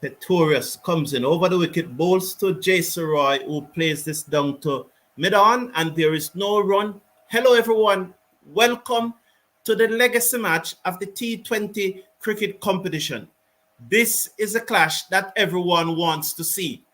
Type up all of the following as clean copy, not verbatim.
Pretorius comes in over the wicket, bowls to Jason Roy, who plays this down to mid-on, and there is no run. Hello, everyone. Welcome to the legacy match of the T20 cricket competition. This is a clash that everyone wants to see.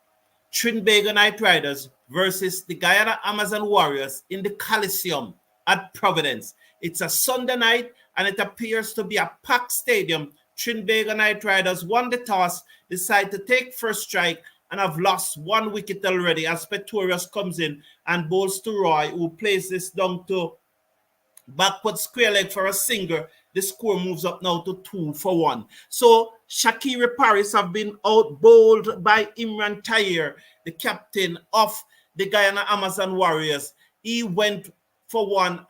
Trinbago Knight Riders versus the Guyana Amazon Warriors in the Coliseum at Providence. It's a Sunday night, and it appears to be a packed stadium. Trinbago Knight Riders won the toss, decide to take first strike, and have lost 1 wicket already as Pretorius comes in and bowls to Roy, who plays this down to backward square leg for a single. The score moves up now to 2-1. So Shakira Paris have been out bowled by Imran Tahir, the captain of the Guyana Amazon Warriors. He went for one.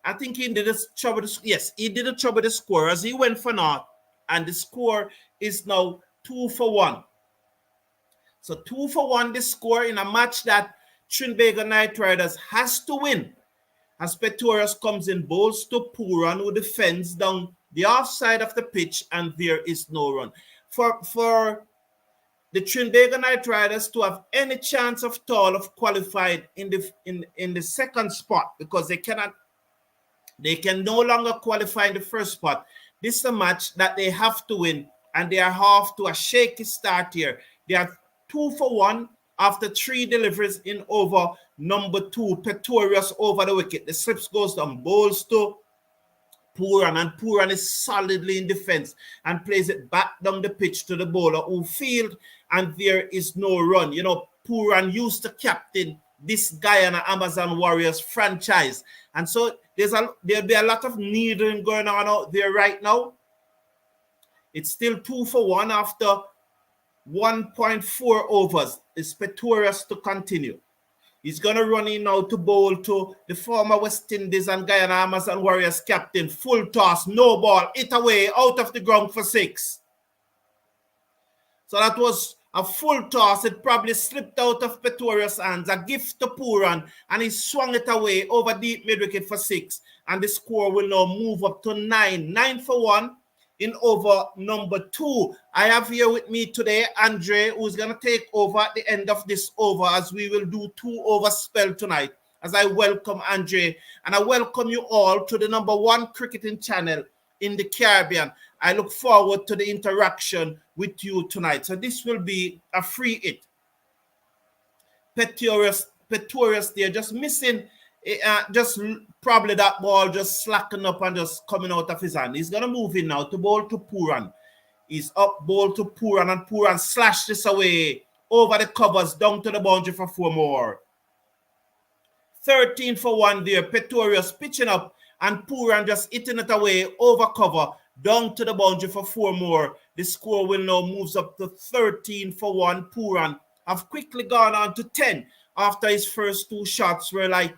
I think he did a trouble. Yes, he did a trouble the score as he went for naught, and the score is now 2-1. So 2-1, the score in a match that Trinbago Knight Riders has to win. As Pretorius comes in, bowls to Puran, who defends down the offside of the pitch, and there is no run. For the Trinbago Knight Riders to have any chance of all of qualified in the second spot, because they can no longer qualify in the first spot. This is a match that they have to win, and they are off to a shaky start here. They are 2-1 after 3 deliveries in over number 2. Pretorius over the wicket. The slips goes down, bowls to Puran, and Puran is solidly in defense and plays it back down the pitch to the bowler who field, and there is no run. You know, Puran used to captain this Guyana Amazon Warriors franchise, and so there'll be a lot of needling going on out there right now. It's still 2-1 after 1.4 overs. It's Pretorius to continue. He's going to run in now to bowl to the former West Indies and Guyana Amazon Warriors captain. Full toss, no ball, hit away, out of the ground for 6. So that was a full toss. It probably slipped out of Pretorius' hands. A gift to Puran, and he swung it away over deep mid-wicket for 6. And the score will now move up to 9. 9-1 in over number 2. I have here with me today Andre, who's going to take over at the end of this over, as we will do 2 over spell tonight. As I welcome Andre, and I welcome you all to the number 1 cricketing channel in the Caribbean. I look forward to the interaction with you tonight. So this will be a free hit. Pretorius there, just missing, just probably that ball just slacking up and just coming out of his hand. He's going to move in now to bowl to Puran. He's up, bowl to Puran, and Puran slashed this away over the covers down to the boundary for 4 more. 13-1 there. Pretorius pitching up, and Puran just hitting it away over cover down to the boundary for 4 more. The score will now moves up to 13-1. Puran have quickly gone on to 10 after his first 2 shots were like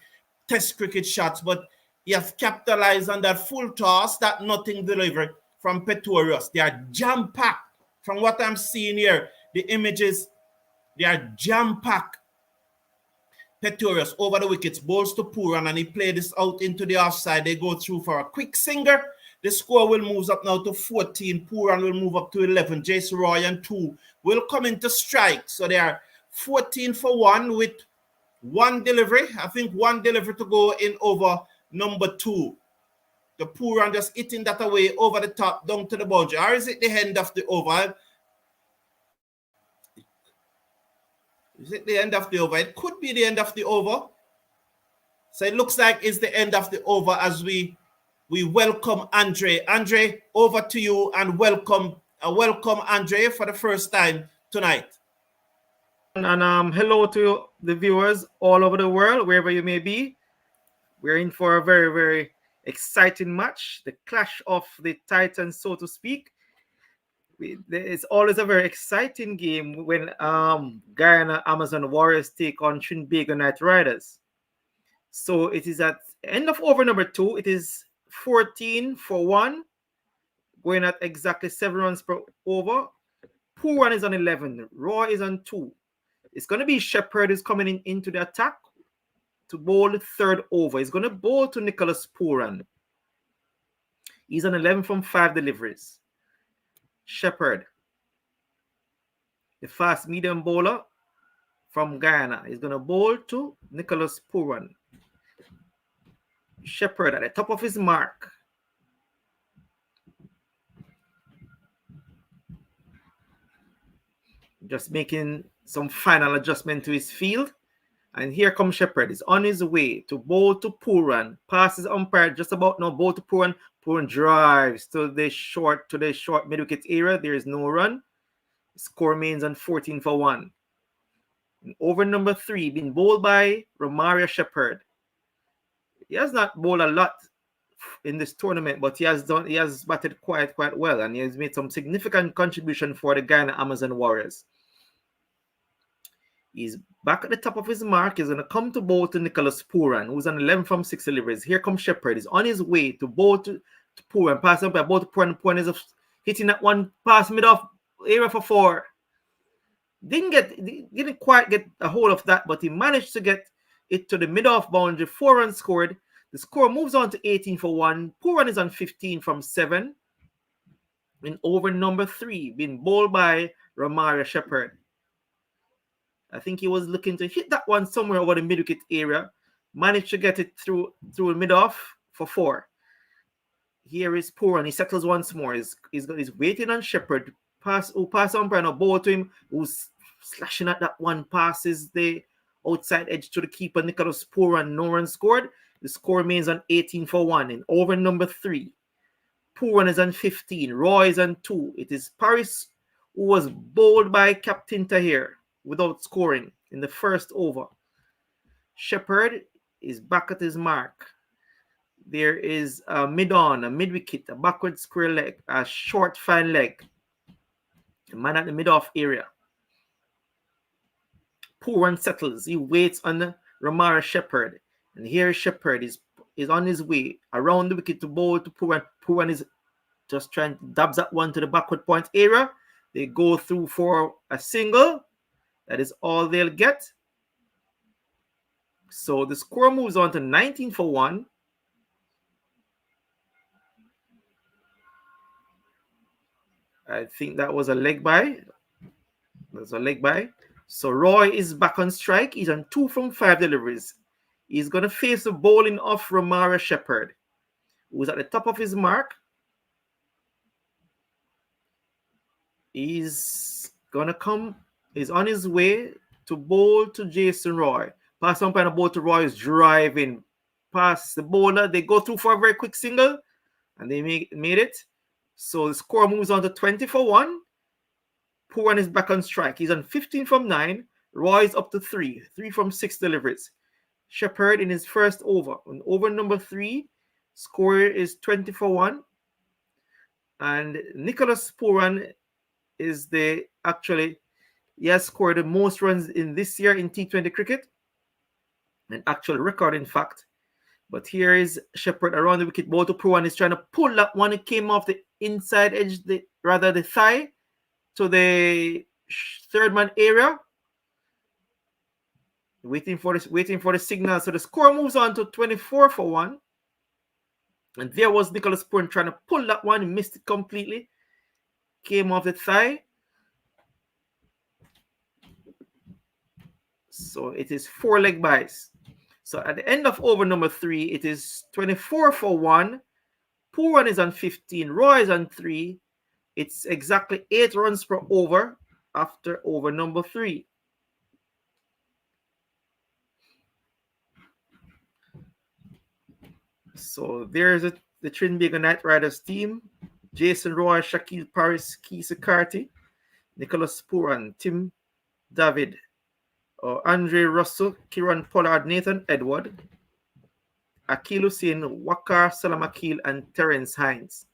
test cricket shots, but he has capitalized on that full toss, that nothing delivery from Pretorius. They are jam-packed. From what I'm seeing here, the images, they are jam-packed. Pretorius over the wickets, bowls to Puran, and he played this out into the offside. They go through for a quick singer. The score will move up now to 14. Puran will move up to 11. Jason Roy and 2 will come into strike. So they are 14-1 with 1 delivery. I think 1 delivery to go in over number 2. The Puran just hitting that away over the top down to the boundary. Or is it the end of the over? Is it the end of the over? It could be the end of the over. So it looks like it's the end of the over as we welcome Andre. Andre, over to you, and welcome Andre for the first time tonight. And hello to the viewers all over the world, wherever you may be. We're in for a very, very exciting match, the clash of the Titans, so to speak. It's always a very exciting game when Guyana Amazon Warriors take on Trinbago Knight Riders. So it is at end of over number 2. It is 14-1, going at exactly 7 runs per over. Puran is on 11. Roy is on 2. It's going to be Shepherd is coming into the attack to bowl the 3rd over. He's going to bowl to Nicholas Puran. He's on 11 from 5 deliveries. Shepherd the fast medium bowler from Guyana. He's going to bowl to Nicholas Pooran. Shepherd at the top of his mark. Just making some final adjustment to his field. And here comes Shepherd. He's on his way to bowl to Pooran. Passes umpire just about now. Bowl to Pooran. Pooran drives to the short mid-wicket area. There is no run. Score remains on 14 for 1. And over number 3, being bowled by Romario Shepherd. He has not bowled a lot in this tournament, but he has batted quite well, and he has made some significant contribution for the Guyana Amazon Warriors. He's back at the top of his mark. He's going to come to bowl to Nicholas Pooran, who's on 11 from 6 deliveries. Here comes Shepherd. He's on his way to bowl to Pooran. Pass up by bowl to Pooran. Pooran is hitting that one pass mid-off area for 4. Didn't quite get a hold of that, but he managed to get it to the mid-off boundary. 4 runs scored. The score moves on to 18 for 1. Pooran is on 15 from 7. In over number 3, being bowled by Romario Shepherd. I think he was looking to hit that one somewhere over the mid-wicket area. Managed to get it through mid-off for 4. Here is Pooran. He settles once more. He's waiting on Shepherd. Pass umpire and a ball to him, who's slashing at that one. Passes the outside edge to the keeper, Nicholas Pooran. No run scored. The score remains on 18 for 1. In over number 3, Pooran is on 15. Roy is on 2. It is Paris who was bowled by Captain Tahir without scoring in the first over. Shepherd is back at his mark. There is a mid-on, a mid-wicket, a backward square leg, a short fine leg. A man at the mid-off area. Pooran settles. He waits on Romario Shepherd. And here Shepherd is on his way around the wicket to bowl to Pooran. Pooran is just trying to dabs that one to the backward point area. They go through for a single. That is all they'll get. So the score moves on to 19 for 1. I think that was a leg by. That's a leg by. So Roy is back on strike. He's on 2 from 5 deliveries. He's going to face the bowling of Romario Shepherd, who's at the top of his mark. He's going to come. He's on his way to bowl to Jason Roy. Pass umpire and a bowl to Roy is driving past the bowler. They go through for a very quick single, and they made it. So the score moves on to 20 for 1. Pooran is back on strike. He's on 15 from 9. Roy is up to 3 from 6 deliveries. Shepherd in his first over. On over number 3, score is 20 for 1. And Nicholas Pooran is he has scored the most runs in this year in T20 cricket. An actual record, in fact. But here is Shepherd around the wicket. Bowl to Pooran is trying to pull that one. It came off the inside edge, the thigh, to the third man area. Waiting for the signal. So the score moves on to 24 for 1. And there was Nicholas Pooran trying to pull that one. He missed it completely. Came off the thigh. So it is 4 leg byes. So at the end of over number 3, it is 24 for 1. Pooran is on 15. Roy is on 3. It's exactly 8 runs per over after over number 3. So there's the Trinbago Knight Riders team. Jason Roy, Shakil Paris, Keith Carty, Nicholas Pooran, Tim David, Andre Russell, Kieran Pollard, Nathan Edward, Akil Hussein, Wakar Salam Akil, and Terence Hines.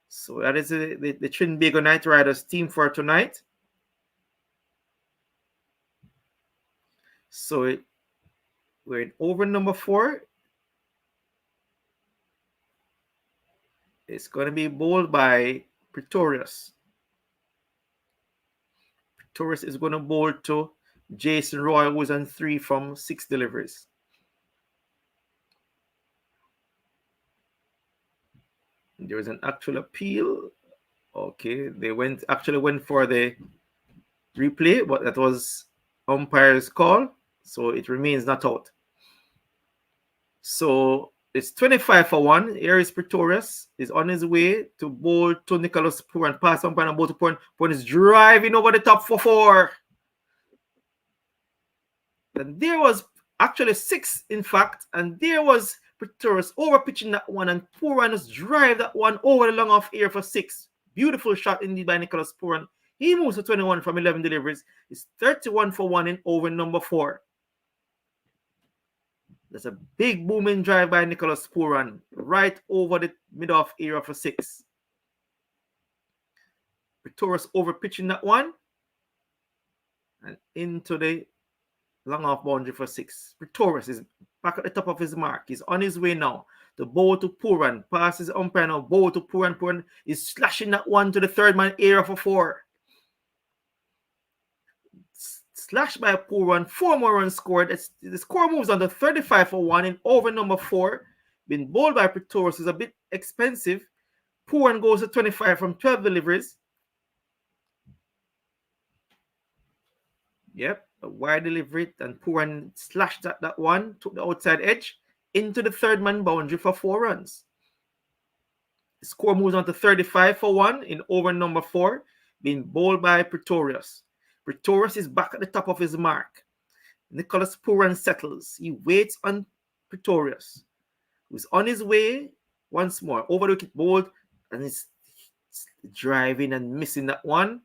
So that is the Trinbago Knight Riders team for tonight. So we're in over number 4. It's going to be bowled by Pretorius. Pretorius is going to bowl to Jason Roy, who is on 3 from 6 deliveries. There is an actual appeal. Okay, they went for the replay, but that was umpire's call, so it remains not out. So it's 25 for 1. Here is Pretorius. Is on his way to bowl to Nicholas Pooran. Pass umpire and bowl to Pooran. Pooran is driving over the top for 4. And there was actually 6, in fact, and there was Pretorius over pitching that one, and Pooran just drive that one over the long off air for 6. Beautiful shot indeed by Nicholas Pooran. He moves to 21 from 11 deliveries. It's 31 for 1 in over number 4. There's a big booming drive by Nicholas Pooran right over the mid-off area for 6. Pretorius over pitching that one and into the long off boundary for 6. Pretorius is back at the top of his mark. He's on his way now. The bowl to Pooran. Passes umpire now. Bowl to Pooran. Pooran is slashing that one to the third man area for 4. Slashed by Pooran. 4 more runs scored. The score moves on to 35 for 1 in over number 4. Being bowled by Pretorius is a bit expensive. Pooran goes to 25 from 12 deliveries. Yep, a wide delivery, and Pooran slashed that one, took the outside edge into the third man boundary for 4 runs. The score moves on to 35 for 1 in over number 4, being bowled by Pretorius. Pretorius is back at the top of his mark. Nicholas Pooran settles. He waits on Pretorius, who's on his way once more over the wicket bowled, and he's driving and missing that one.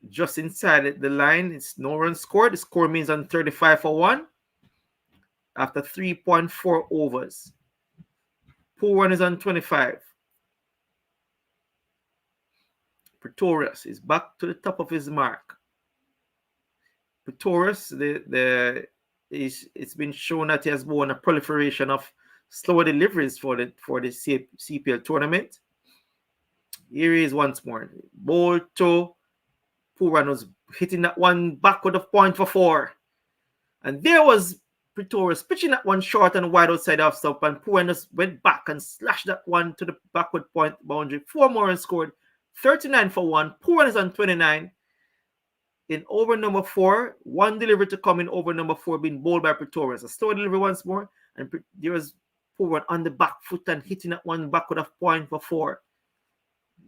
Just inside the line, it's no run scored. The score means on 35 for 1 after 3.4 overs. Pooran is on 25. Pretorius is back to the top of his mark. Pretorius, it's been shown that he has won a proliferation of slower deliveries for the CPL tournament. Here he is once more. Ball to Pooran, was hitting that one backward of point for 4. And there was Pretorius pitching that one short and wide outside off stump, and Pooran just went back and slashed that one to the backward point boundary. 4 more and scored 39 for 1. Pooran is on 29. In over number 4, 1 delivery to come in over number 4, being bowled by Pretorius. A slow delivery once more, and there was Pooran on the back foot and hitting that one backward of point for 4.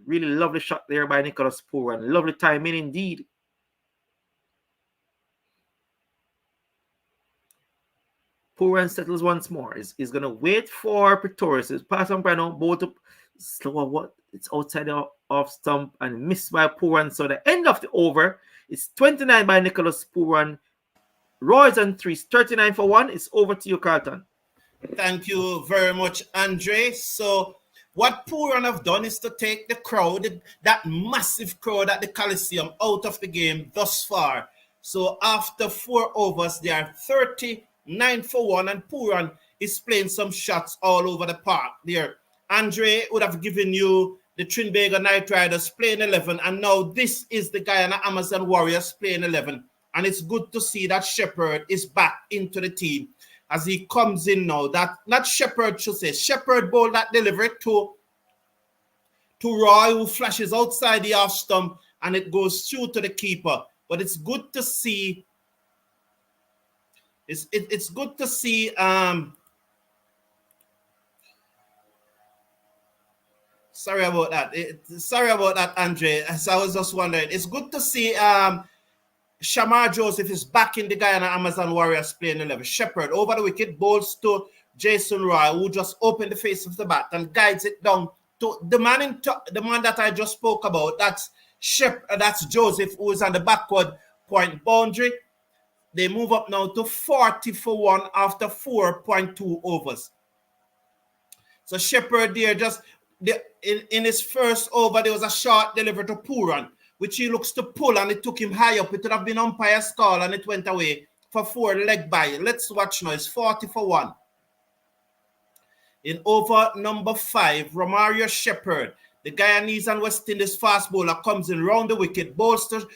Really lovely shot there by Nicholas Pooran. Lovely timing indeed. Pooran settles once more. He's going to wait for Pretorius. His pass on by now, both up slower. What? It's outside the off stump and missed by Pooran. So the end of the over is 29 by Nicholas Pooran. Roy's on 3, 39 for 1. It's over to you, Carlton. Thank you very much, Andre. So what Pooran have done is to take the crowd, that massive crowd at the Coliseum, out of the game thus far. So after 4 overs, they are 39 for 1, and Pooran is playing some shots all over the park there. Andre would have given you the Trinbago Knight Riders playing 11, and now this is the Guyana Amazon Warriors playing 11. And it's good to see that Shepherd is back into the team as he comes in now. That not Shepherd should say. Shepherd bowled that delivery to Roy, who flashes outside the off stump, and it goes through to the keeper. But it's good to see. It's good to see. Sorry about that, Andre. As I was just wondering, it's good to see. Shamar Joseph is back in the Guyana Amazon Warriors playing 11. Shepherd over the wicket bowls to Jason Roy, who just opened the face of the bat and guides it down to the man that I just spoke about. That's Joseph, who is on the backward point boundary. They move up now to 40 for 1 after 4.2 overs. So Shepherd there in his first over, there was a short delivery to Pooran, which he looks to pull, and it took him high up. It would have been umpire's call, and it went away for 4 leg by. Let's watch now. It's 40 for 1. In over number 5, Romario Shepherd, the Guyanese and West Indies fast bowler, comes in round the wicket, bowls to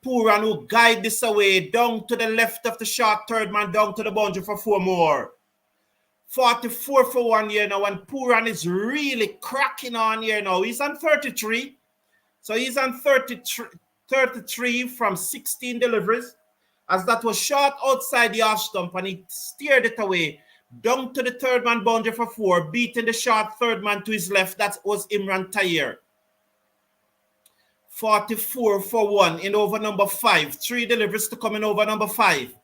Pooran, who guide this away down to the left of the short third man, down to the boundary for 4 more. 44 for 1 here now, and Pooran is really cracking on here now. He's on 33. So he's on 33. 33 from 16 deliveries, as that was short outside the off stump and he steered it away down to the third man boundary for 4, beating the short third man to his left. That was Imran Tayer. 44 for 1 in over number 5. 3 deliveries to come in over number 5.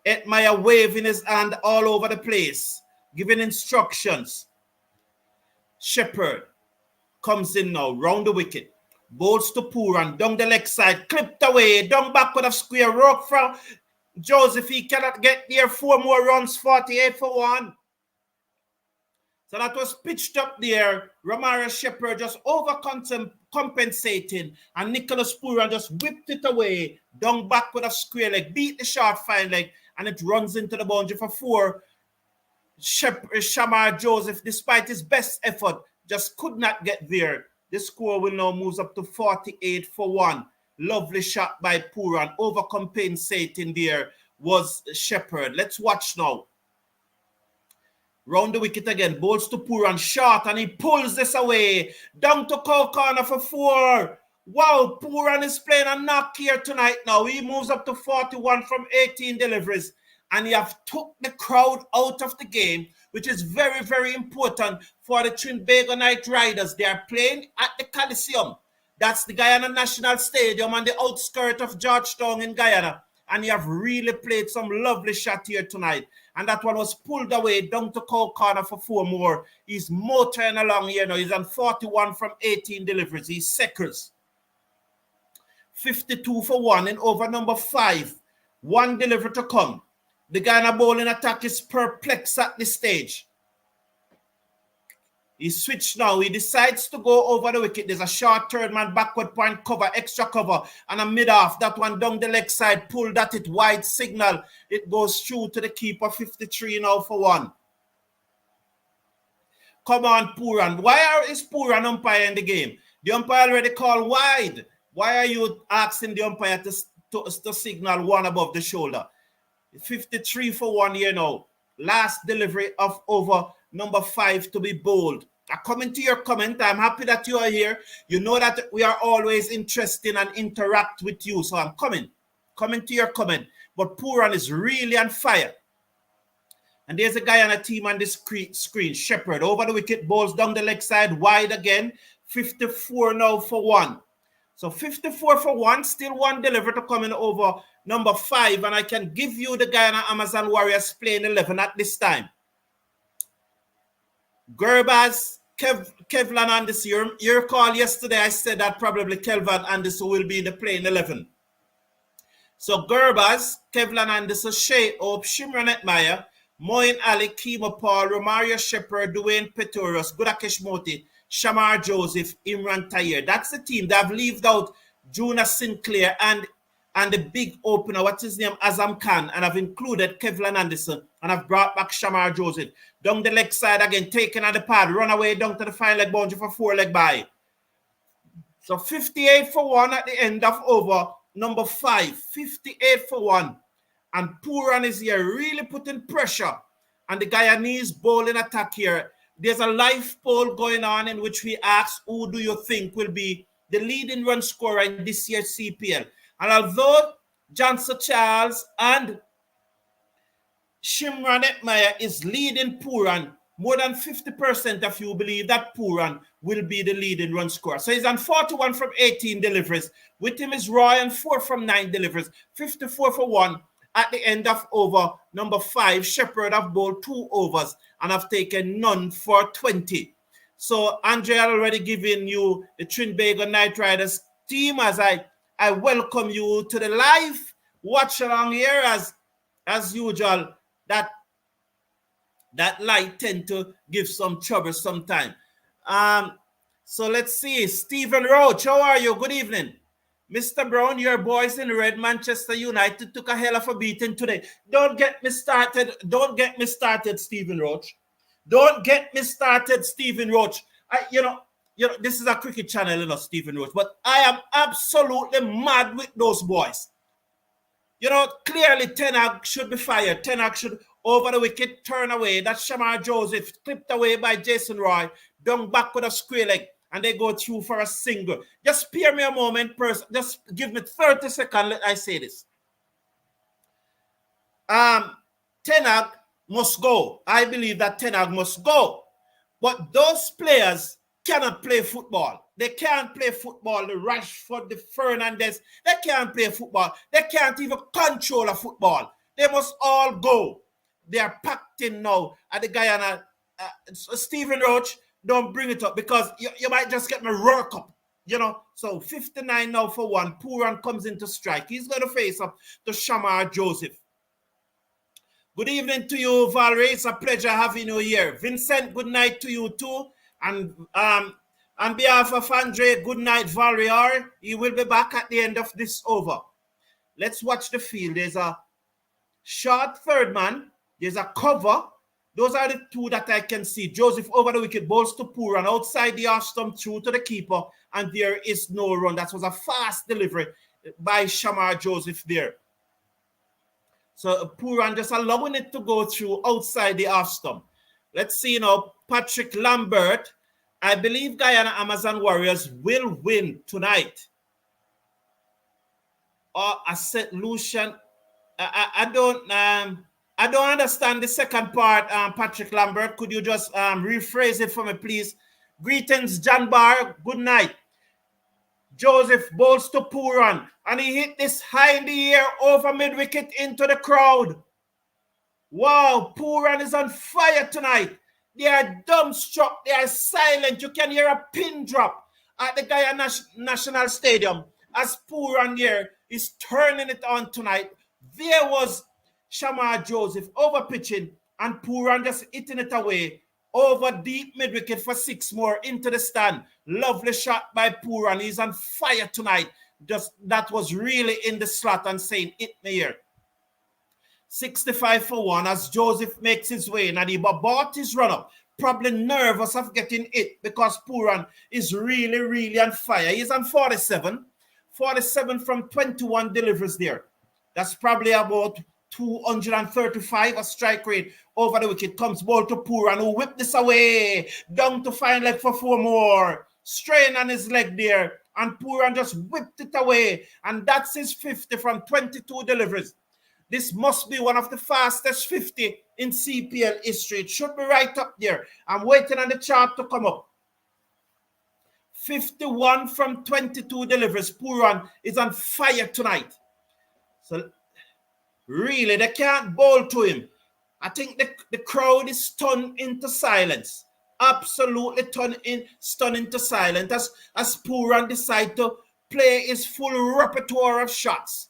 Edmeyer waving his hand all over the place, giving instructions. Shepherd comes in now, round the wicket. Bowls to Puran, down the leg side, clipped away, down backward of square, rock from Joseph. He cannot get there. 4 more runs, 48 for 1. So that was pitched up there. Romario Shepherd just overcompensating, and Nicholas Puran just whipped it away, down backward of square leg, beat the short fine leg, and it runs into the boundary for 4. Shamar Joseph, despite his best effort, just could not get there. The score will now move up to 48 for 1. Lovely shot by Puran. Overcompensating there was Shepherd. Let's watch now. Round the wicket again. Bowls to Puran. Short, and he pulls this away. Down to corner for 4. Wow, Puran is playing a knock here tonight now. He moves up to 41 from 18 deliveries. And he have took the crowd out of the game, which is very, very important for the Trinbago Knight Riders. They are playing at the Coliseum. That's the Guyana National Stadium on the outskirts of Georgetown in Guyana. And he have really played some lovely shot here tonight. And that one was pulled away down to corner for 4 more. He's motoring along here now. He's on 41 from 18 deliveries. He's seconds. 52 for 1 in over number 5. 1 delivery to come. The Guyana bowling attack is perplexed at this stage. He switched now. He decides to go over the wicket. There's a short third man backward point cover, extra cover, and a mid-off. That one down the leg side, pulled at it, wide signal. It goes through to the keeper, 53 now for 1. Come on, Puran. Why is Puran umpire in the game? The umpire already called wide. Why are you asking the umpire to signal 1 above the shoulder? 53 for 1 here now. Last delivery of over number 5 to be bowled. I come into your comment. I'm happy that you are here. You know that we are always interested and interact with you. So I'm coming to your comment. But Puran is really on fire. And there's a guy on a team on this screen. Shepherd over the wicket, bowls down the leg side, wide again. 54 now for 1. So 54 for 1, still 1 delivery to come in over number 5. And I can give you the Guyana Amazon Warriors playing 11 at this time. Gerbaz, Kevlan Anderson. Your call yesterday, I said that probably Kelvin Anderson will be in the playing 11. So Gerbaz, Kevlan Anderson, Shea Ope, Shimron Etmeyer, Moin Ali, Kimo Paul, Romario Shepherd, Dwayne Pretorius, Gudakesh Moti, Shamar Joseph, Imran Tayer. That's the team. They've left out Jonas Sinclair and the big opener, what's his name, Azam Khan, and I've included Kevlan Anderson, and I've brought back Shamar Joseph. Down the leg side again, taken at the pad, run away down to the fine leg boundary for 4 leg by. So 58 for 1 at the end of over number 5. 58 for 1. And Puran is here really putting pressure on the Guyanese bowling attack here. There's a live poll going on in which we ask, who do you think will be the leading run scorer in this year's CPL? And although Johnson Charles and Shimron Etmeyer is leading Puran, more than 50% of you believe that Puran will be the leading run scorer. So he's on 41 from 18 deliveries. With him is Roy on 4 from 9 deliveries. 54 for 1 at the end of over number 5. Shepherd have bowled 2 overs and have taken none for 20. So Andre had already given you the Trinbago Knight Riders team as I welcome you to the live watch along here as usual. That light tend to give some trouble sometime. So let's see. Stephen Roach, how are you? Good evening. Mr. Brown, your boys in red, Manchester United took a hell of a beating today. Don't get me started. Don't get me started, Stephen Roach. Don't get me started, Stephen Roach. You know, this is a cricket channel, Stephen Roach, but I am absolutely mad with those boys. Clearly Ten Hag should be fired. Ten Hag should over the wicket, turn away. That's Shamar Joseph, clipped away by Jason Roy, down back with a square leg. and they go through for a single. Just spare me a moment, person. Just give me 30 seconds. Let I say this. Tenag must go. I believe that Tenag must go. But those players cannot play football. They can't play football. The Rashford, the Fernandez, they can't play football. They can't even control a football. They must all go. They are packed in now at the Guyana. Stephen Roach, don't bring it up because you might just get my work up. So 59 now for one. Puran comes into strike. He's going to face up to Shamar Joseph. Good evening to you, Valerie. It's a pleasure having you here. Vincent, good night to you too. And on behalf of Andre, good night, Valerie. He will be back at the end of this over. Let's watch the field. There's a short third man. There's a cover. Those are the two that I can see. Joseph over the wicket, balls to Puran outside the off stump through to the keeper, and there is no run. That was a fast delivery by Shamar Joseph there. So Puran just allowing it to go through outside the off stump. Let's see now, Patrick Lambert. I believe Guyana Amazon Warriors will win tonight. Or a St. Lucian. I don't understand the second part, Patrick Lambert. Could you just rephrase it for me, please? Greetings, John Barr. Good night. Joseph bowls to Puran, and he hit this high in the air over mid-wicket into the crowd. Wow, Puran is on fire tonight. They are dumbstruck. They are silent. You can hear a pin drop at the Guyana National Stadium as Puran here is turning it on tonight. There was Shamar Joseph over pitching, and Puran just hitting it away over deep mid-wicket for 6 more into the stand. Lovely shot by Puran. He's on fire tonight. Just that was really in the slot and saying, hit me here. 65 for 1 as Joseph makes his way. Nadiba bought his run-up. Probably nervous of getting it because Puran is really, really on fire. He's on 47. 47 from 21 deliveries there. That's probably about 235 a strike rate over the wicket. Comes ball to Puran, who whipped this away down to fine leg for 4 more. Strain on his leg there, and Puran just whipped it away, and that's his 50 from 22 deliveries. This must be one of the fastest 50 in CPL history. It should be right up there. I'm waiting on the chart to come up. 51 from 22 deliveries. Puran is on fire tonight. So really, they can't bowl to him. I think the crowd is stunned into silence. Absolutely stunned into silence as Puran decide to play his full repertoire of shots.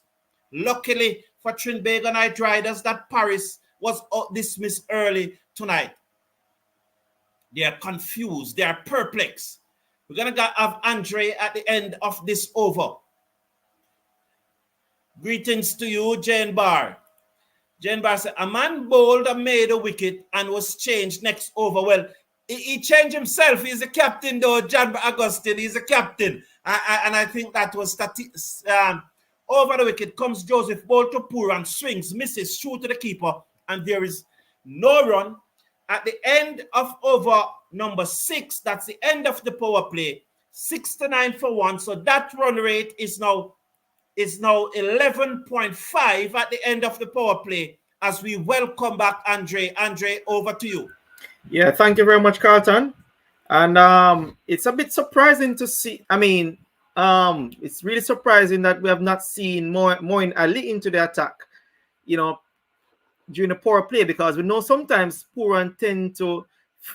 Luckily for Trinbago Knight Riders that Paris was dismissed early tonight. They are confused. They are perplexed. We're going to have Andre at the end of this over. Greetings to you, Jane Barr. Jane Barr said, a man bowled and made a wicket and was changed next over. Well, he changed himself. He's a captain, though, John Augustine. He's a captain. And I think that was over the wicket comes Joseph, ball to Puran, swings, misses, through to the keeper, and there is no run. At the end of over number 6, that's the end of the power play, 69 for 1. So that run rate is now 11.5 at the end of the power play as we welcome back Andre. Andre, over to you. Yeah, thank you very much, Carlton. And it's a bit surprising to see. I mean, it's really surprising that we have not seen Moin Ali into the attack, during the power play, because we know sometimes Puran tend to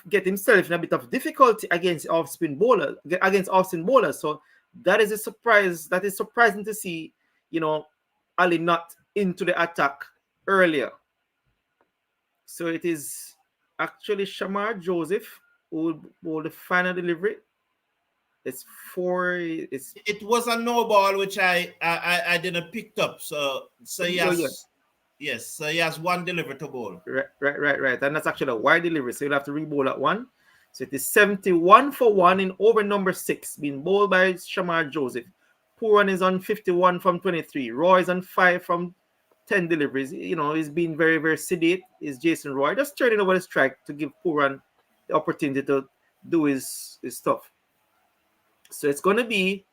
get himself in a bit of difficulty against off-spin bowlers. So that is a surprise. That is surprising to see, Ali not into the attack earlier. So it is actually Shamar Joseph who will the final delivery. It was a no ball which I didn't pick up. So yes. Yes, so he has one delivery to bowl. Right. And that's actually a wide delivery. So you'll have to re-bowl at 1. So it is 71 for 1 in over number 6, being bowled by Shamar Joseph. Puran is on 51 from 23. Roy is on 5 from 10 deliveries. He's been very, very sedate. Is Jason Roy just turning over the strike to give Puran the opportunity to do his stuff. So it's going to be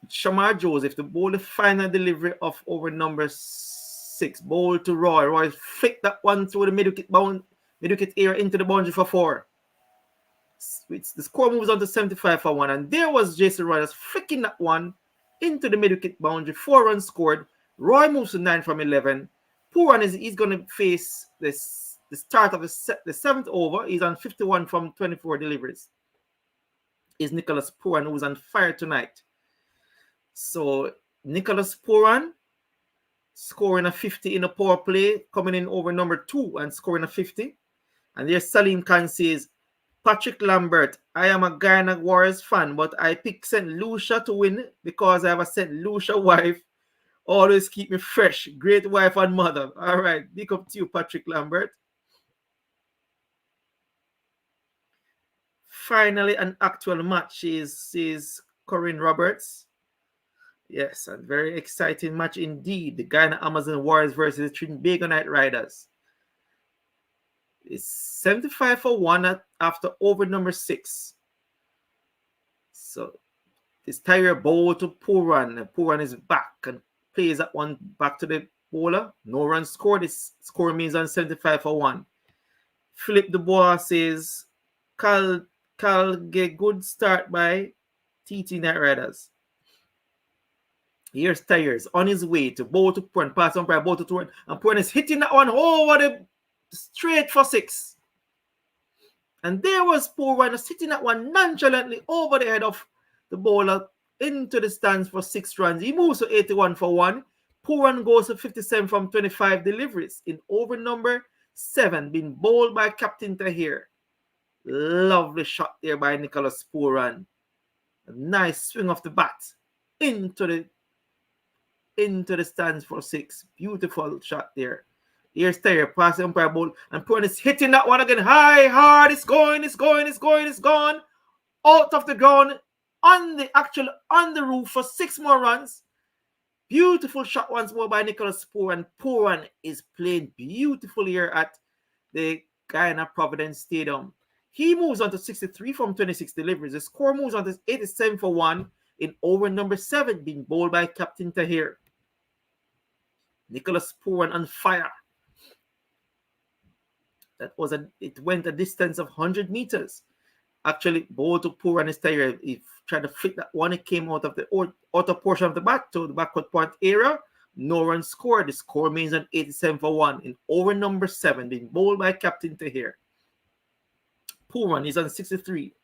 Shamar Joseph to bowl the final delivery of over number 6. Bowl to Roy. Roy flick that one through the middle-wicket area into the boundary for 4. The score moves on to 75 for 1. And there was Jason Roy flicking that one into the middle-wicket boundary. 4 runs scored. Roy moves to 9 from 11. Pooran he's going to face the start of the 7th over. He's on 51 from 24 deliveries. Is Nicholas Pooran, who's on fire tonight. So Nicholas Pooran scoring a 50 in a power play, coming in over number 2 and scoring a 50. And there's Salim Khan says, Patrick Lambert, I am a Guyana Warriors fan, but I picked St. Lucia to win because I have a St. Lucia wife. Always keep me fresh. Great wife and mother. All right, big up to you, Patrick Lambert. Finally, an actual match is Corinne Roberts. Yes, a very exciting match indeed. The Guyana Amazon Warriors versus the Trinbago Knight Riders. It's 75 for 1 after over number 6. So this Tyre bowl to Pooran. Pooran is back and plays that one back to the bowler. No run scored. This score remains on 75 for 1. Philip Dubois says, Cal get good start by TT Knight Riders. Here's Tyres on his way to bowl to Pooran. Pass on by bowl to Pooran. And Pooran is hitting that one over the straight for 6. And there was Pooran sitting that one nonchalantly over the head of the bowler into the stands for 6 runs. He moves to 81 for 1. Pooran goes to 57 from 25 deliveries in over number 7, being bowled by Captain Tahir. Lovely shot there by Nicholas Pooran. A nice swing of the bat into the stands for 6. Beautiful shot there. Here's Terry passing umpire ball, and Pooran is hitting that one again high, hard. It's going. Out of the ground on the roof for 6 more runs. Beautiful shot once more by Nicholas Pooran. Pooran is playing beautiful here at the Guyana Providence Stadium. He moves on to 63 from 26 deliveries. The score moves on to 87 for 1 in over number 7, being bowled by Captain Tahir. Nicholas Pooran on fire. It went a distance of 100 meters. Actually, bowled to Pooran is Tahir. He tried to flick that one. It came out of the outer portion of the bat to the backward point area. No run scored. The score remains on 87 for 1 in over number 7, being bowled by Captain Tahir. Pooran is on 63.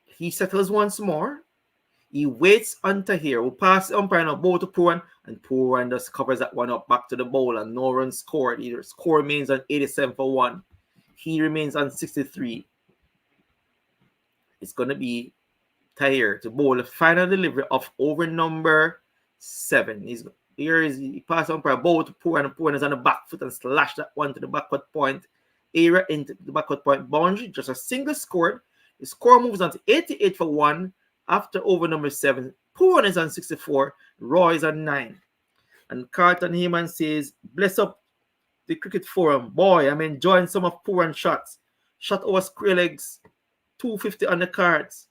He settles once more. He waits on Tahir, who passes the umpire and bowl to Pooran, and Pooran just covers that one up back to the bowl, and no run scored. Either score remains on 87 for 1. He remains on 63. It's going to be Tahir to bowl the final delivery of over number 7. He passes the umpire, bowl to Pooran, and Pooran is on the back foot and slash that one to the backward point area into the backward point boundary. Just a single scored. The score moves on to 88 for 1 after over number 7. Pooran is on 64. Roy is on 9. And Carlton Heyman says, bless up the cricket forum. Boy, I'm enjoying some of Pooran's shots. Shot over square legs. 250 on the cards.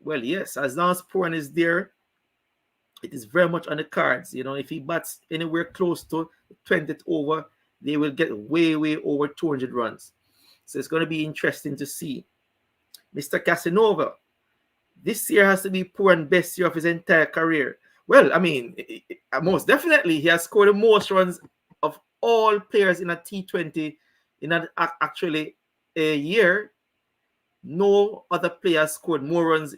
Well, yes, as long as Pooran is there, it is very much on the cards. You know, if he bats anywhere close to 20th over, they will get way over 200 runs. So it's going to be interesting to see. Mr. Casanova, this year has to be Pooran's best year of his entire career. Well, I mean, most definitely he has scored the most runs of all players in a T20 in actually a year. No other player has scored more runs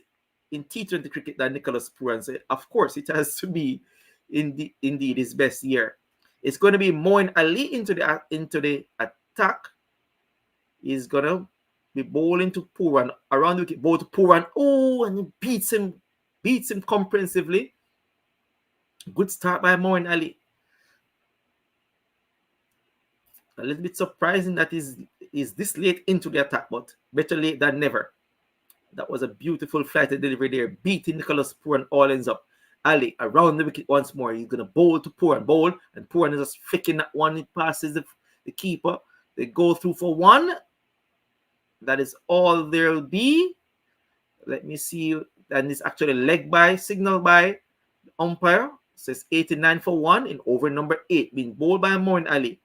in T20 cricket than Nicholas Pooran. So of course, it has to be indeed his best year. It's going to be Moin Ali into the attack. He's going to be bowling to Pooran around the wicket, bowl to Pooran. Oh, and he beats him comprehensively. Good start by Moin Ali. A little bit surprising that he's this late into the attack, but better late than never. That was a beautiful flighted delivery there, beating Nicholas Pooran all ends up. Ali around the wicket once more. He's going to bowl to Pooran. Bowl, and Pooran is just flicking that one. It passes the keeper. They go through for 1. That is all there will be. Let me see. And it's actually leg by, signal by umpire. Says 89 for 1 in over number 8, being bowled by Moin Ali.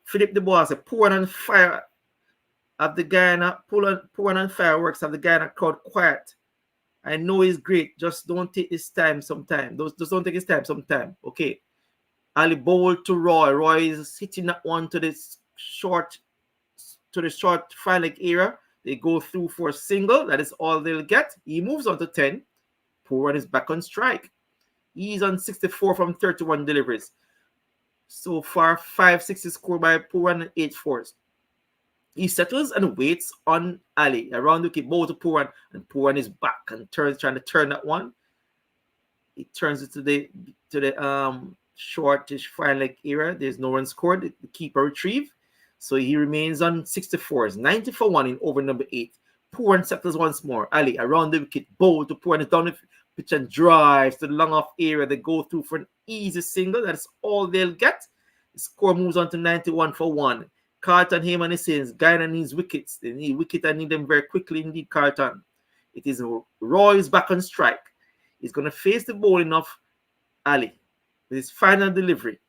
Philip De Bois, a pour on fire of the Guyana, pour on fireworks of the Guyana crowd quiet. I know he's great. Just don't take his time sometime. Just don't take his time sometime. Okay. Ali bowled to Roy. Roy is hitting that one to the short fine leg area. They go through for a single. That is all they'll get. He moves on to 10. Pooran is back on strike. He's on 64 from 31 deliveries. So far, 5 6s scored by Pooran and 8 4s. He settles and waits on Ali. Around the wicket, bowl to Pooran, and Pooran is back and trying to turn that one. He turns it to the shortish fine leg area. There's no run scored. The keeper retrieve. So he remains on 64s, 90 for 1 in over number 8. Pooran settles once more. Ali around the wicket, bowl to Pooran, down the pitch and drives to the long off area. They go through for an easy single. That's all they'll get. The score moves on to 91 for 1. Carlton Heyman is saying Guyana needs wickets. They need wicket. I need them very quickly indeed, Carlton. It is Roy's back on strike. He's going to face the bowling of Ali with his final delivery.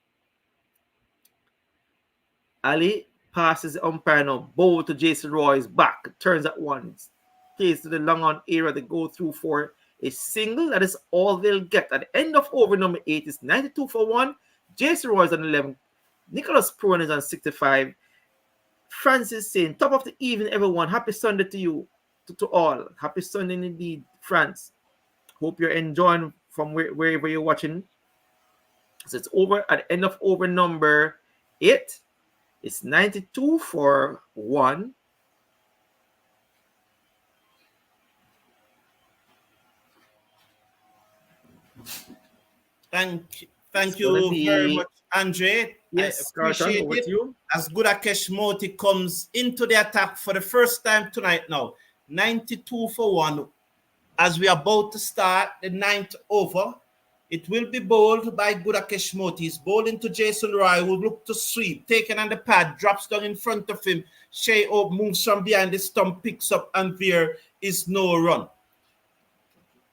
Ali passes the umpire now. Bowl to Jason Roy's back. Turns at once. Plays to the long on area. They go through for a single. That is all they'll get. At the end of over number 8 is 92 for 1. Jason Roy is on 11. Nicholas Pooran is on 65. Francis saying, top of the evening, everyone. Happy Sunday to you, to all. Happy Sunday indeed, France. Hope you're enjoying from wherever you're watching. So it's over at the end of over number 8. It's 92 for 1. Thank you very much, Andre. Yes, I appreciate Carlton, it. you. As Gudakesh Moti comes into the attack for the first time tonight now. 92 for 1. As we are about to start the 9th over, it will be bowled by Gudakesh Moti. He's bowling to Jason Roy, who will look to sweep. Taken on the pad, drops down in front of him. Shea Oak moves from behind the stump, picks up, and there is no run.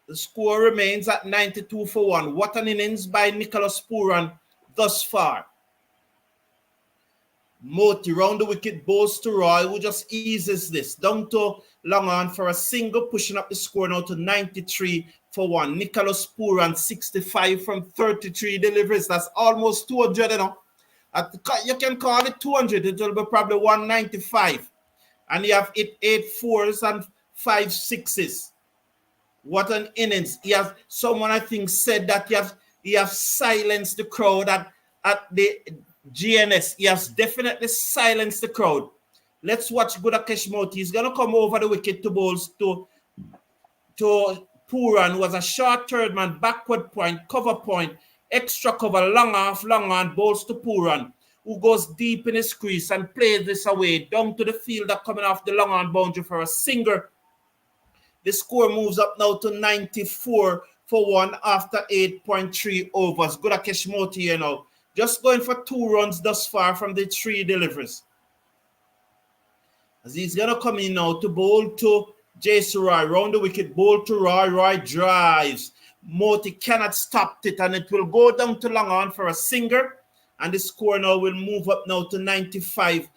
The score remains at 92 for 1. What an innings by Nicholas Pooran thus far. Moti round the wicket, bowls to Roy, who just eases this. Down to long on for a single, pushing up the score now to 93 for 1. Nicholas Pooran, 65 from 33 deliveries. That's almost 200, you know. You can call it 200. It will be probably 195. And you have 8 4s and 5 6s. What an innings. Someone I think said that he has silenced the crowd at the GNS. He has definitely silenced the crowd. Let's watch Gudakesh Moti. He's going to come over the wicket to bowls to Pooran, who was a short third man, backward point, cover point, extra cover, long on, bowls to Pooran, who goes deep in his crease and plays this away down to the fielder coming off the long on boundary for a single. The score moves up now to 94 for 1 after 8.3 overs. Gudakesh Moti, you know, just going for 2 runs thus far from the 3 deliveries. As he's going to come in now to bowl to Jason Roy. Round the wicket, bowl to Roy. Roy drives. Moti cannot stop it, and it will go down to long on for a singer. And the score now will move up now to 95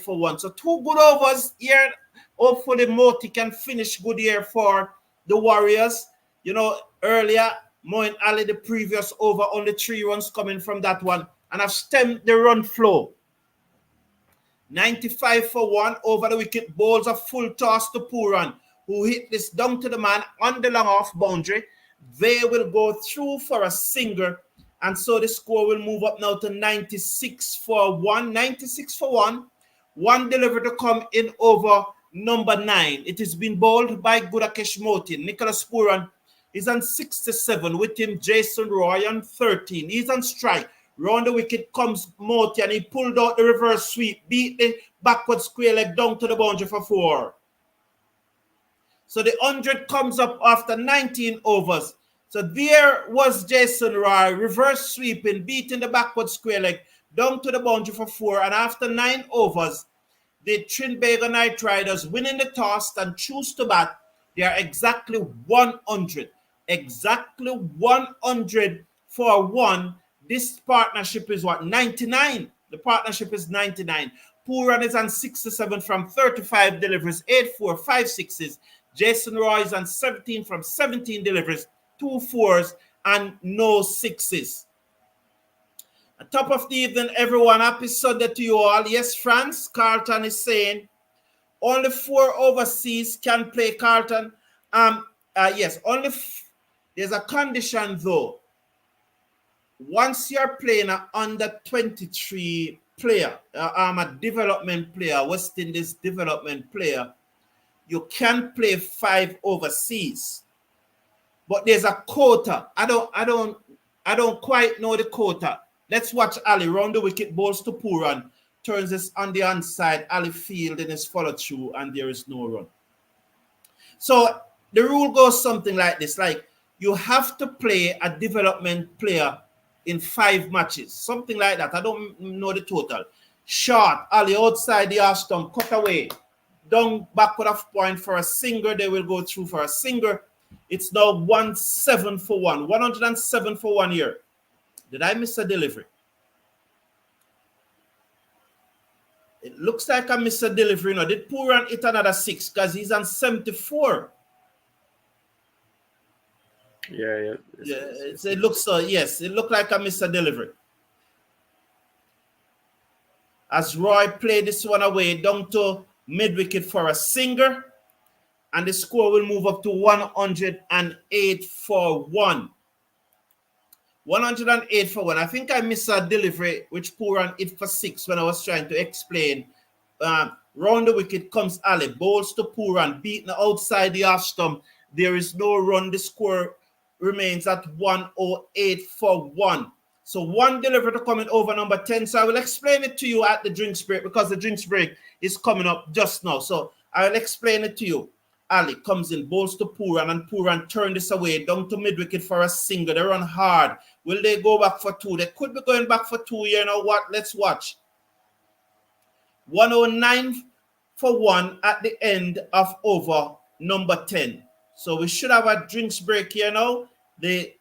for 1. So 2 good overs here. Hopefully, Moti can finish good here for the Warriors. You know, earlier, Moin Ali, the previous over, only 3 runs coming from that one. And I've stemmed the run flow. 95 for 1 over the wicket. Bowls a full toss to Pooran, who hit this down to the man on the long off boundary. They will go through for a single. And so the score will move up now to 96 for 1. 96 for 1. 1 delivery to come in over number 9. It has been bowled by Gudakesh Moti. Nicholas Pooran is on 67. With him, Jason Roy on 13. He's on strike. Round the wicket comes Moti, and he pulled out the reverse sweep, beat the backward square leg down to the boundary for 4. So the 100 comes up after 19 overs. So there was Jason Roy, reverse sweeping, beating the backward square leg down to the boundary for 4. And after 9 overs, the Trinbago Knight Riders winning the toss and choose to bat. They are exactly 100. Exactly 100 for one. This partnership is what? 99. The partnership is 99. Pooran is on 67 from 35 deliveries, 8-4, 5 sixes. Jason Roy is on 17 from 17 deliveries, 2 fours, and no sixes. Top of the evening, everyone. Happy Sunday to you all. Yes, France, Carlton is saying only 4 overseas can play, Carlton. Yes, there's a condition though. Once you're playing an under 23 player, a development player, West Indies development player, you can play 5 overseas. But there's a quota. I don't quite know the quota. Let's watch Ali round the wicket, balls to Pooran, turns this on the onside. Ali fielding his follow through, and there is no run. So the rule goes something like this: like you have to play a development player in 5 matches, something like that. I don't know the total. Short, Ali outside the arch stump, cut away, down backward of point for a singer. They will go through for a singer. It's now 107 for 1. 107 for 1 here. Did I miss a delivery? It looks like I missed a delivery. No, did Pooran hit another 6? Because he's on 74. Yeah. It looks so. Yes, it looked like I missed a delivery. As Roy played this one away down to mid wicket for a singer, and the score will move up to 108 for 1. 108 for 1. I think I missed a delivery which Pooran hit for 6 when I was trying to explain. Round the wicket comes Ali, bowls to Pooran, beaten outside the off stump. There is no run. The score remains at 108 for 1. So 1 delivery to coming over number 10. So I will explain it to you at the drinks break, because the drinks break is coming up just now. So I will explain it to you. Ali comes in, bowls to Pooran, and Pooran turn this away down to mid wicket for a single. They run hard. Will they go back for 2? They could be going back for 2. You know what? Let's watch. 109 for 1 at the end of over number 10. So we should have a drinks break here now.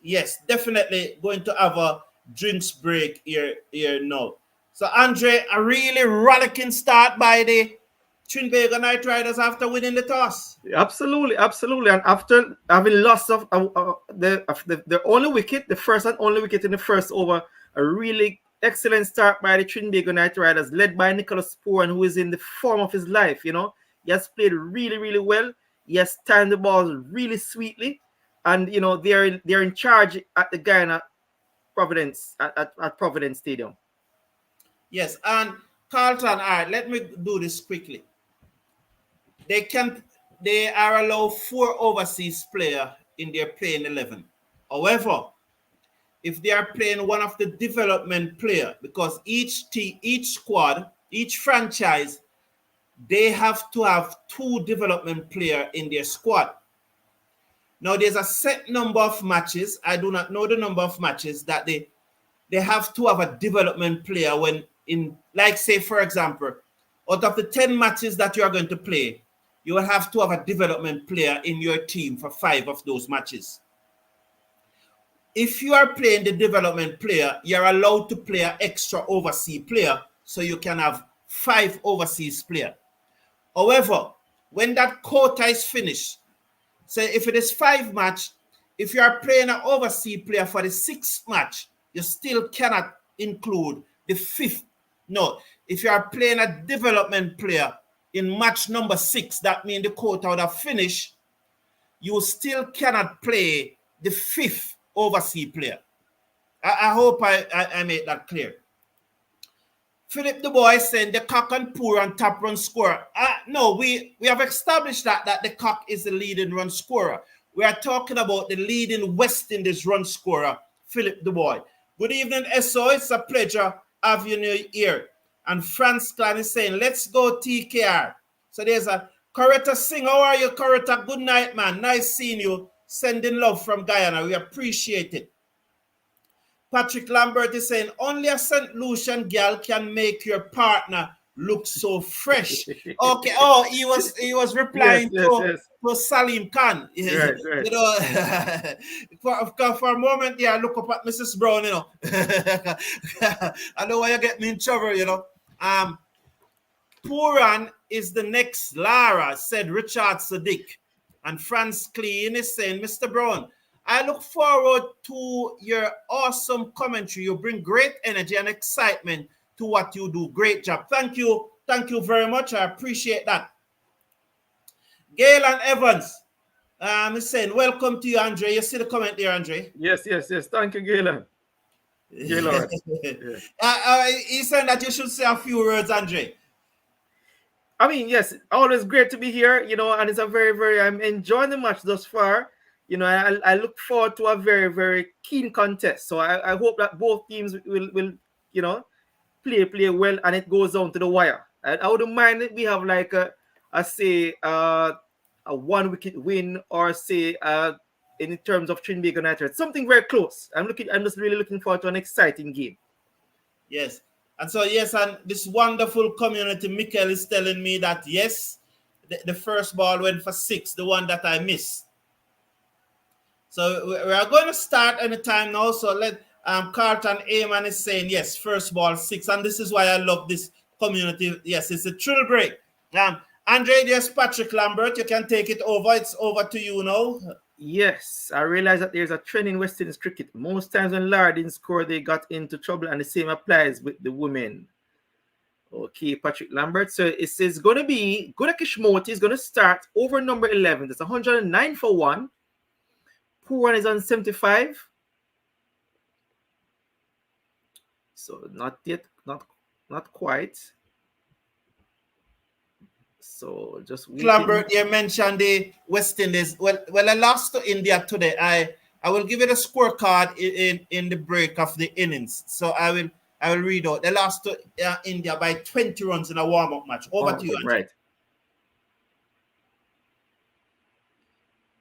Yes, definitely going to have a drinks break here now. So Andre, a really rollicking start by the Trinbago Knight Riders after winning the toss. Absolutely. And after having lost of the only wicket, the first and only wicket in the first over, a really excellent start by the Trinbago Knight Riders, led by Nicholas Pooran, who is in the form of his life. You know, he has played really, really well. He has timed the balls really sweetly, and you know they're in charge at the Guyana Providence at Providence Stadium. Yes, and Carlton, all right, let me do this quickly. They are allowed 4 overseas players in their playing 11. However, if they are playing one of the development player, because each squad, each franchise, they have to have 2 development player in their squad. Now there's a set number of matches. I do not know the number of matches that they have to have a development player when in, like say for example, out of the 10 matches that you are going to play, you will have to have a development player in your team for 5 of those matches. If you are playing the development player, you're allowed to play an extra overseas player, so you can have 5 overseas players. However, when that quota is finished, so if it is 5 match, if you are playing an overseas player for the 6th match, you still cannot include the 5th. No, if you are playing a development player in match number 6, that means the quota would have finished, you still cannot play the 5th overseas player. I hope I made that clear. Philip Du Bois saying the cock and Pooran top run scorer. No, we have established that the cock is the leading run scorer. We are talking about the leading West Indies run scorer, Philip Du Bois. Good evening, SO. It's a pleasure having you here. And Franz Clan is saying, let's go TKR. So there's a Coretta Singh. How are you, Coretta? Good night, man. Nice seeing you. Sending love from Guyana. We appreciate it. Patrick Lambert is saying, only a St. Lucian gal can make your partner looks so fresh. Okay. Oh, he was Yes, replying yes, to yes. Salim Khan. Right, right. You know, for a moment, yeah, I look up at Mrs. Brown. You know, I know why you get me in trouble. You know, Puran is the next Lara, said Richard Sadiq. And Franz Clean is saying, Mr. Brown, I look forward to your awesome commentary. You bring great energy and excitement to what you do. Great job. Thank you. Thank you very much. I appreciate that. Gail and Evans is saying, welcome to you, Andre. You see the comment there, Andre? Yes, yes, yes. Thank you, Galen. Gaylord. Yeah. He's saying that you should say a few words, Andre. I mean, yes, always great to be here, you know, and it's a very, very, I'm enjoying the match thus far. You know, I look forward to a very, very keen contest. So I hope that both teams will, you know, play well and it goes down to the wire. I wouldn't mind if we have like a one wicket win or say in terms of Trinbago Knight Riders, something very close. I'm just really looking forward to an exciting game. Yes. And so, yes, and this wonderful community, Mikel is telling me that, yes, the first ball went for 6, the one that I missed. So we are going to start anytime now. So let Carlton Ayman is saying, yes, first ball 6. And this is why I love this community. Yes, it's a thrill break. Andre, there's Patrick Lambert. You can take it over. It's over to you now. Yes, I realize that there's a trend in West Indies cricket. Most times when Lara didn't score, they got into trouble, and the same applies with the women. Okay, Patrick Lambert. So it says going to be Gudakesh Moti is going to start over number 11. That's 109 for 1. Puran is on 75. So not yet, not quite. So just waiting. Lambert, you mentioned the West Indies. Well, I lost to India today. I will give it a scorecard in the break of the innings. So I will read out. They lost to India by 20 runs in a warm-up match. Over to you, Andrew. Right.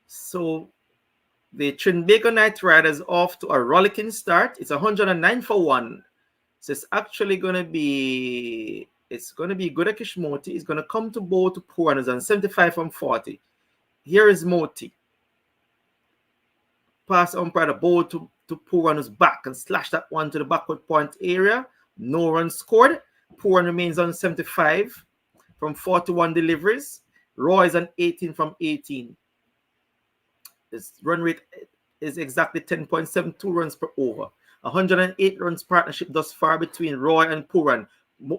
So the Trinbago Knight Riders off to a rollicking start. It's 109 for 1. So it's actually going to be Gudakesh Moti. It's going to come to bowl to Puran on 75 from 40. Here is Moti. Pass umpire the ball to Puran's back and slash that one to the backward point area. No run scored. Puran remains on 75 from 41 deliveries. Roy is on 18 from 18. His run rate is exactly 10.72 runs per over. 108 runs partnership thus far between Roy and Puran.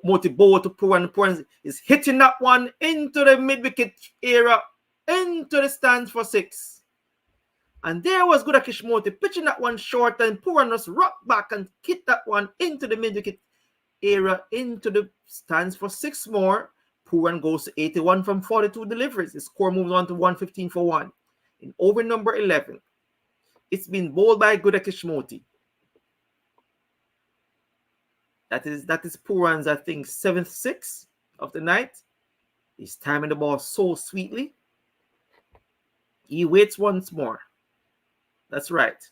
Moti ball to Puran. Puran is hitting that one into the mid-wicket area, into the stands for 6. And there was Gudakesh Moti pitching that one short, and Puran just rocked back and hit that one into the mid-wicket area, into the stands for 6 more. Puran goes to 81 from 42 deliveries. The score moves on to 115 for 1. In over number 11, it's been bowled by Gudakesh Moti. That is Puran's, I think, 7th 6 of the night. He's timing the ball so sweetly. He waits once more. That's right.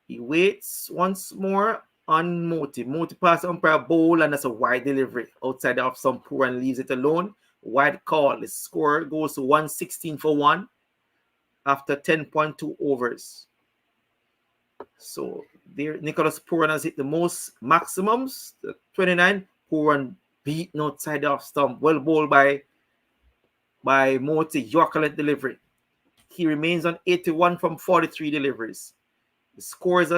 He waits once more on Moti. Moti passes umpire bowl, and that's a wide delivery outside the off stump. Puran leaves it alone. Wide call. The score goes to 116 for 1 after 10.2 overs. So there, Nicholas Puran has hit the most maximums, 29. Puran beaten outside the off stump. Well bowled by Moti. Yorker delivery. He remains on 81 from 43 deliveries. The score is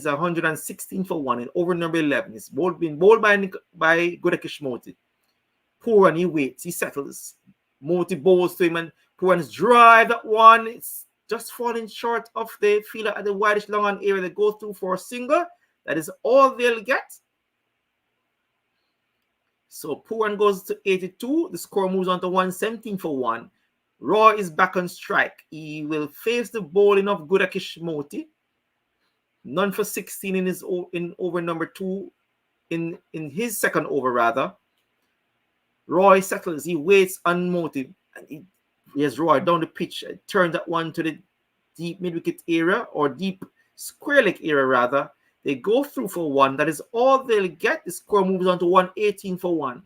116 for 1 in over number 11. It's been bowled by Gudakesh Moti. Puran, he waits, he settles. Moti bowls to him, and Puran's drive that one. It's just falling short of the fielder at the widest long on area that goes through for a single. That is all they'll get. So Puran goes to 82. The score moves on to 117 for 1. Roy is back on strike. He will face the bowling of Gudakesh Moti. None for 16 in over number 2 in his second over rather. Roy settles. He waits on Moti. He has Roy down the pitch. Turns that one to the deep mid-wicket area, or deep square leg area rather. They go through for 1. That is all they'll get. The score moves on to 118 for 1.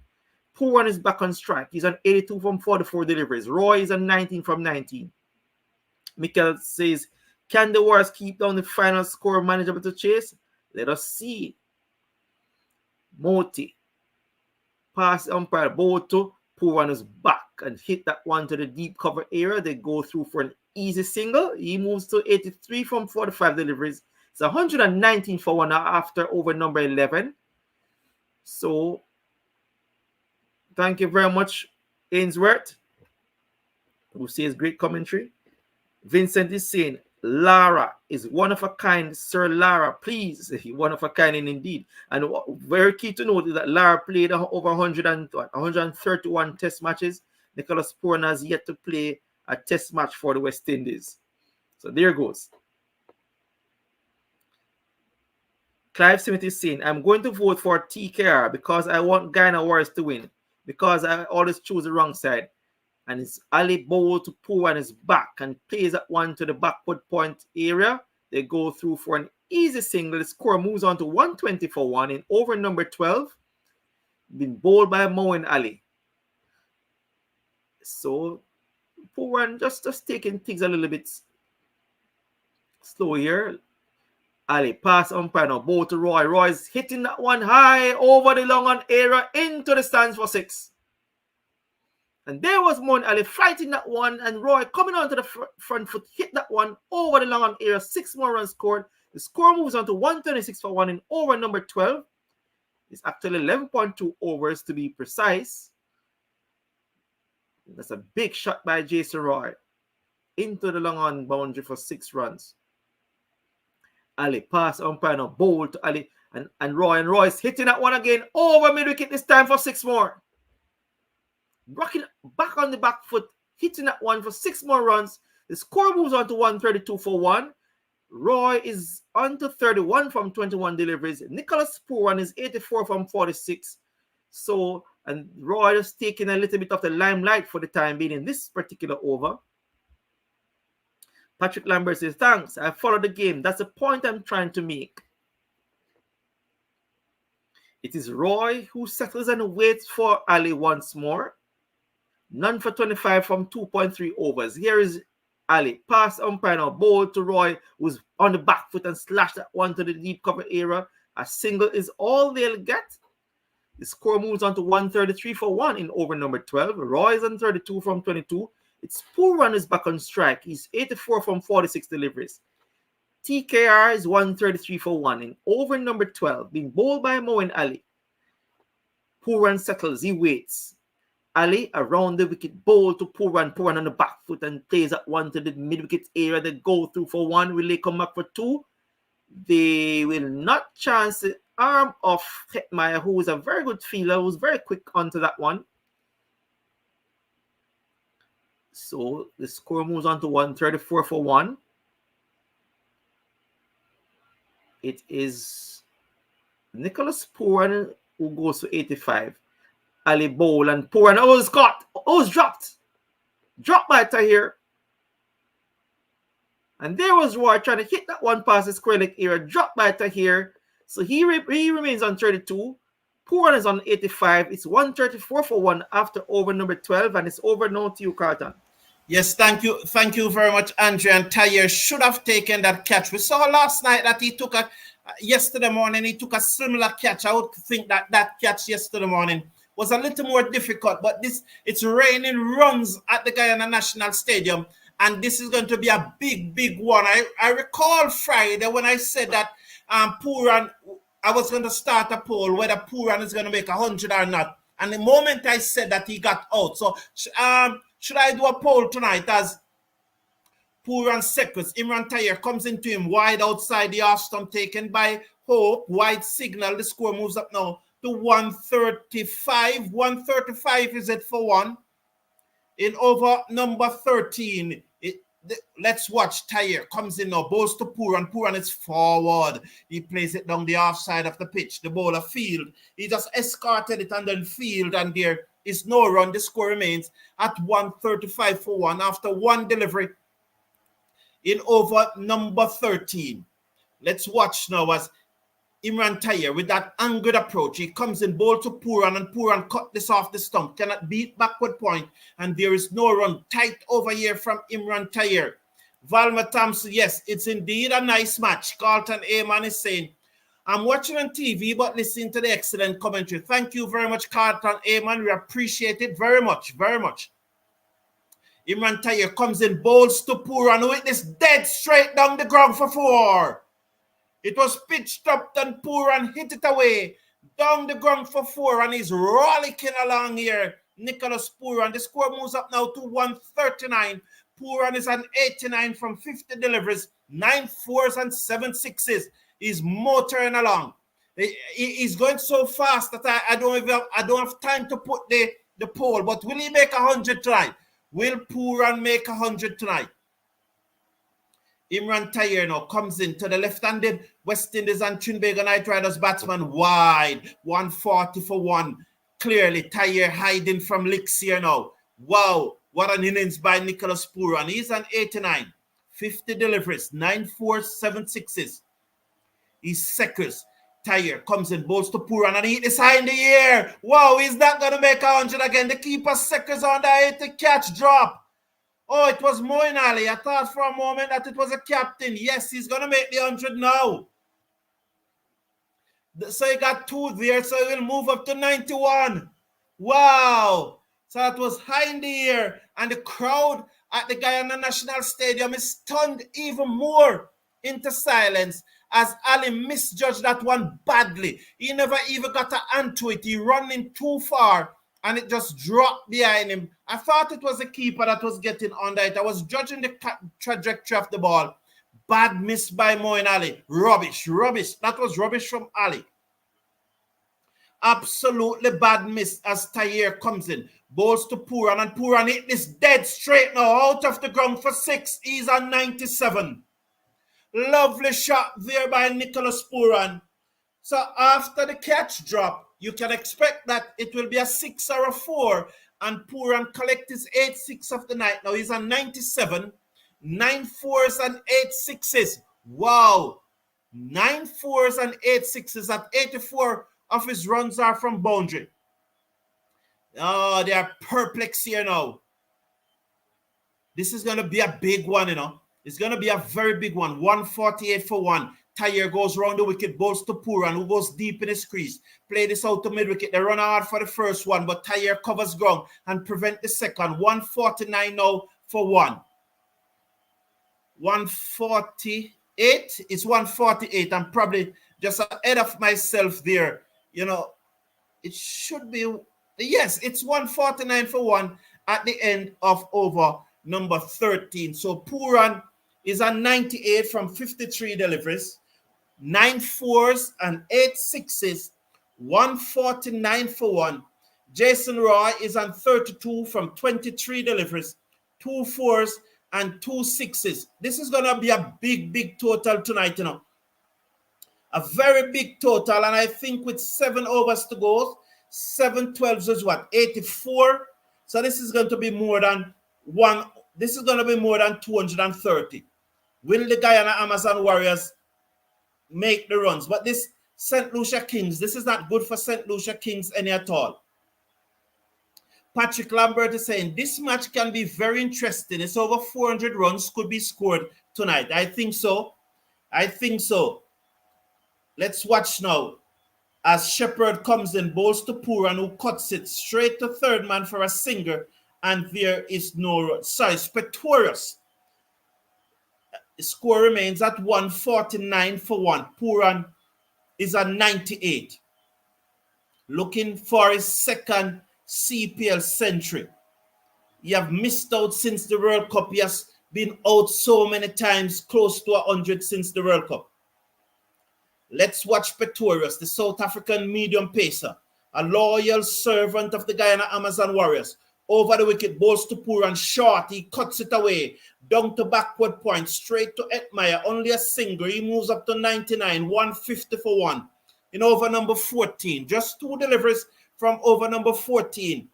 Pooran is back on strike. He's on 82 from 44 deliveries. Roy is on 19 from 19. Mikel says, can the Warriors keep down the final score manageable to chase? Let us see. Moti. Pass umpire Boto. Pooran is back and hit that one to the deep cover area. They go through for an easy single. He moves to 83 from 45 deliveries. It's 119 for 1 after over number 11. So, thank you very much, Ainsworth, who says great commentary. Vincent is saying, Lara is one of a kind. Sir Lara, please. One of a kind indeed. And very key to note is that Lara played over 131 test matches. Nicholas Pooran has yet to play a test match for the West Indies. So there goes. Clive Smith is saying, I'm going to vote for TKR because I want Guyana Warriors to win. Because I always choose the wrong side. And it's Ali Bowl to Pooran is back and plays that one to the backward point area. They go through for an easy single. The score moves on to 120 for 1 in over number 12. Been bowled by Moeen Ali. So Pooran just taking things a little bit slow here. Ali pass umpire now. Bowl to Roy. Roy's hitting that one high over the long on area into the stands for 6. And there was Moeen Ali fighting that one, and Roy coming onto the front foot, hit that one over the long on area. 6 more runs scored. The score moves on to 126 for 1 in over number 12. It's actually 11.2 overs to be precise. That's a big shot by Jason Roy into the long on boundary for 6 runs. Ali pass umpire now, bowl to Ali and Roy's hitting that one again over mid wicket this time for 6 more. Rocking back on the back foot, hitting that one for 6 more runs. The score moves on to 132 for 1. Roy is on to 31 from 21 deliveries. Nicholas Pooran is 84 from 46. So, and Roy is taking a little bit of the limelight for the time being in this particular over. Patrick Lambert says, thanks, I followed the game. That's the point I'm trying to make. It is Roy who settles and waits for Ali once more. None for 25 from 2.3 overs. Here is Ali. Pass umpire now. Bowl to Roy, who's on the back foot and slashed that one to the deep cover area. A single is all they'll get. The score moves on to 133 for 1 in over number 12. Roy is on 32 from 22. It's Pooran is back on strike. He's 84 from 46 deliveries. TKR is 133 for 1 in over number 12. Being bowled by Moeen Ali. Pooran settles. He waits. Ali around the wicket, bowl to Pooran on the back foot and plays that one to the mid-wicket area. They go through for 1. Will they come back for 2? They will not chance the arm of Hetmeyer, who is a very good fielder, who's very quick onto that one. So the score moves on to 134 for 1. It is Nicholas Pooran who goes to 85. Ali Bowl and Pooran. Oh, it's caught. Oh, it's dropped. Dropped by Tahir. And there was Roy trying to hit that one past the square leg area. Dropped by Tahir. So he remains on 32. Pooran is on 85. It's 134 for 1 after over number 12. And it's over now to you, Carlton. Yes, thank you. Thank you very much, Andrew. And Tahir should have taken that catch. We saw last night that he took yesterday morning, he took a similar catch. I would think that catch yesterday morning was a little more difficult, but it's raining runs at the Guyana National Stadium, and this is going to be a big one. I recall Friday when I said that Pooran, I was going to start a poll whether Pooran is going to make 100 or not, and the moment I said that, he got out. So should I do a poll tonight as Pooran seconds? Imran Tahir comes into him wide outside the off stump, taken by Hope, wide signal. The score moves up now to 135. 135 is it for 1 in over number 13. Let's watch. Tahir comes in now, bowls to Pooran. Pooran is forward. He plays it down the off side of the pitch. The bowler field. He just escorted it and then field, and there is no run. The score remains at 135 for 1 after 1 delivery in over number 13. Let's watch now as Imran Tayer with that angled approach. He comes in bold to Puran, and Puran cut this off the stump. Cannot beat backward point, and there is no run. Tight over here from Imran Tayer. Valma Thompson, yes, it's indeed a nice match. Carlton Ayman is saying, I'm watching on TV, but listening to the excellent commentary. Thank you very much, Carlton Ayman. We appreciate it very much, very much. Imran Tayer comes in, bowls to Puran with this dead straight down the ground for 4. It was pitched up, and Puran hit it away down the ground for 4, and he's rollicking along here. Nicholas Puran. The score moves up now to 139. Puran is an 89 from 50 deliveries, 9 4s and 7 6s. He's motoring along. He's going so fast that I don't have time to put the poll. But will he make 100 tonight? Will Puran make 100 tonight? Imran Tayer now comes in to the left-handed West Indies and Trinbago Knight Riders batsman wide. 140 for 1. Clearly, Tayer hiding from licks here now. Wow, what an innings by Nicholas Puran. He's an 89. 50 deliveries, 9 4s, 7 6s. He's seconds. Tayer comes in, bowls to Puran, and he hit this high in the air. Wow, he's not going to make 100 again. The keeper seconds on that, the catch drop. Oh, it was Moeen Ali. I thought for a moment that it was a captain. Yes, he's going to make the 100 now. So he got 2 there, so he will move up to 91. Wow. So that was high in the air, and the crowd at the Guyana National Stadium is stunned even more into silence as Ali misjudged that one badly. He never even got a hand to it. He ran in too far, and it just dropped behind him. I thought it was a keeper that was getting under it. I was judging the trajectory of the ball. Bad miss by Moeen Ali. Rubbish. That was rubbish from Ali. Absolutely bad miss as Tayer comes in. Bowls to Puran, and Puran hit this dead straight now out of the ground for 6. He's on 97. Lovely shot there by Nicholas Puran. So after the catch drop, you can expect that it will be a 6 or a 4, and Puran collect his 8-6 of the night. Now he's on 97, 9 4s and 8 6s. Wow, 9 4s and 8 6s. At 84 of his runs are from boundary. Oh, they are perplexed here now. This is going to be a big one, you know. It's going to be a very big one. 148 for 1. Tayer goes round the wicket, bowls to Puran, who goes deep in his crease. Play this out to mid-wicket. They run hard for the first one, but Tayer covers ground and prevent the second. 149 now for 1. 148. It's 148. I'm probably just ahead of myself there. You know, it should be... Yes, it's 149 for 1 at the end of over number 13. So Puran is on 98 from 53 deliveries, 9 4s and 8 6s, 149 for 1. Jason Roy is on 32 from 23 deliveries, 2 4s and 2 6s. This is going to be a big total tonight, you know. A very big total, and I think with 7 overs to go, 7 12s is what? 84. So this is going to be more than one. This is going to be more than 230. Will the Guyana Amazon Warriors make the runs? But this St. Lucia Kings, this is not good for St. Lucia Kings any at all. Patrick Lambert is saying this match can be very interesting. It's over 400 runs could be scored tonight. I think so. Let's watch now as Shepherd comes in, bowls to Puran, who cuts it straight to third man for a single, and there is no run. Sorry, Pretorius. The score remains at 149 for 1. Puran is at 98. Looking for his second CPL century. He have missed out since the World Cup. He has been out so many times, close to 100 since the World Cup. Let's watch Pretorius, the South African medium pacer, a loyal servant of the Guyana Amazon Warriors. Over the wicket, bowls to Puran, short, he cuts it away, down to backward point, straight to Etmire, only a single, he moves up to 99, 150 for 1. In over number 14, just 2 deliveries from over number 14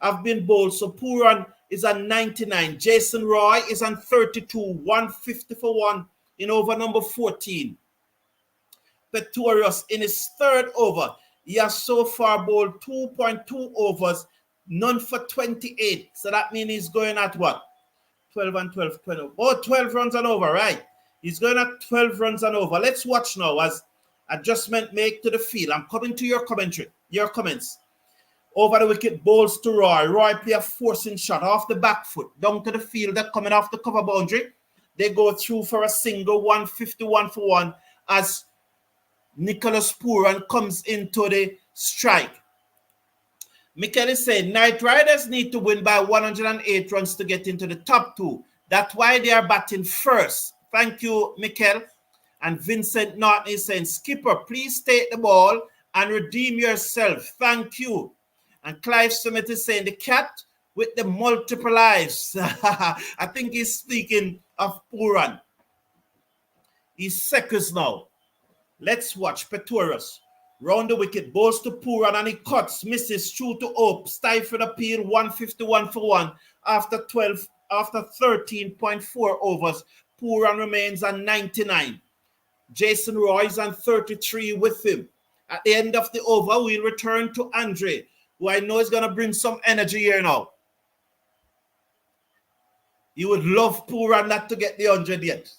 have been bowled, so Puran is on 99, Jason Roy is on 32, 150 for 1 in over number 14. Pretorius in his third over. He has so far bowled 2.2 overs, none for 28. So that means he's going at what? 12 and 12, 20. Oh, 12 runs and over, right? He's going at 12 runs and over. Let's watch now as adjustment made to the field. I'm coming to your commentary, your comments. Over the wicket, bowls to Roy. Roy play a forcing shot off the back foot, down to the fielder coming off the cover boundary. They go through for a single, 151 for one, as Nicholas Pooran comes into the strike. Mikel is saying Knight Riders need to win by 108 runs to get into the top two. That's why they are batting first. Thank you, Mikel. And Vincent Norton is saying, Skipper, please take the ball and redeem yourself. Thank you. And Clive Smith is saying, the cat with the multiple eyes. I think he's speaking of Pooran. He's seconds now. Let's watch Pretorius. Round the wicket, bowls to Pooran and he cuts, misses, through to Ope, stifled appeal, 151 for one. After 13.4 overs, Pooran remains on 99. Jason Roy is on 33 with him. At the end of the over, we'll return to Andre, who I know is going to bring some energy here now. You would love Pooran not to get the 100 yet.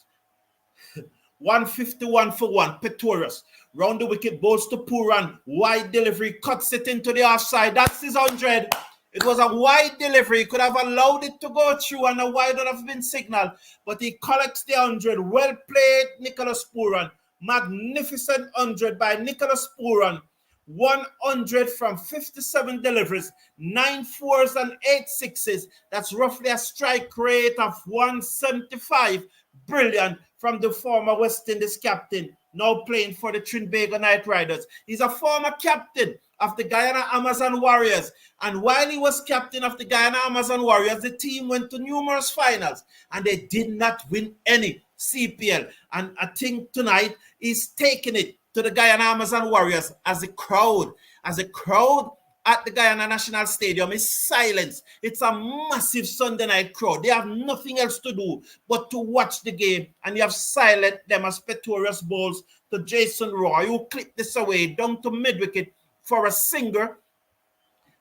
151 for one, Pretorius. Round the wicket, bowls to Pooran. Wide delivery, cuts it into the offside. That's his 100. It was a wide delivery. He could have allowed it to go through and a wide would have been signaled. But he collects the 100. Well played, Nicholas Pooran. Magnificent 100 by Nicholas Pooran. 100 from 57 deliveries, 9 fours and 8 sixes. That's roughly a strike rate of 175. Brilliant from the former West Indies captain, now playing for the Trinbago Knight Riders. He's a former captain of the Guyana Amazon Warriors. And while he was captain of the Guyana Amazon Warriors, the team went to numerous finals and they did not win any CPL. And I think tonight he's taking it to the Guyana Amazon Warriors as a crowd at the Guyana National Stadium is silence. It's a massive Sunday night crowd. They have nothing else to do but to watch the game, and you have silent them as Pretorius bowls to Jason Roy, who clipped this away down to mid-wicket for a single.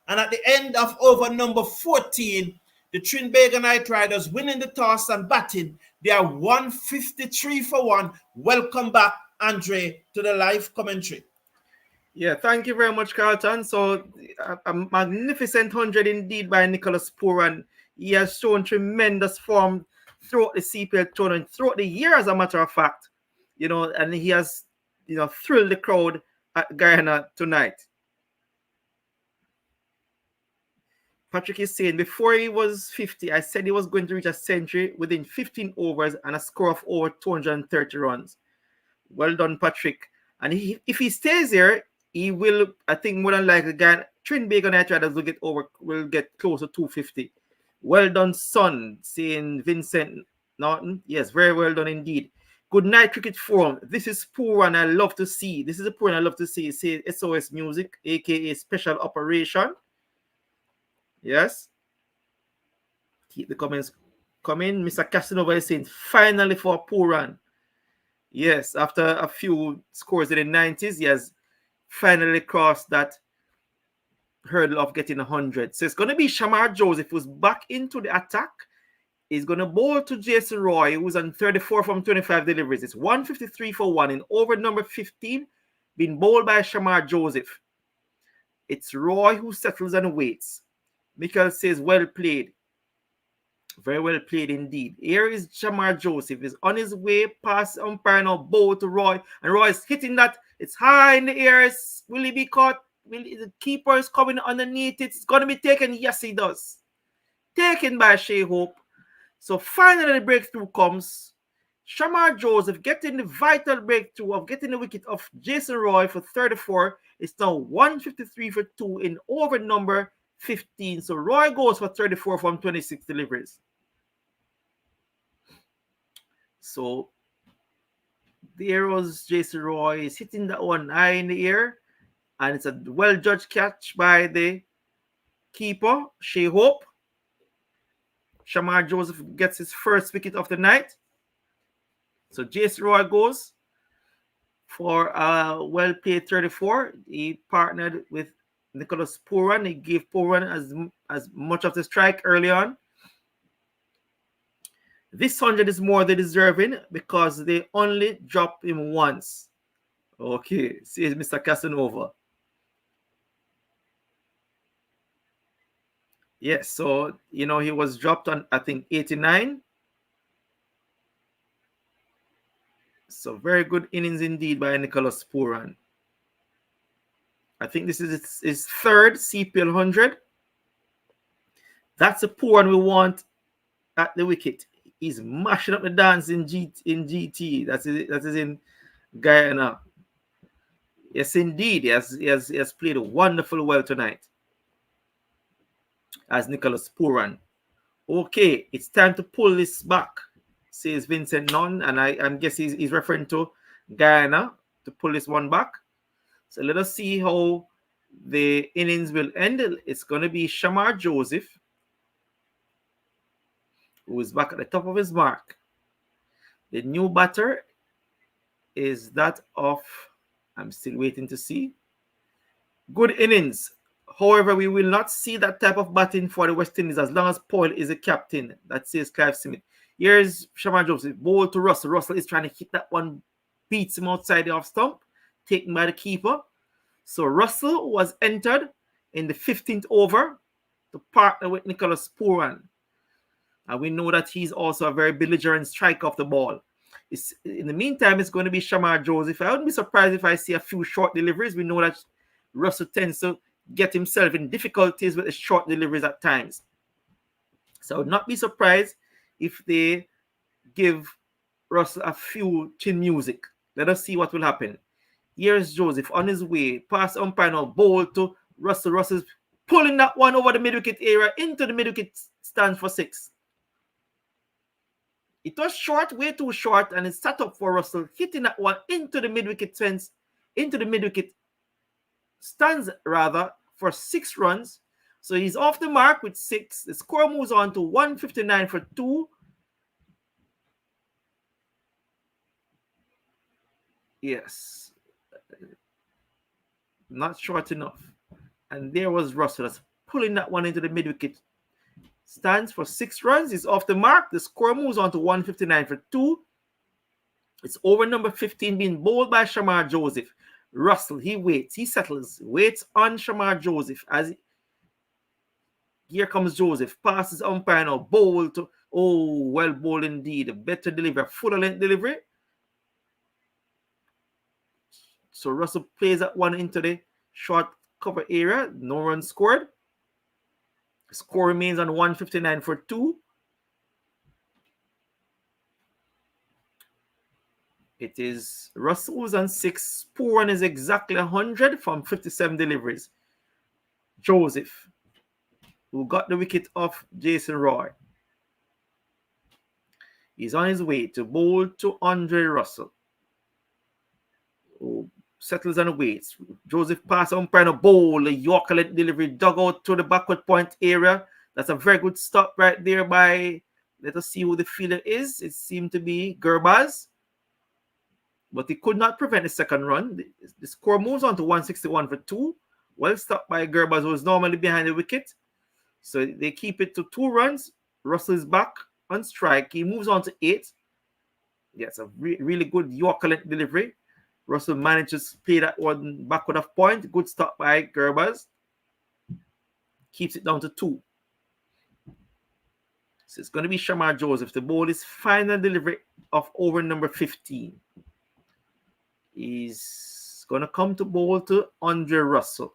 And at the end of over number 14, the Trinbago Knight Riders winning the toss and batting. They are 153 for one. Welcome back, Andre, to the live commentary. Yeah, thank you very much, Carlton. So, a magnificent 100 indeed by Nicholas Pooran. He has shown tremendous form throughout the CPL tournament, throughout the year, as a matter of fact. And he has, thrilled the crowd at Guyana tonight. Patrick is saying, before he was 50, I said he was going to reach a century within 15 overs and a score of over 230 runs. Well done, Patrick. And if he stays here, he will, I think, more than likely, Trinbago Knight Riders will get close to 250. Well done, son, saying Vincent Norton. Yes, very well done indeed. Good night, Cricket Forum. This is Pooran I love to see. This is a Pooran I love to see. Say SOS Music, aka Special Operation. Yes. Keep the comments coming. Mr. Casanova is saying, finally for Pooran. Yes, after a few scores in the 90s, he has finally crossed that hurdle of getting 100. So it's going to be Shamar Joseph, who's back into the attack. He's going to bowl to Jason Roy, who's on 34 from 25 deliveries. It's 153 for one in over number 15, being bowled by Shamar Joseph. It's Roy who settles and waits. Michael says, well played. Very well played indeed. Here is Shamar Joseph. He's on his way past umpire now, bowl to Roy. And Roy is hitting that. It's high in the air. Will he be caught? The keeper is coming underneath it. It's going to be taken. Yes, he does. Taken by Shea Hope. So finally the breakthrough comes. Shamar Joseph getting the vital breakthrough of getting the wicket of Jason Roy for 34. It's now 153 for 2 in over number 15. So Roy goes for 34 from 26 deliveries. So there was Jason Roy. Is hitting that one high in the air. And it's a well-judged catch by the keeper, Shea Hope. Shamar Joseph gets his first wicket of the night. So Jason Roy goes for a well-played 34. He partnered with Nicholas Pooran. He gave Pooran as much of the strike early on. This 100 is more than deserving because they only dropped him once. Okay, says Mr. Casanova. Yes, so, he was dropped on, I think, 89. So very good innings indeed by Nicholas Pooran. I think this is his third CPL 100. That's a Pooran we want at the wicket. He's mashing up the dance in GT. That is in Guyana. Yes, indeed. He has played wonderful well tonight as Nicholas Pooran. Okay, it's time to pull this back, says Vincent Nunn, and I'm guessing he's referring to Guyana to pull this one back. So let us see how the innings will end. It's going to be Shamar Joseph, who is back at the top of his mark. The new batter is that of, I'm still waiting to see. Good innings. However, we will not see that type of batting for the West Indies as long as Paul is a captain. That says Clive Smith. Here's Shamar Joseph. Ball to Russell. Russell is trying to hit that one. Beats him outside the off stump. Taken by the keeper. So Russell was entered in the 15th over to partner with Nicholas Pooran. And we know that he's also a very belligerent striker of the ball. In the meantime, it's going to be Shamar Joseph. I wouldn't be surprised if I see a few short deliveries. We know that Russell tends to get himself in difficulties with the short deliveries at times. So I would not be surprised if they give Russell a few chin music. Let us see what will happen. Here's Joseph on his way. Pass umpire now. Ball to Russell. Russell's pulling that one over the mid-wicket area into the mid-wicket stand for 6. It was short, way too short, and it's set up for Russell, hitting that one into the mid-wicket fence, into the mid-wicket stands rather, for 6 runs. So he's off the mark with 6. The score moves on to 159 for 2. Yes. Not short enough. And there was Russell that's pulling that one into the mid-wicket stands for 6 runs. He's off the mark. The score moves on to 159 for 2. It's over number 15 being bowled by Shamar Joseph. Russell, he waits. He settles. Waits on Shamar Joseph. Here comes Joseph. Passes umpire now. Bowl to... Oh, well bowled indeed. A better delivery. Fuller length delivery. So Russell plays that one into the short cover area. No run scored. Score remains on 159 for 2. It is Russell who's on 6. Pooran is exactly 100 from 57 deliveries. Joseph, who got the wicket off Jason Roy. He's on his way to bowl to Andre Russell, who settles and waits. Joseph pass umpire a bowl, a Yorker delivery, dug out to the backward point area. That's a very good stop right there by, let us see who the fielder is. It seemed to be Gurbaz, but he could not prevent the second run. The score moves on to 161 for 2. Well stopped by Gurbaz, who is normally behind the wicket. So they keep it to 2 runs. Russell is back on strike. He moves on to 8. Yes, a really good Yorker delivery. Russell manages to play that one backward of point. Good stop by Gurbaz. Keeps it down to 2. So it's going to be Shamar Joseph. The ball is final delivery of over number 15. He's going to come to bowl to Andre Russell.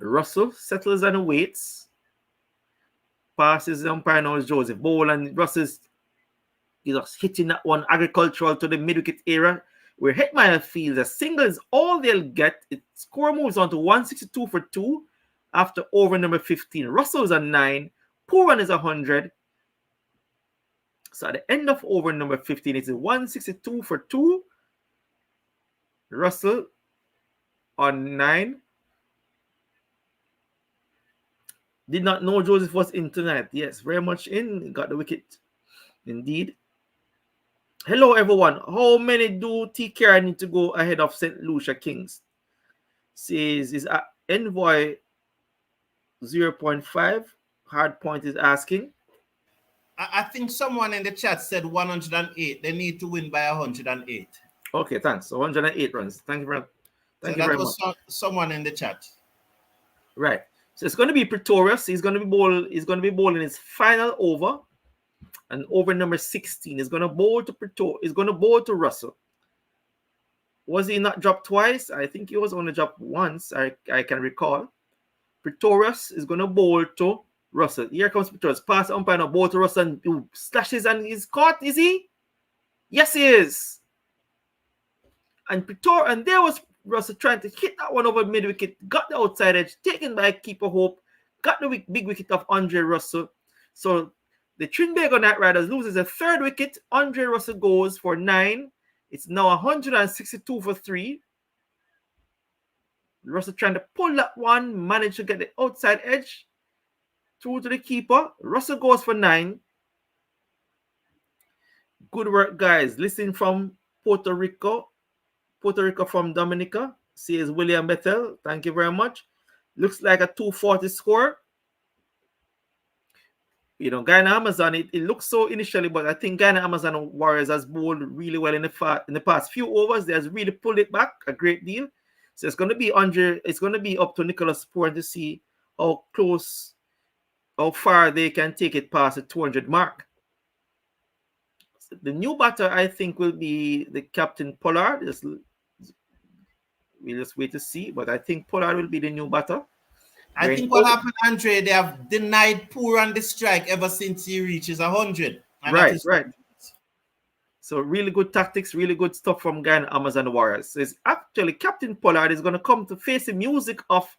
Russell settles and waits. Passes the umpire now is Joseph. Bowl and Russell's just hitting that one agricultural to the mid-wicket area where Hetmeyer feels a single is all they'll get. Its score moves on to 162 for 2 after over number 15. Russell's on 9. Pooran is 100. So at the end of over number 15, it's 162 for 2. Russell on 9. Did not know Joseph was in tonight. Yes, very much in. Got the wicket. Indeed. Hello, everyone. How many do TKR need to go ahead of St. Lucia Kings? Says is Envoy 0.5. Hard point is asking. I think someone in the chat said 108. They need to win by 108. Okay, thanks. So 108 runs. Thank you So that very was much. someone in the chat. Right. So it's going to be Pretorius. He's going to be bowling his final over, and over number 16. He's going to bowl to Pretorius. He's going to bowl to Russell. Was he not dropped twice? I think he was only dropped once. I can recall. Pretorius is going to bowl to Russell. Here comes Pretorius. Pass umpire now. Bowl to Russell and slashes and he's caught. Is he? Yes, he is. And there was Russell trying to hit that one over mid wicket. Got the outside edge. Taken by keeper Hope. Got the big wicket of Andre Russell. So the Trinbago Knight Riders loses a third wicket. Andre Russell goes for 9. It's now 162 for 3. Russell trying to pull that one, managed to get the outside edge through to the keeper. Russell goes for 9. Good work, guys. Listen from Puerto Rico from Dominica, says William Bethel. Thank you very much. Looks like a 240 score. Guyana Amazon, it looks so initially, but I think Guyana Amazon Warriors has bowled really well in the past few overs. They has really pulled it back a great deal. So it's going to be up to Nicholas Poore to see how far they can take it past the 200 mark. So the new batter, I think, will be the captain Pollard. We'll just wait to see, but I think Pollard will be the new batter. I think what happened, Andre, they have denied Poore on the strike ever since he reaches 100. Right. So really good tactics, really good stuff from Guyana Amazon Warriors. So it's actually Captain Pollard is going to come to face the music of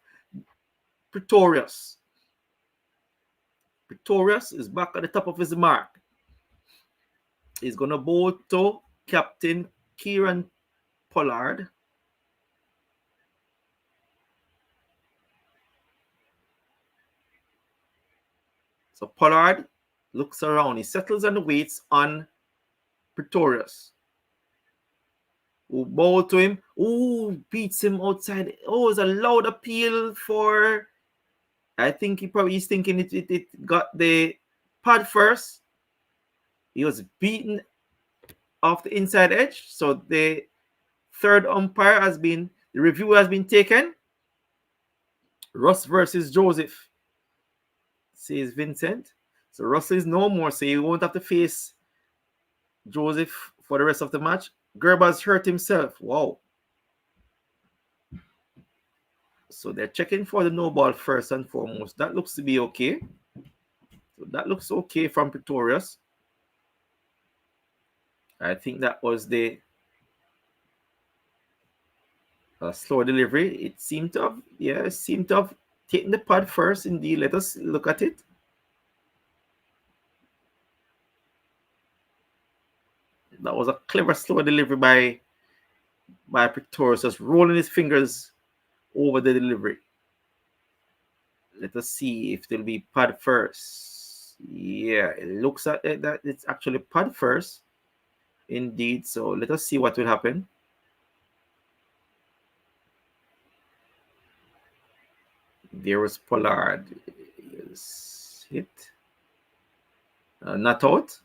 Pretorius. Pretorius is back at the top of his mark. He's going to bowl to Captain Kieran Pollard. So Pollard looks around. He settles and waits on Pretorius. Who bowl to him. Beats him outside. It's a loud appeal for... I think he's thinking it got the pad first. He was beaten off the inside edge. So the third umpire the review has been taken. Russ versus Joseph, says Vincent. So Russell is no more, so he won't have to face Joseph for the rest of the match. Gerber's hurt himself. Wow. So they're checking for the no ball first and foremost. That looks to be okay. So that looks okay from Pretorius. I think that was the slow delivery. It seemed to have taken the pad first. Indeed, let us look at it. That was a clever slow delivery by Pretorius, just rolling his fingers over the delivery. Let us see if there'll be pad first. Yeah, it looks at it that it's actually pad first. Indeed. So let us see what will happen. There was Pollard. Yes, hit. Not out.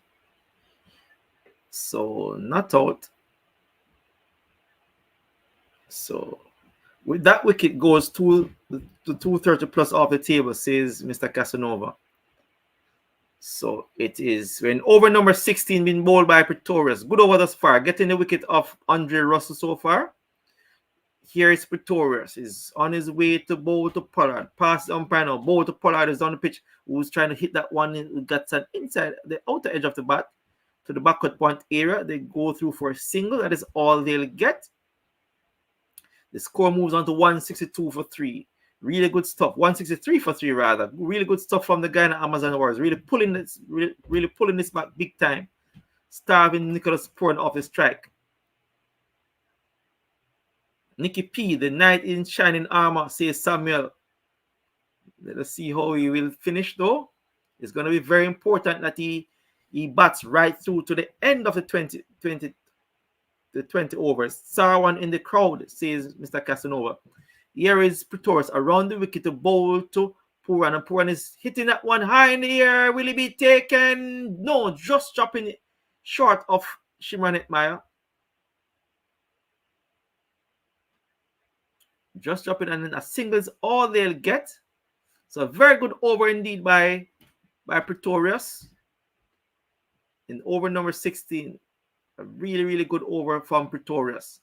So not out. So with that wicket goes to 230 plus off the table, says Mr. Casanova. So it is when over number 16 been bowled by Pretorius. Good over thus far. Getting the wicket of Andre Russell so far. Here is Pretorius. Is on his way to bowl to Pollard. Pass the umpire now. Bowl to Pollard is on the pitch. Who's trying to hit that one? Who gets an inside the outer edge of the bat to the backward point area. They go through for a single. That is all they'll get. The score moves on to 162 for 3. Really good stuff. 163 for 3 rather. Really good stuff from the Guyana Amazon Warriors. Really pulling this back big time. Starving Nicholas Poore off his strike. Nicky P, the knight in shining armor, says Samuel. Let us see how he will finish though. It's going to be very important that he bats right through to the end of the 20 20 overs. Saw one in the crowd, says Mr. Casanova. Here is Pretorius around the wicket to bowl to Puran, and Puran is hitting that one high in the air. Will he be taken? No, just dropping it short of Shimron Hetmyer. Just dropping, and then a single is all they'll get. So a very good over indeed by Pretorius in over number 16. A really, really good over from Pretorius,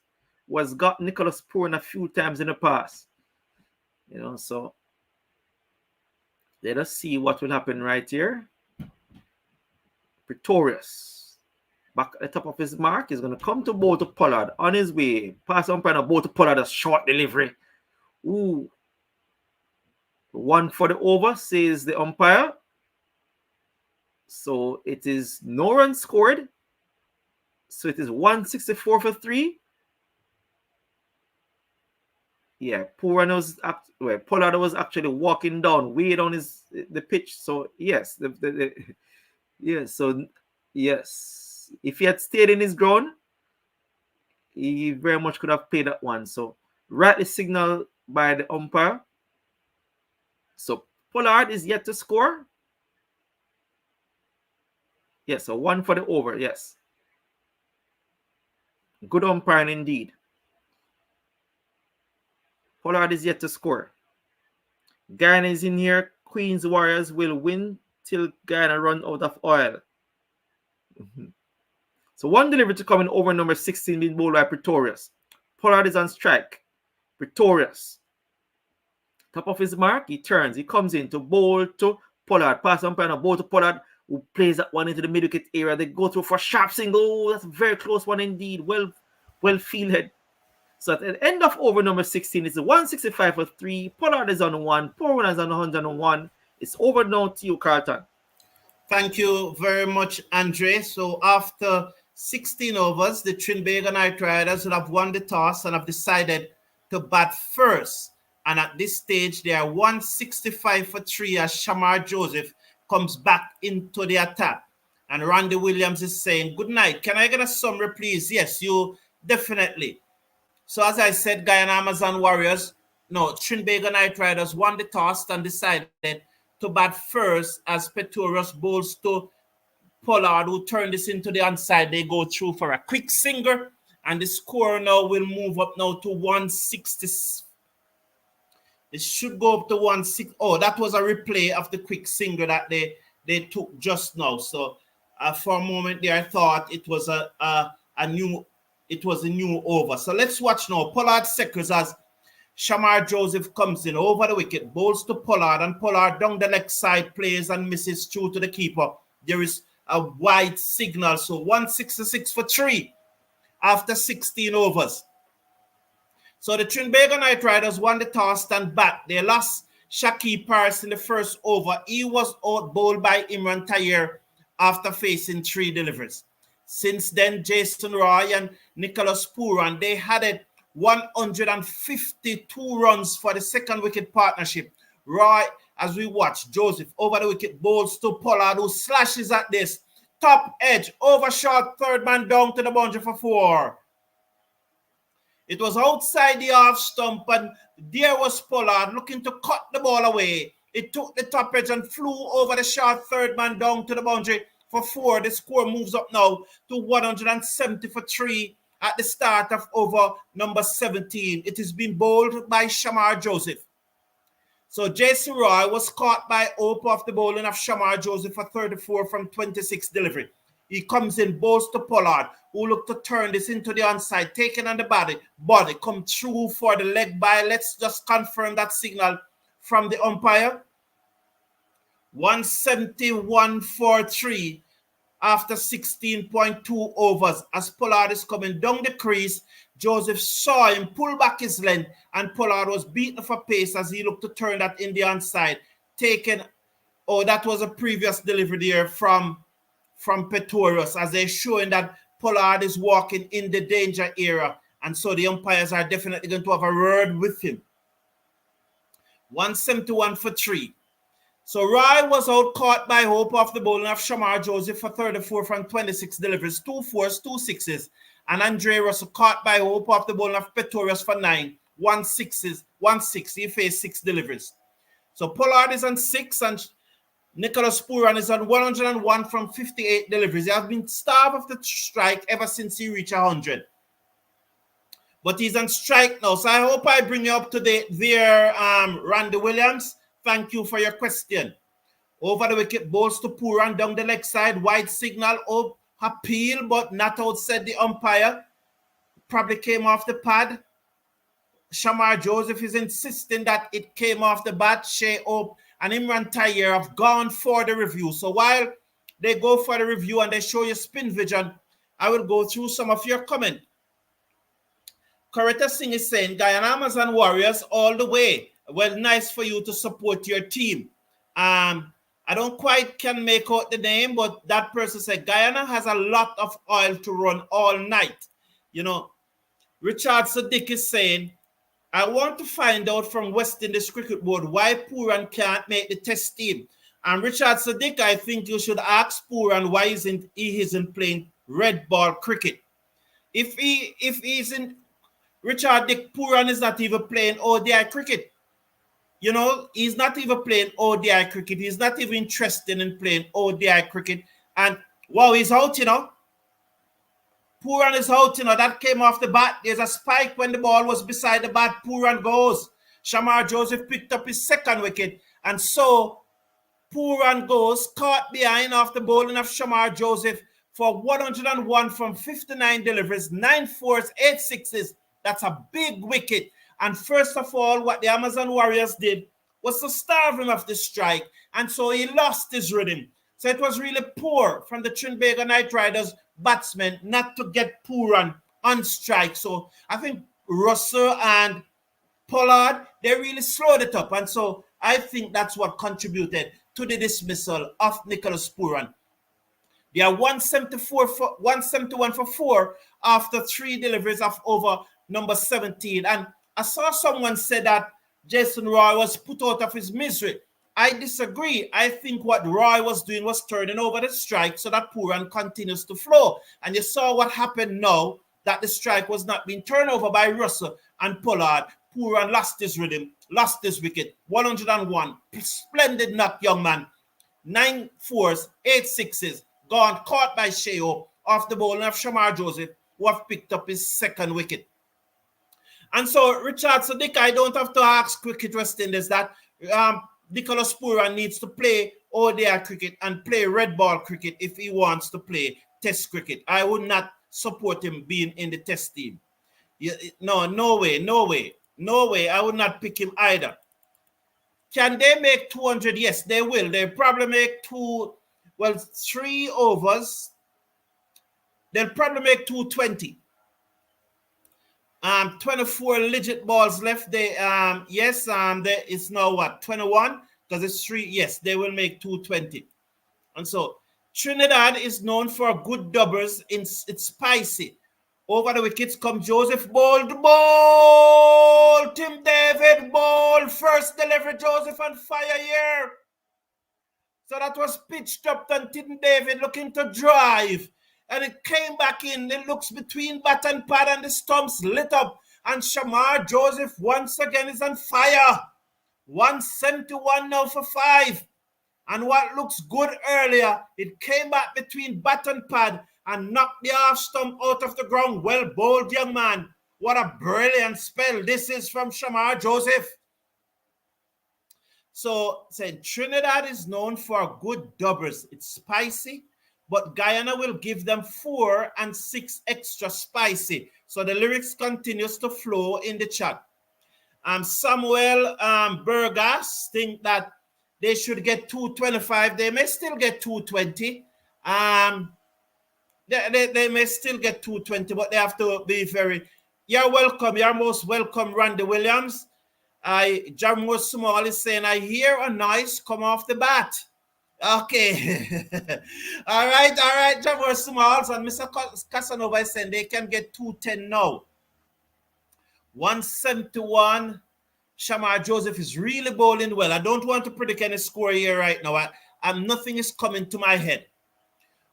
who has got Nicholas Puran a few times in the past. So let us see what will happen right here. Pretorius, back at the top of his mark, is going to come to bowl to Pollard on his way. Pass umpire and bowl to Pollard, a short delivery. Ooh. One for the over, says the umpire. So it is no run scored. So it is 164 for 3. Yeah, Pollard was actually walking down, way down the pitch. So yes, yes. If he had stayed in his ground, he very much could have played that one. So rightly signaled by the umpire. So Pollard is yet to score. Yes, so one for the over. Yes. Good umpiring indeed. Pollard is yet to score. Guyana is in here. Queen's Warriors will win till Guyana run out of oil. So one delivery to come in over number 16 being bowled by Pretorius. Pollard is on strike. Pretorius. Top of his mark, he turns. He comes in to bowl to Pollard. Pass umpire and bowl to Pollard, who plays that one into the mid-wicket area. They go through for a sharp single. Oh, that's a very close one indeed. Well fielded. So at the end of over number 16, it's a 165 for 3. Pollard is on 1. Puran is on 101. It's over now to you, Carlton. Thank you very much, Andre. So after 16 overs, the Trinbago Knight Riders will have won the toss and have decided to bat first. And at this stage, they are 165 for 3 as Shamar Joseph comes back into the attack. And Randy Williams is saying, good night. Can I get a summary, please? Yes, you definitely. So as I said, Guyana Amazon Warriors, Trinbago Knight Riders won the toss and decided to bat first as Pretorius bowls to Pollard, who turned this into the onside. They go through for a quick single, and the score now will move up now to 160. It should go up to 160. Oh, that was a replay of the quick single that they took just now. So for a moment there, I thought it was a new over. So let's watch now. Pollard secures as Shamar Joseph comes in over the wicket, bowls to Pollard, and Pollard down the leg side plays and misses through to the keeper. There is a wide signal. So 166 for 3 after 16 overs. So the Trinbago Knight Riders won the toss and bat. They lost Shaki Paris in the first over. He was out bowled by Imran Tayer after facing 3 deliveries. Since then, Jason Roy and Nicholas Puran, they had it 152 runs for the second wicket partnership. Roy, as we watch, Joseph over the wicket bowls to Pollard, who slashes at this top edge, over short third man down to the boundary for 4. It was outside the off stump, and there was Pollard looking to cut the ball away. It took the top edge and flew over the short third man down to the boundary for 4. The score moves up now to 170 for 3 at the start of over number 17. It is being bowled by Shamar Joseph. So Jason Roy was caught by Ope off the bowling of Shamar Joseph for 34 from 26 delivery. He comes in, bowls to Pollard, who looked to turn this into the onside, taken on the body, come through for the leg by. Let's just confirm that signal from the umpire. 171 for 3 after 16.2 overs. As Pollard is coming down the crease, Joseph saw him pull back his length, and Pollard was beaten for pace as he looked to turn that in the onside. That was a previous delivery there from Pretorius, as they're showing that Pollard is walking in the danger area, and so the umpires are definitely going to have a word with him. 171 for 3. So Roy was out caught by Hope off the bowling of Shamar Joseph for 34 from 26 deliveries, 2 fours, 2 sixes. And Andre Russell caught by Hope off the bowling of Pretorius for 9, 1 sixes, 1 6. He faced 6 deliveries. So Pollard is on 6 and Nicholas Pooran is on 101 from 58 deliveries. He has been starved of the strike ever since he reached 100. But he's on strike now. So I hope I bring you up to date there, Randy Williams. Thank you for your question. Over the wicket, balls to Pooran down the leg side. Wide signal up, appeal, but not outside the umpire. Probably came off the pad. Shamar Joseph is insisting that it came off the bat. Shea Hope and Imran Tayer have gone for the review. So while they go for the review and they show you spin vision, I will go through some of your comment. Coretta Singh is saying, Guyana Amazon Warriors all the way. Well, nice for you to support your team. I don't quite can make out the name, but that person said Guyana has a lot of oil to run all night. You know, Richard Sadiq is saying, I want to find out from West Indies Cricket Board why Pooran can't make the test team. And Richard Sadiq, I think you should ask Pooran why he isn't playing red ball cricket. If he isn't, Richard Dick Pooran is not even playing ODI cricket. You know, he's not even playing ODI cricket. He's not even interested in playing ODI cricket. And wow, he's out, you know. Pooran is out, you know. That came off the bat. There's a spike when the ball was beside the bat. Pooran goes. Shamar Joseph picked up his second wicket. And so Pooran goes, caught behind off the bowling of Shamar Joseph for 101 from 59 deliveries, 9 fours, 8 sixes. That's a big wicket. And first of all, what the Amazon Warriors did was to starve him of the strike. And so he lost his rhythm. So it was really poor from the Trinbago Knight Riders batsmen not to get Pooran on strike. So I think Russell and Pollard, they really slowed it up. And so I think that's what contributed to the dismissal of Nicholas Pooran. They are 171 for 4 after 3 deliveries of over number 17. And I saw someone say that Jason Roy was put out of his misery. I disagree. I think what Roy was doing was turning over the strike so that Pooran continues to flow. And you saw what happened now, that the strike was not being turned over by Russell and Pollard. Pooran lost his rhythm, lost his wicket. 101. Splendid knock, young man. 9 fours, 8 sixes. Gone, caught by Shea Hope off the bowling of Shamar Joseph, who have picked up his second wicket. And so, Richard Sadiq, I don't have to ask Cricket West Indies that Nicholas Pooran needs to play ODI cricket and play red ball cricket if he wants to play test cricket. I would not support him being in the test team. No way. I would not pick him either. Can they make 200? Yes, they will. They'll probably make 3 overs. They'll probably make 220. 24 legit balls left. There is now what, 21? Because it's 3. Yes, they will make 220. And so Trinidad is known for good doubles. It's spicy. Over the wickets come Joseph ball. Tim David ball. First delivery, Joseph on fire here. So that was pitched up to Tim David looking to drive. And it came back in. It looks between bat and pad and the stumps lit up. And Shamar Joseph once again is on fire. 171 now for 5. And what looks good earlier, it came back between bat and pad and knocked the half stump out of the ground. Well bowled, young man. What a brilliant spell this is from Shamar Joseph. So, saying Trinidad is known for good doubles. It's spicy, but Guyana will give them 4 and 6 extra spicy. So the lyrics continues to flow in the chat. Samuel Burgas think that they should get 225. They may still get 220. They may still get 220, but they have to be very... You're welcome. You're most welcome, Randy Williams. Jammo Small is saying, I hear a noise come off the bat. Okay. all right, Jammo Smalls and Mr. Casanova is saying they can get 210 now. 171 Shamar Joseph is really bowling well. I don't want to predict any score here right now. Nothing is coming to my head.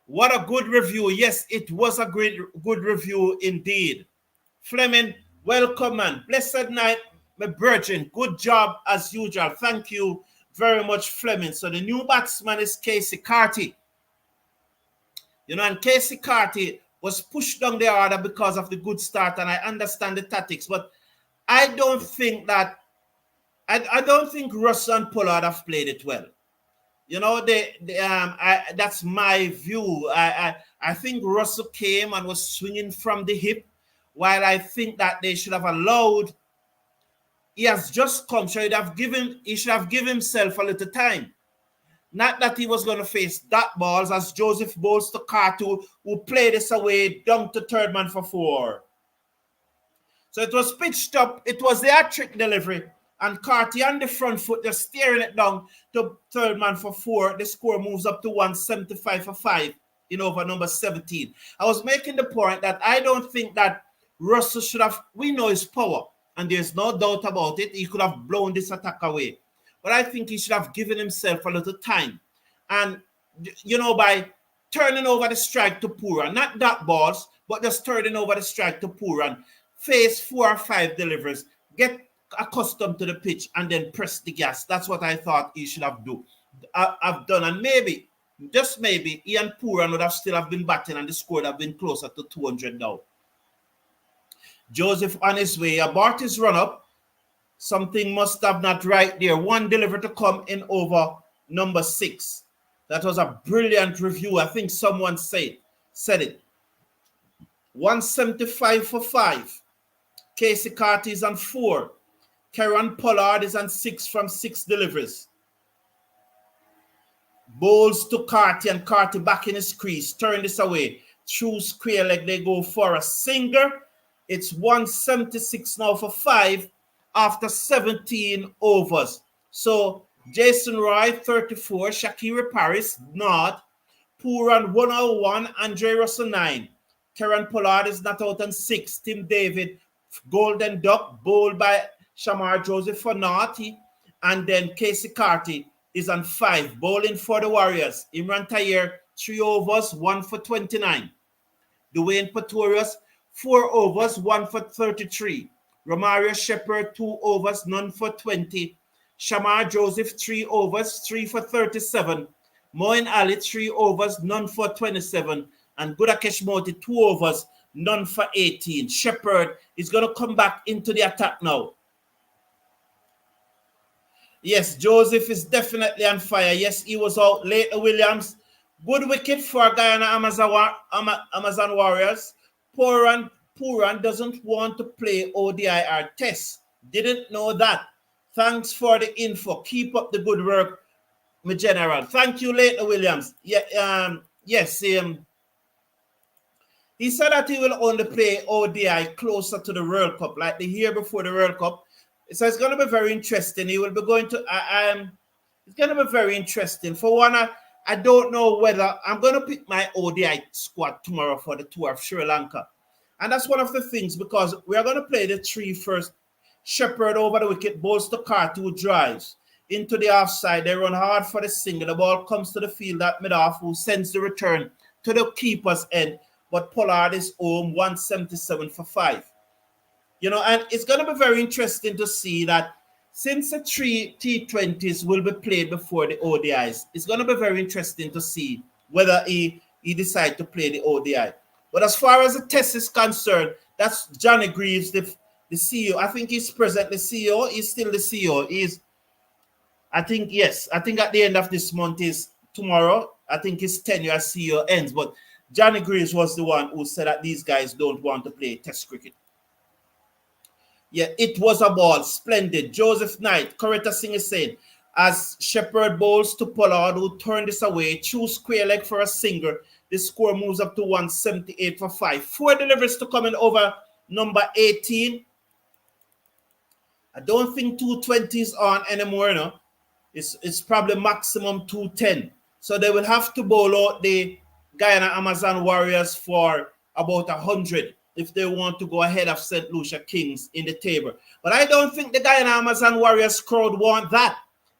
What a good review. Yes, it was a good review indeed. Fleming, welcome, man. Blessed night, my virgin. Good job as usual. Thank you very much, Fleming. So the new batsman is Casey Carty. You know, and Casey Carty was pushed down the order because of the good start, and I understand the tactics, but I don't think that I don't think Russ and Pollard have played it well. You know, that's my view. I think Russell came and was swinging from the hip, while I think that they should have allowed. He has just come, so he should have given himself a little time. Not that he was going to face dot balls as Joseph bowls to Cartu, who played this away down to third man for 4. So it was pitched up. It was the hat-trick delivery. And Carty on the front foot, just steering it down to third man for 4. The score moves up to 175 for 5 in over number 17. I was making the point that I don't think that Russell should have, we know his power, and there's no doubt about it. He could have blown this attack away. But I think he should have given himself a little time. And, you know, by turning over the strike to Pooran, not dot balls, but just turning over the strike to Pooran, face 4 or 5 deliveries, get accustomed to the pitch, and then press the gas. That's what I thought he should have done. And maybe, just maybe, Ian Pooran would have still have been batting and the score would have been closer to 200 now. Joseph on his way, abort his run-up. Something must have not right there. 1 delivery to come in over number 6. That was a brilliant review. I think someone said it. 175 for 5. Casey Carty is on 4. Kieran Pollard is on 6 from 6 deliveries. Bowls to Carty, and Carty back in his crease. Turn this away. Through square leg, they go for a single. It's 176 now for 5 after 17 overs. So Jason Roy, 34. Shakira Paris, not. Pooran, 101. Andre Russell, 9. Kieran Pollard is not out on 6. Tim David, Golden Duck, bowled by Shamar Joseph for naughty. And then Casey Carty is on 5, bowling for the Warriors. Imran Tayer, 3 overs, 1 for 29. Dwayne Pretorius, 4 overs, 1 for 33. Romario Shepherd, 2 overs, none for 20. Shamar Joseph, 3 overs, 3 for 37. Moin Ali, 3 overs, none for 27. And Gudakesh Moti, 2 overs, none for 18. Shepherd is going to come back into the attack now. Yes, Joseph is definitely on fire. Yes, he was out. Later Williams, good wicket for Guyana Amazon Warriors. Pooran doesn't want to play ODI or Test. Didn't know that. Thanks for the info. Keep up the good work, my general. Thank you, Later Williams. Yeah, yes, he said that he will only play ODI closer to the World Cup, like the year before the World Cup. So it's going to be very interesting. He will be going to, it's going to be very interesting. For one, I don't know whether I'm going to pick my ODI squad tomorrow for the tour of Sri Lanka. And that's one of the things, because we are going to play the 3 first. Shepherd over the wicket, bowls to Carty, who drives into the offside. They run hard for the single. The ball comes to the field at mid-off, who sends the return to the keeper's end. But Pollard is home, 177 for 5. You know, and it's going to be very interesting to see that since the 3 T20s will be played before the ODIs, it's going to be very interesting to see whether he decides to play the ODI. But as far as the test is concerned, that's Johnny Greaves, the CEO. I think he's presently CEO. He's still the CEO. I think at the end of this month is tomorrow. I think his tenure as CEO ends. But Johnny Greaves was the one who said that these guys don't want to play Test cricket. Yeah, it was a ball. Splendid. Joseph Knight, Coretta Singh is saying, as Shepherd bowls to Pollard, who turned this away, through square leg for a single. The score moves up to 178 for 5. 4 deliveries to come in over number 18. I don't think 220 is on anymore, no. It's probably maximum 210. So they will have to bowl out the Guyana Amazon Warriors for about 100. if they want to go ahead of St. Lucia Kings in the table. But I don't think the Guyana Amazon Warriors crowd want that.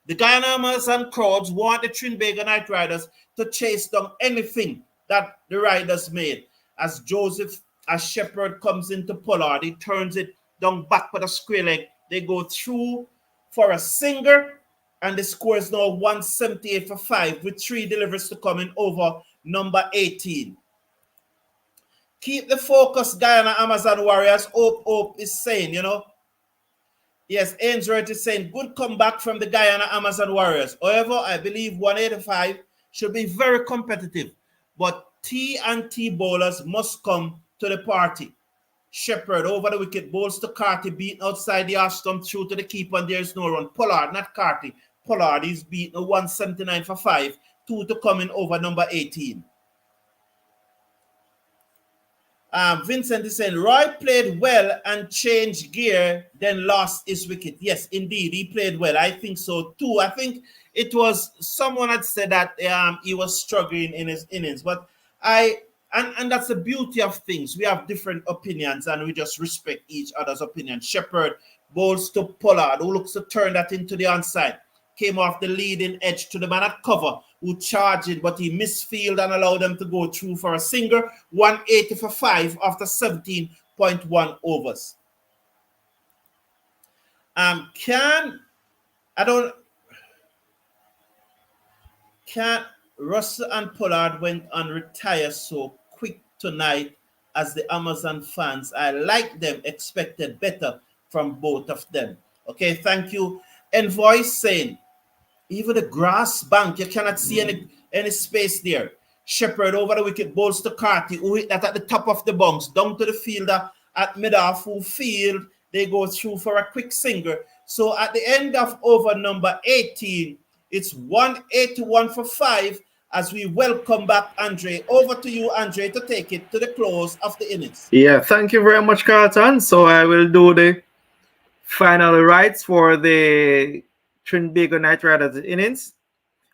The Guyana Amazon crowds want the Trinbago Knight Riders to chase down anything that the Riders made. As Shepherd comes into Pollard, he turns it down back with a square leg. They go through for a singer, and the score is now 178 for 5 with 3 deliveries to come in over number 18. Keep the focus, Guyana Amazon Warriors. Hope is saying, Yes, Ainsworth is saying, good comeback from the Guyana Amazon Warriors. However, I believe 185 should be very competitive. But T and T bowlers must come to the party. Shepherd over the wicket, bowls to Carty, beaten outside the off stump, through to the keeper, and there is no run. Pollard, not Carty. Pollard is beaten 179 for 5. 2 to come in over number 18. Vincent is saying, Roy played well and changed gear, then lost his wicket. Yes, indeed, he played well. I think so too. I think it was someone had said that he was struggling in his innings, but and that's the beauty of things. We have different opinions and we just respect each other's opinion. Shepherd bowls to Pollard, who looks to turn that into the onside. Came off the leading edge to the man at cover, who charged it, but he misfield and allowed them to go through for a single, 180 for 5 after 17.1 overs. Russell and Pollard went on retire so quick tonight as the Amazon fans. I like them, expected better from both of them. Okay, thank you. Envoy saying, even the grass bank, you cannot see any space there. Shepherd over the wicket, bowls to Carty, who hit that at the top of the bunks, down to the fielder at mid-off, who field, they go through for a quick single. So at the end of over number 18, it's 181 for 5 as we welcome back Andre. Over to you, Andre, to take it to the close of the innings. Yeah, thank you very much, Carlton. So I will do the final rights for the Trinbago Knight Riders innings.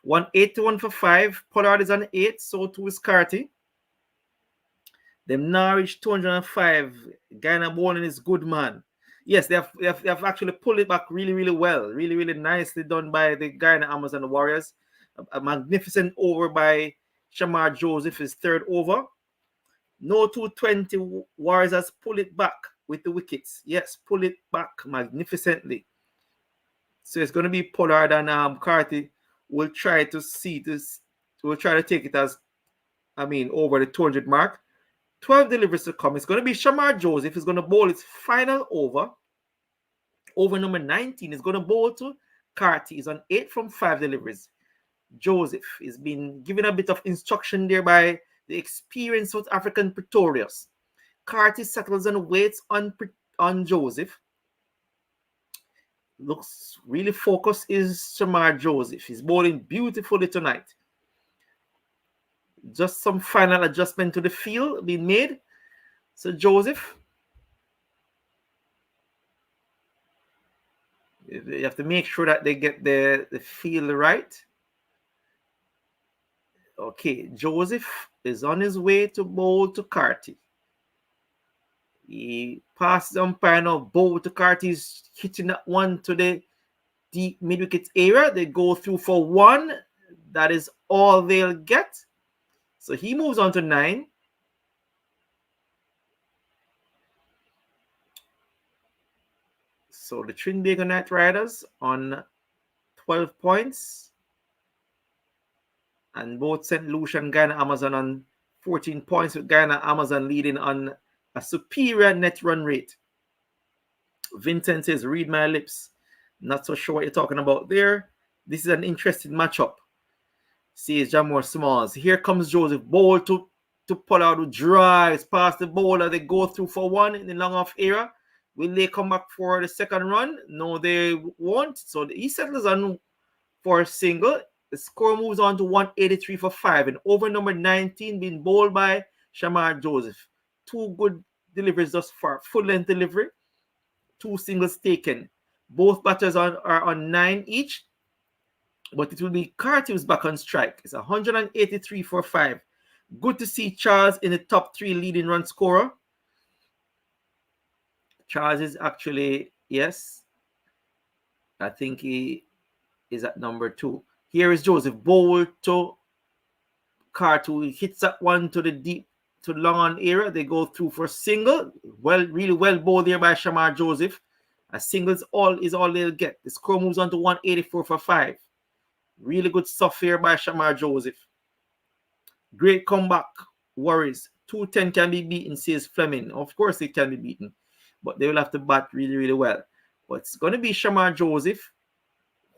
181 for 5. Pollard is on 8, so too is Carty. Them now reach 205. Guyana bowling is good, man. Yes, they have actually pulled it back really, really well. Really, really nicely done by the Guyana Amazon Warriors. A magnificent over by Shamar Joseph, his third over. No 220 Warriors has pulled it back with the wickets. Yes, pull it back magnificently. So it's going to be Pollard and Carty will try to see this. We'll try to take it as, over the 200 mark. 12 deliveries to come. It's going to be Shamar Joseph. Is going to bowl his final over. Over number 19 is going to bowl to Carty. He's on 8 from 5 deliveries. Joseph is being given a bit of instruction there by the experienced South African Pretorius. Carty settles and waits on Joseph. Looks really focused is Shamar Joseph. He's bowling beautifully tonight. Just some final adjustment to the field being made. So Joseph, you have to make sure that they get the field right. Okay, Joseph is on his way to bowl to Carty. He passes the umpire now, bowl to Carty. He's hitting that one to the deep mid-wicket area. They go through for 1. That is all they'll get. So he moves on to 9. So the Trinbago Knight Riders on 12 points. And both St. Lucia and Guyana Amazon on 14 points, with Guyana Amazon leading on a superior net run rate. Vincent says, read my lips. Not so sure what you're talking about there. This is an interesting matchup. Says Jamor Smalls. Here comes Joseph. Bowl to Pollard, who drives past the bowler. They go through for 1 in the long off area. Will they come back for the second run? No, they won't. So he settles on for a single. The score moves on to 183 for 5. And over number 19 being bowled by Shamar Joseph. 2 good deliveries thus far. Full length delivery. 2 singles taken. Both batters are on 9 each. But it will be Carty who's back on strike. It's 183 for 5. Good to see Charles in the top 3 leading run scorer. Charles is actually, yes, I think he is at number 2. Here is Joseph. Bowl to Cartu. He hits that one to the deep, to long on area. They go through for single. Well, really well bowled there by Shamar Joseph. A single is all they'll get. The score moves on to 184 for 5. Really good stuff here by Shamar Joseph. Great comeback, Warriors. 210 can be beaten, says Fleming. Of course they can be beaten, but they will have to bat really, really well. But it's going to be Shamar Joseph,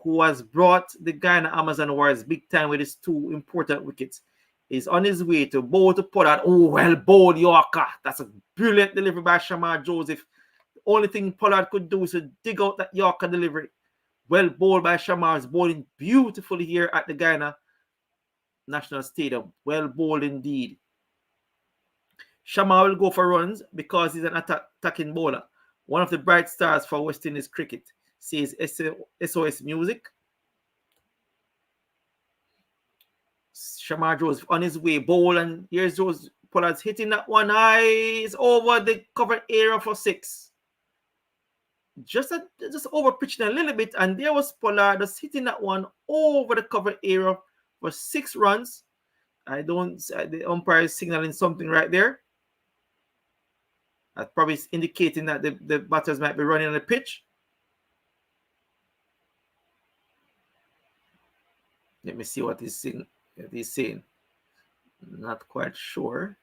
who has brought the Guyana Amazon Warriors big time with his 2 important wickets. He's on his way to bowl to Pollard. Oh, well bowled, Yorker. That's a brilliant delivery by Shamar Joseph. The only thing Pollard could do is to dig out that Yorker delivery. Well bowled by Shamar. Is bowling beautifully here at the Guyana National Stadium. Well bowled indeed. Shamar will go for runs because he's an attacking bowler. One of the bright stars for West Indies cricket, says SOS Music. Shamar Joseph on his way, bowl, and here's Joseph Pollard's hitting that one high. It's over the covered area for 6. Just over pitching a little bit, and there was Pollard just hitting that one over the covered area for 6 runs. The umpire is signaling something right there. That probably is indicating that the batters might be running on the pitch. Let me see what he's saying. Not quite sure.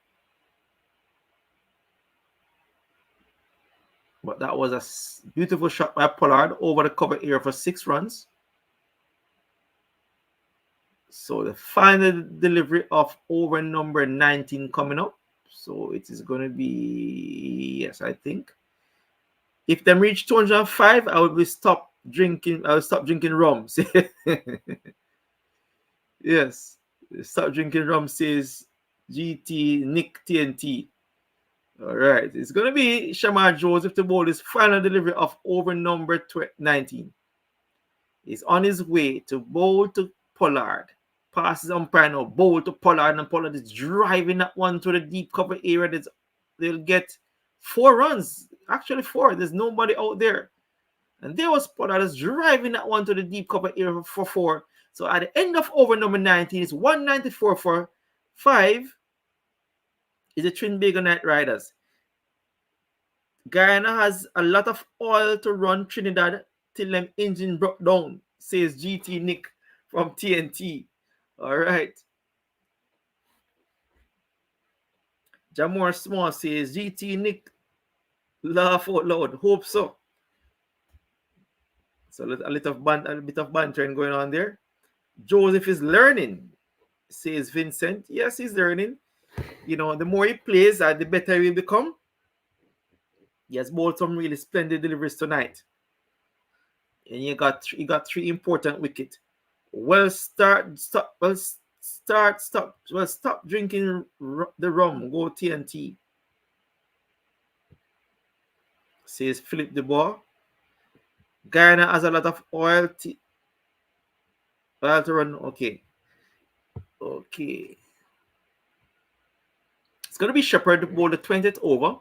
But that was a beautiful shot by Pollard over the cover area for 6 runs. So the final delivery of over number 19 coming up. So it is going to be, yes, I think. If them reach 205, I will stop drinking rum. Yes, stop drinking rum, says GT Nick TNT. All right, it's going to be Shamar Joseph to bowl his final delivery of over number 19. He's on his way to bowl to Pollard. Passes umpire now, bowl to Pollard, and Pollard is driving that one to the deep cover area. They'll get 4 runs. Actually 4. There's nobody out there. And there was Pollard is driving that one to the deep cover area for 4. So at the end of over number 19, it's 194 for 5. Is the Trinbago Knight Riders. Guyana has a lot of oil to run Trinidad till them engine broke down, says GT Nick from TNT. All right. Jamor Small says GT Nick, laugh out loud. Hope so. So a bit of bantering going on there. Joseph is learning, says Vincent. Yes, he's learning. You know, the more he plays, the better he will become. He has bowled some really splendid deliveries tonight. And he got 3 important wickets. Stop drinking the rum. Go TNT. Says Philip Dubois. Guyana has a lot of oil to run. Okay. It's going to be Shepherd to bowl the 20th over.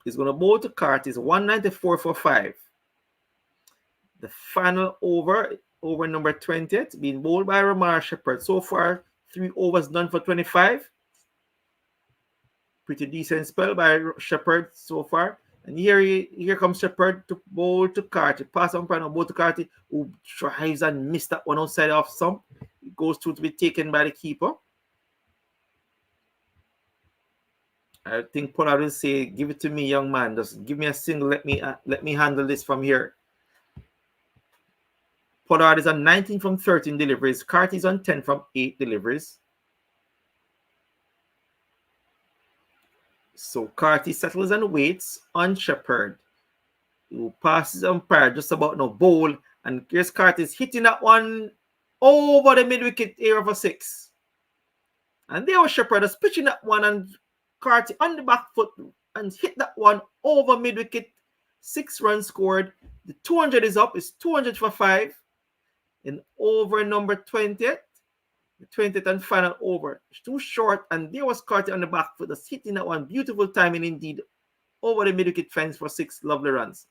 He's going to bowl to Curtis, 194 for 5. The final over number 20th, being bowled by Ramar Shepherd. So far, 3 overs done for 25. Pretty decent spell by Shepherd so far. And here comes Shepherd to bowl to Carty. Pass on final bowl to Carty, who tries and missed that one outside off stump. It goes through to be taken by the keeper. I think Pollard will say, "Give it to me, young man. Just give me a single. Let me handle this from here." Pollard is on 19 from 13 deliveries. Carty is on 10 from 8 deliveries. So Carty settles and waits on Shepherd, who passes umpire just about no bowl. And here's Carty hitting that one over the mid-wicket area for 6. And there was Shepherd just pitching that one, and Carty on the back foot and hit that one over mid-wicket. 6 runs scored. The 200 is up. It's 200 for 5. And over number 20th. The 20th and final over. It's too short. And there was Carty on the back foot just hitting that one. Beautiful timing indeed. over the mid-wicket fence for 6 lovely runs.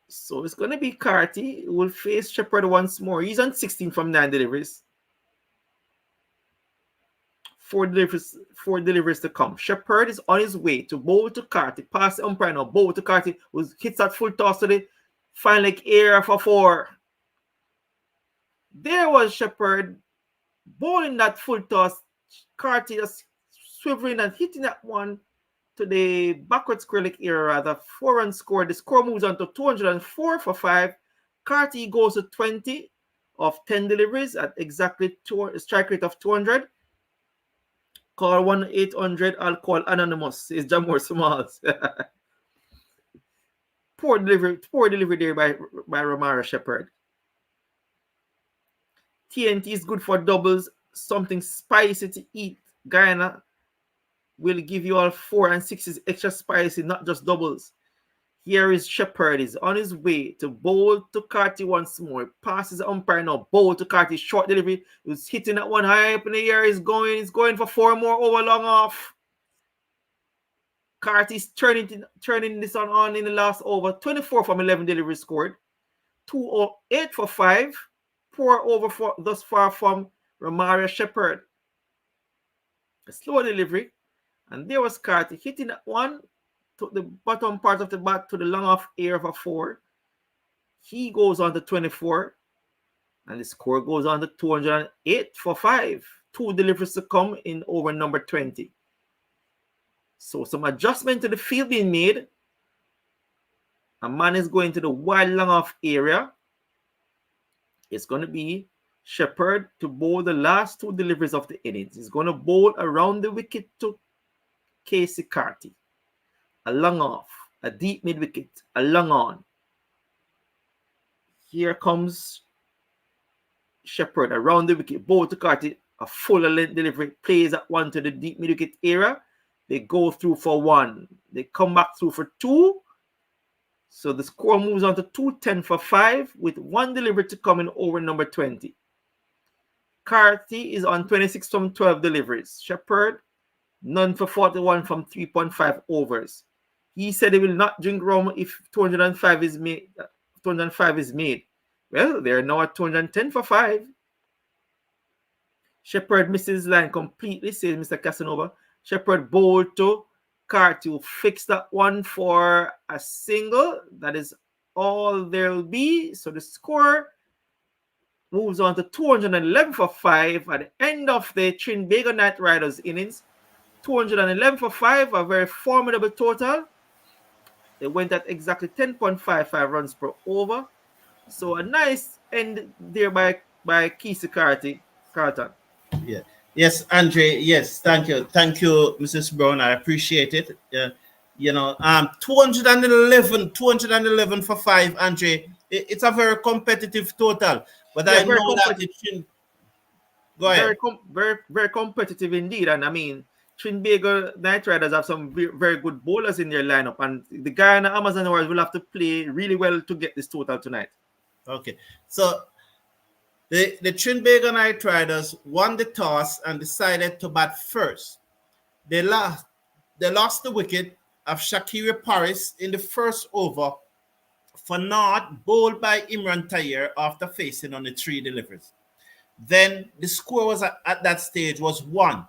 So it's going to be Carty who will face Shepherd once more. He's on 16 from 9 deliveries. 4 deliveries to come. Shepherd is on his way to bowl to Carty. Pass the umpire now. Bowl to Carty, who hits that full toss to the final leg area for 4. There was Shepherd bowling that full toss. Carty just swiveling and hitting that one to the backward square leg area, rather. 4-run score. The score moves on to 204 for 5. Carty goes to 20 of 10 deliveries at exactly a strike rate of 200. Call 1-800. I'll call anonymous. It's Jamor Smalls. Poor delivery there by Romara Shepherd. TNT is good for doubles. Something spicy to eat. Guyana will give you all 4 and 6s extra spicy, not just doubles. Here is Shepherd. Is on his way to bowl to Carty once more. Passes the umpire now. Bowl to Carty. Short delivery. He's hitting that one high up in the air. He's going for 4 more over long off. Carty's turning this on in the last over. 24 from 11 deliveries scored. 208 for 5. 4 over thus far from Romaria Shepherd. A slow delivery. And there was Carty hitting that one to the bottom part of the bat to the long off air of a 4. He goes on to 24. And the score goes on to 208 for 5. 2 deliveries to come in over number 20. So some adjustment to the field being made. A man is going to the wide long off area. It's going to be Shepherd to bowl the last 2 deliveries of the innings. He's going to bowl around the wicket to Casey Carty. A long off, a deep mid wicket, a long on. Here comes Shepherd around the wicket, bowl to Carty, a full length delivery, plays that one to the deep mid wicket area. They go through for 1. They come back through for 2. So the score moves on to 210 for 5 with 1 delivery to come in over number 20. Carty is on 26 from 12 deliveries. Shepherd, none for 41 from 3.5 overs. He said he will not drink rum if 205 is made. 205 is made. Well, they're now at 210 for 5. Shepherd misses line completely, says Mr. Casanova. Shepherd bowled to Carty, who fixed that one for a single. That is all there'll be. So the score moves on to 211 for 5 at the end of the Trinbago Knight Riders innings. 211 for 5, a very formidable total. They went at exactly 10.55 runs per over. So a nice end there by Casey Carty. Carlton. Yeah. Yes, Andre. Yes, thank you, Mrs. Brown. I appreciate it. 211 for 5, Andre. It's a very competitive total, but I know that it shouldn't. Go ahead. Very competitive indeed, and I mean, Trinbago Knight Riders have some very good bowlers in their lineup, and the Guyana Amazon Warriors will have to play really well to get this total tonight. Okay, so the Trinbago Knight Riders won the toss and decided to bat first. They lost the wicket of Shakira Paris in the first over for not bowled by Imran Tayer after facing on the 3 deliveries. Then the score was at that stage was 1.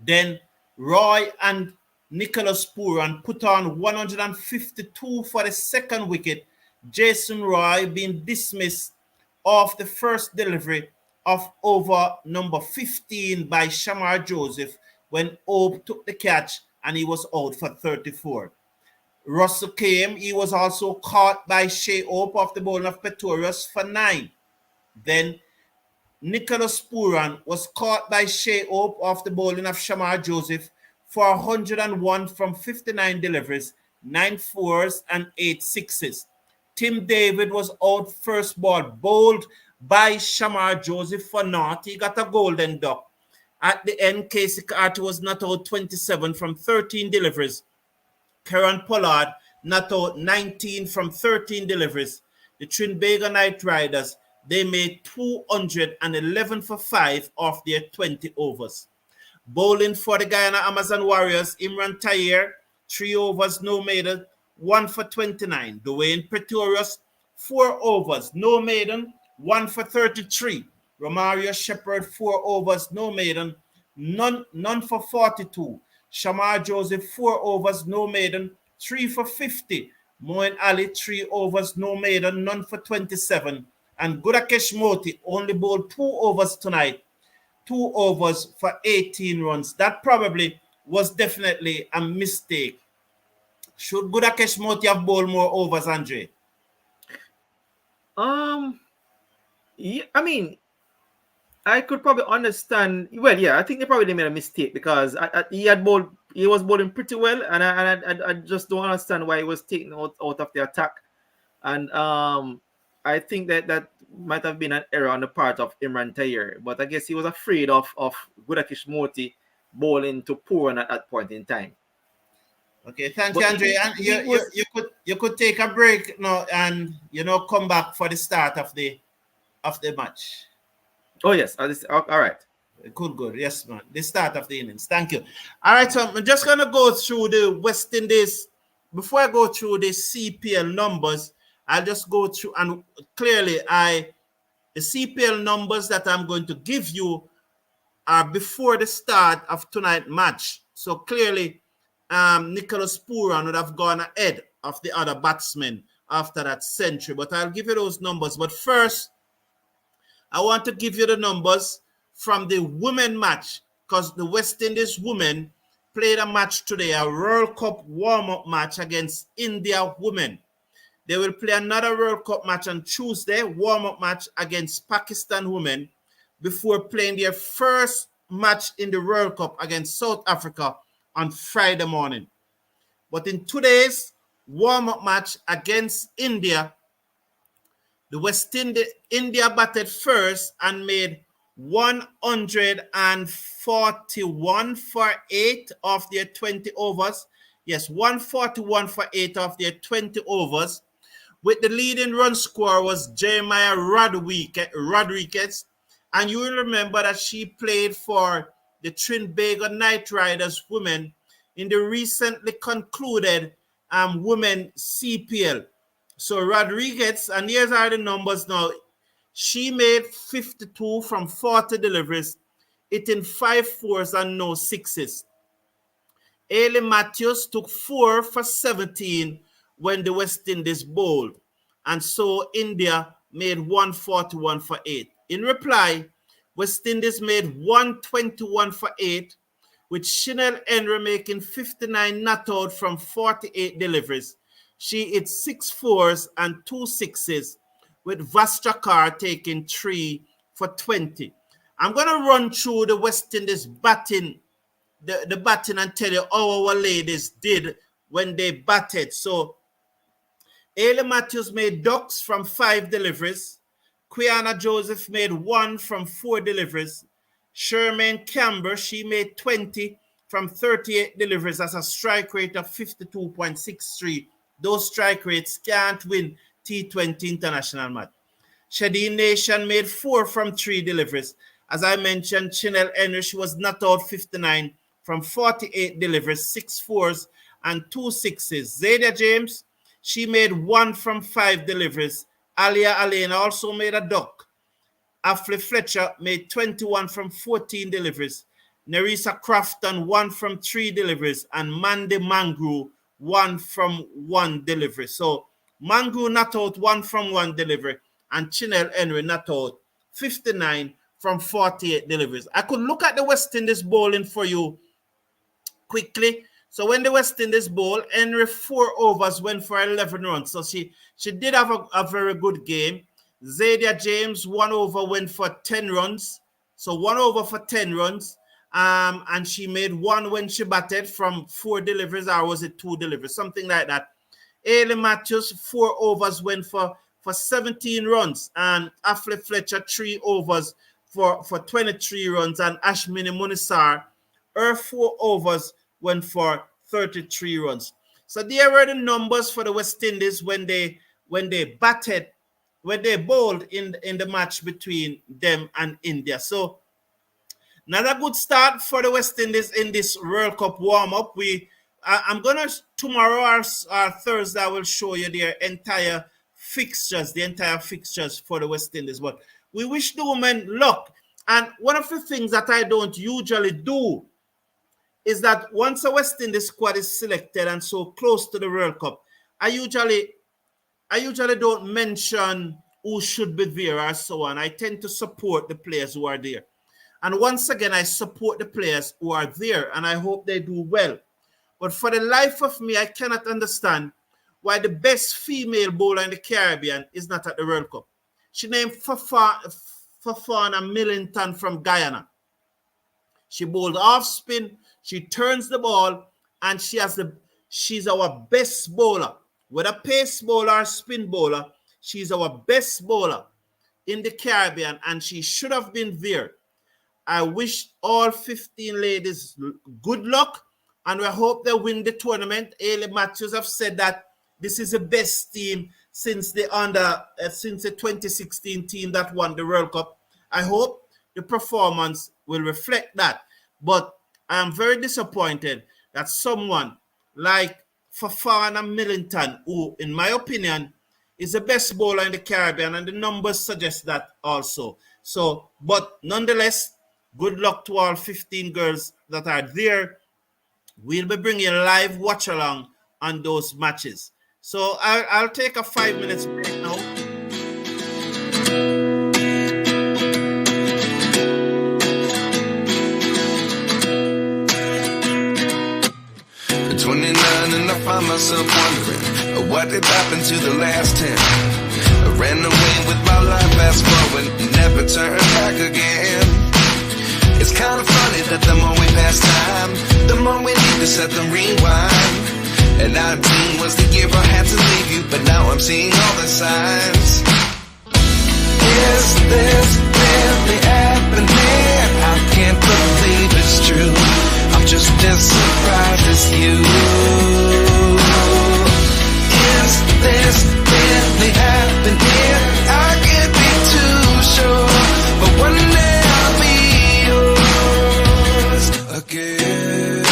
Then Roy and Nicholas Puran put on 152 for the second wicket. Jason Roy being dismissed off the first delivery of over number 15 by Shamar Joseph when Obe took the catch and he was out for 34. Russell came. He was also caught by Shea Ope off the bowling of Pretorius for 9. Then Nicholas Puran was caught by Shea Ope off the bowling of Shamar Joseph for 101 from 59 deliveries, 9 4s and 8 6s. Tim David was out first ball, bowled by Shamar Joseph for naught. He got a golden duck. At the end, Casey Carty was not out 27 from 13 deliveries. Karen Pollard not out 19 from 13 deliveries. The Trinbago Knight Riders, they made 211 for 5 off their 20 overs. Bowling for the Guyana Amazon Warriors, Imran Tayer, 3 overs, no maiden, 1 for 29. Dwayne Pretorius, 4 overs, no maiden, 1 for 33. Romario Shepherd, 4 overs, no maiden, none for 42. Shamar Joseph, 4 overs, no maiden, 3 for 50. Moen Ali, 3 overs, no maiden, none for 27. And Gudakesh Moti only bowled 2 overs tonight, 2 overs for 18 runs. That probably was definitely a mistake. Should Gudakesh Moti have bowled more overs, Andre? Yeah, I mean, I could probably understand. Well, yeah, I think they probably made a mistake because he was bowling pretty well, and I just don't understand why he was taken out of the attack. And I think that might have been an error on the part of Imran Tayer, but I guess he was afraid of Gudakesh Moti bowling to Pooran at that point in time. Okay, thank you, But Andre. And you could take a break now and come back for the start of the match. Oh yes, all right. Good. Yes, man. The start of the innings. Thank you. All right, so I'm just gonna go through the West Indies. Before I go through the CPL numbers, I'll just go through, and clearly the CPL numbers that I'm going to give you are before the start of tonight's match. So clearly, Nicholas Pooran would have gone ahead of the other batsmen after that century. But I'll give you those numbers. But first, I want to give you the numbers from the women match, because the West Indies women played a match today, a World Cup warm-up match against India women. They will play another World Cup match on Tuesday, warm-up match against Pakistan women, before playing their first match in the World Cup against South Africa on Friday morning. But in today's warm-up match against India, the India batted first and made 141 for 8 of their 20 overs. Yes, 141 for 8 of their 20 overs. With the leading run scorer was Jeremiah Rodriguez. And you will remember that she played for the Trinbago Knight Riders women in the recently concluded women CPL. So Rodriguez, and here's are the numbers now. She made 52 from 40 deliveries, hitting 5 fours and no sixes. Ailey Matthews took 4 for 17 when the West Indies bowled. And so India made 141 for 8. In reply, West Indies made 121 for 8, with Chanel Henry making 59 not out from 48 deliveries. She hit 6 fours and 2 sixes, with Vastrakar taking 3 for 20. I'm going to run through the West Indies batting, the batting, and tell you how our ladies did when they batted. So Ailey Matthews made ducks from 5 deliveries. Quiana Joseph made 1 from 4 deliveries. Shermaine Camber, she made 20 from 38 deliveries. That's a strike rate of 52.63. Those strike rates can't win T20 international match. Shadeen Nation made 4 from 3 deliveries. As I mentioned, Chanel Henry, she was not out 59 from 48 deliveries, 6 fours and 2 sixes. Zadia James, she made 1 from 5 deliveries. Alia Alain also made a duck. Affley Fletcher made 21 from 14 deliveries. Nerissa Crafton 1 from 3 deliveries. And Mandy Mangru 1 from 1 delivery. So Mangru not out 1 from 1 delivery. And Chanel Henry not out 59 from 48 deliveries. I could look at the West Indies bowling for you quickly. So when the West Indies bowl, Henry 4 overs went for 11 runs. So she did have a very good game. Zadia James 1 over went for 10 runs. So 1 over for 10 runs. And she made 1 when she batted from 4 deliveries, or was it 2 deliveries? Something like that. Ailey Matthews 4 overs went for 17 runs. And Affley Fletcher 3 overs for 23 runs. And Ashmini Munisar, her 4 overs went for 33 runs. So there were the numbers for the West Indies when they batted, when they bowled in the match between them and India. So Not a good start for the West Indies in this World Cup warm-up. I'm going to, tomorrow or Thursday, I will show you their entire fixtures for the West Indies. But we wish the women luck. And one of the things that I don't usually do is that once a West Indies squad is selected and so close to the World Cup, I usually don't mention who should be there or so on. I tend to support the players who are there. And once again, I support the players who are there, and I hope they do well. But for the life of me, I cannot understand why the best female bowler in the Caribbean is not at the World Cup. She named Fafana Millington from Guyana. She bowled off spin, she turns the ball, and she's our best bowler. Whether pace bowler or spin bowler, she's our best bowler in the Caribbean, and she should have been there. I wish all 15 ladies good luck, and we hope they win the tournament. Ailey Matthews have said that this is the best team since the 2016 team that won the World Cup. I hope the performance will reflect that. But I am very disappointed that someone like Fafana Millington, who, in my opinion, is the best bowler in the Caribbean, and the numbers suggest that also. So, but nonetheless, good luck to all 15 girls that are there. We'll be bringing a live watch along on those matches. So I'll take a 5 minutes break now. At 29 and I find myself wondering what did happen to the last 10. I ran away with my life, fast forward, never turn back again. It's kind of funny that the more we pass time, the more we need to set the rewind. And 19 was the year I had to leave you, but now I'm seeing all the signs. Is this really happening? I can't believe it's true. I'm just as surprised as you. Is this really happening? I can't be too sure, but one day I'll be yours again.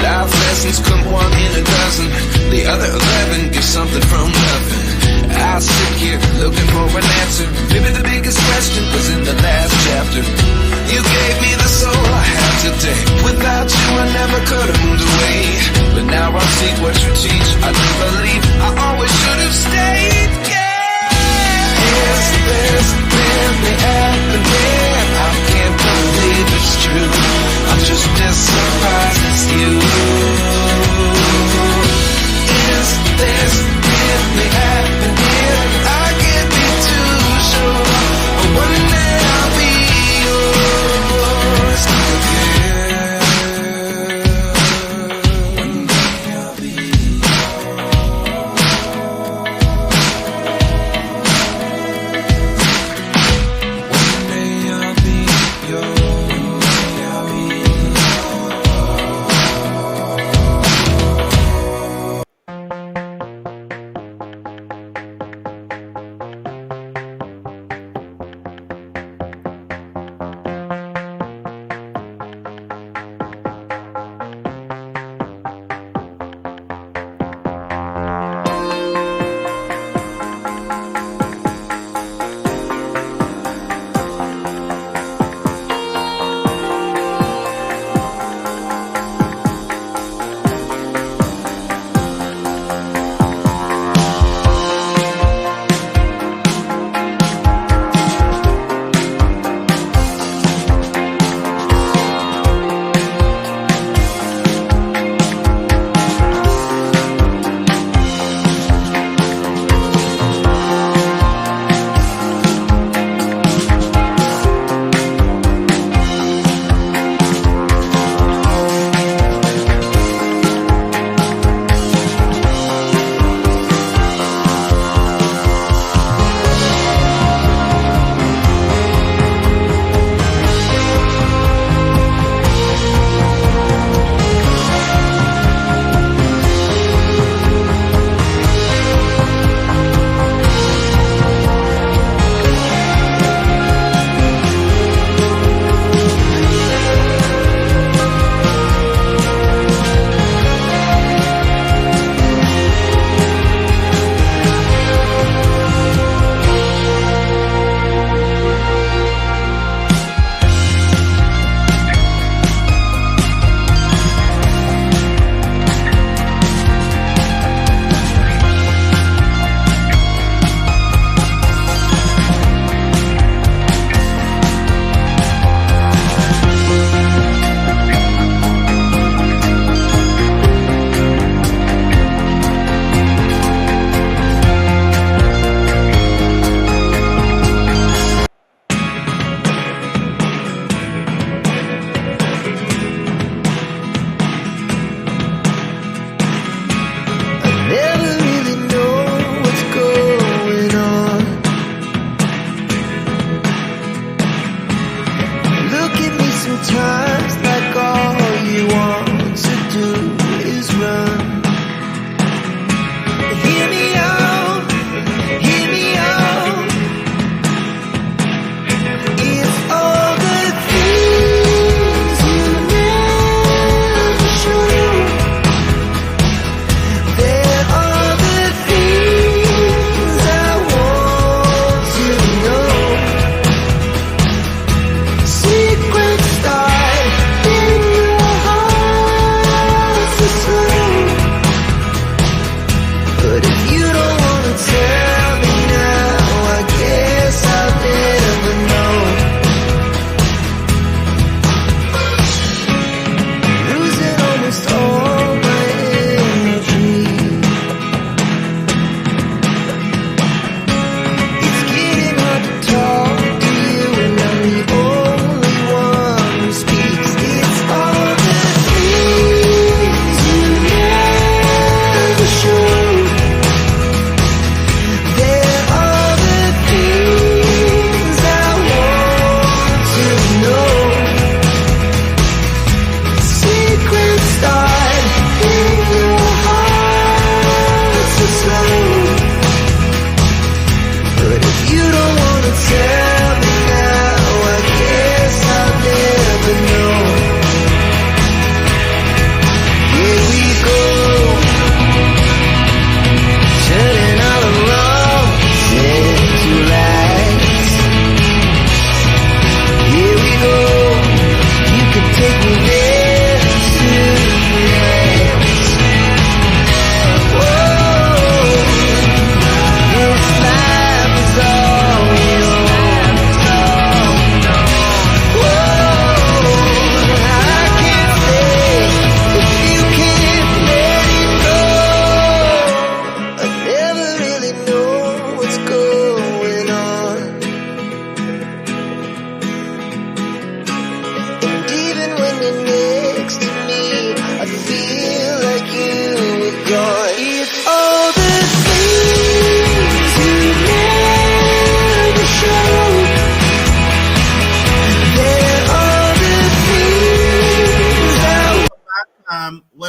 Life lessons come one in a dozen. The other 11 get something from nothing. I sit here looking for an answer. Maybe the biggest question was in the last chapter. You gave me the soul I have today. Without you I never could have moved away. But now I see what you teach. I do believe I always should have stayed. Yeah. Is this really happening? I can't believe it's true. I'm just as surprised as you. Is this really happening? I can't be too sure, but one day I'll be yours again. One day.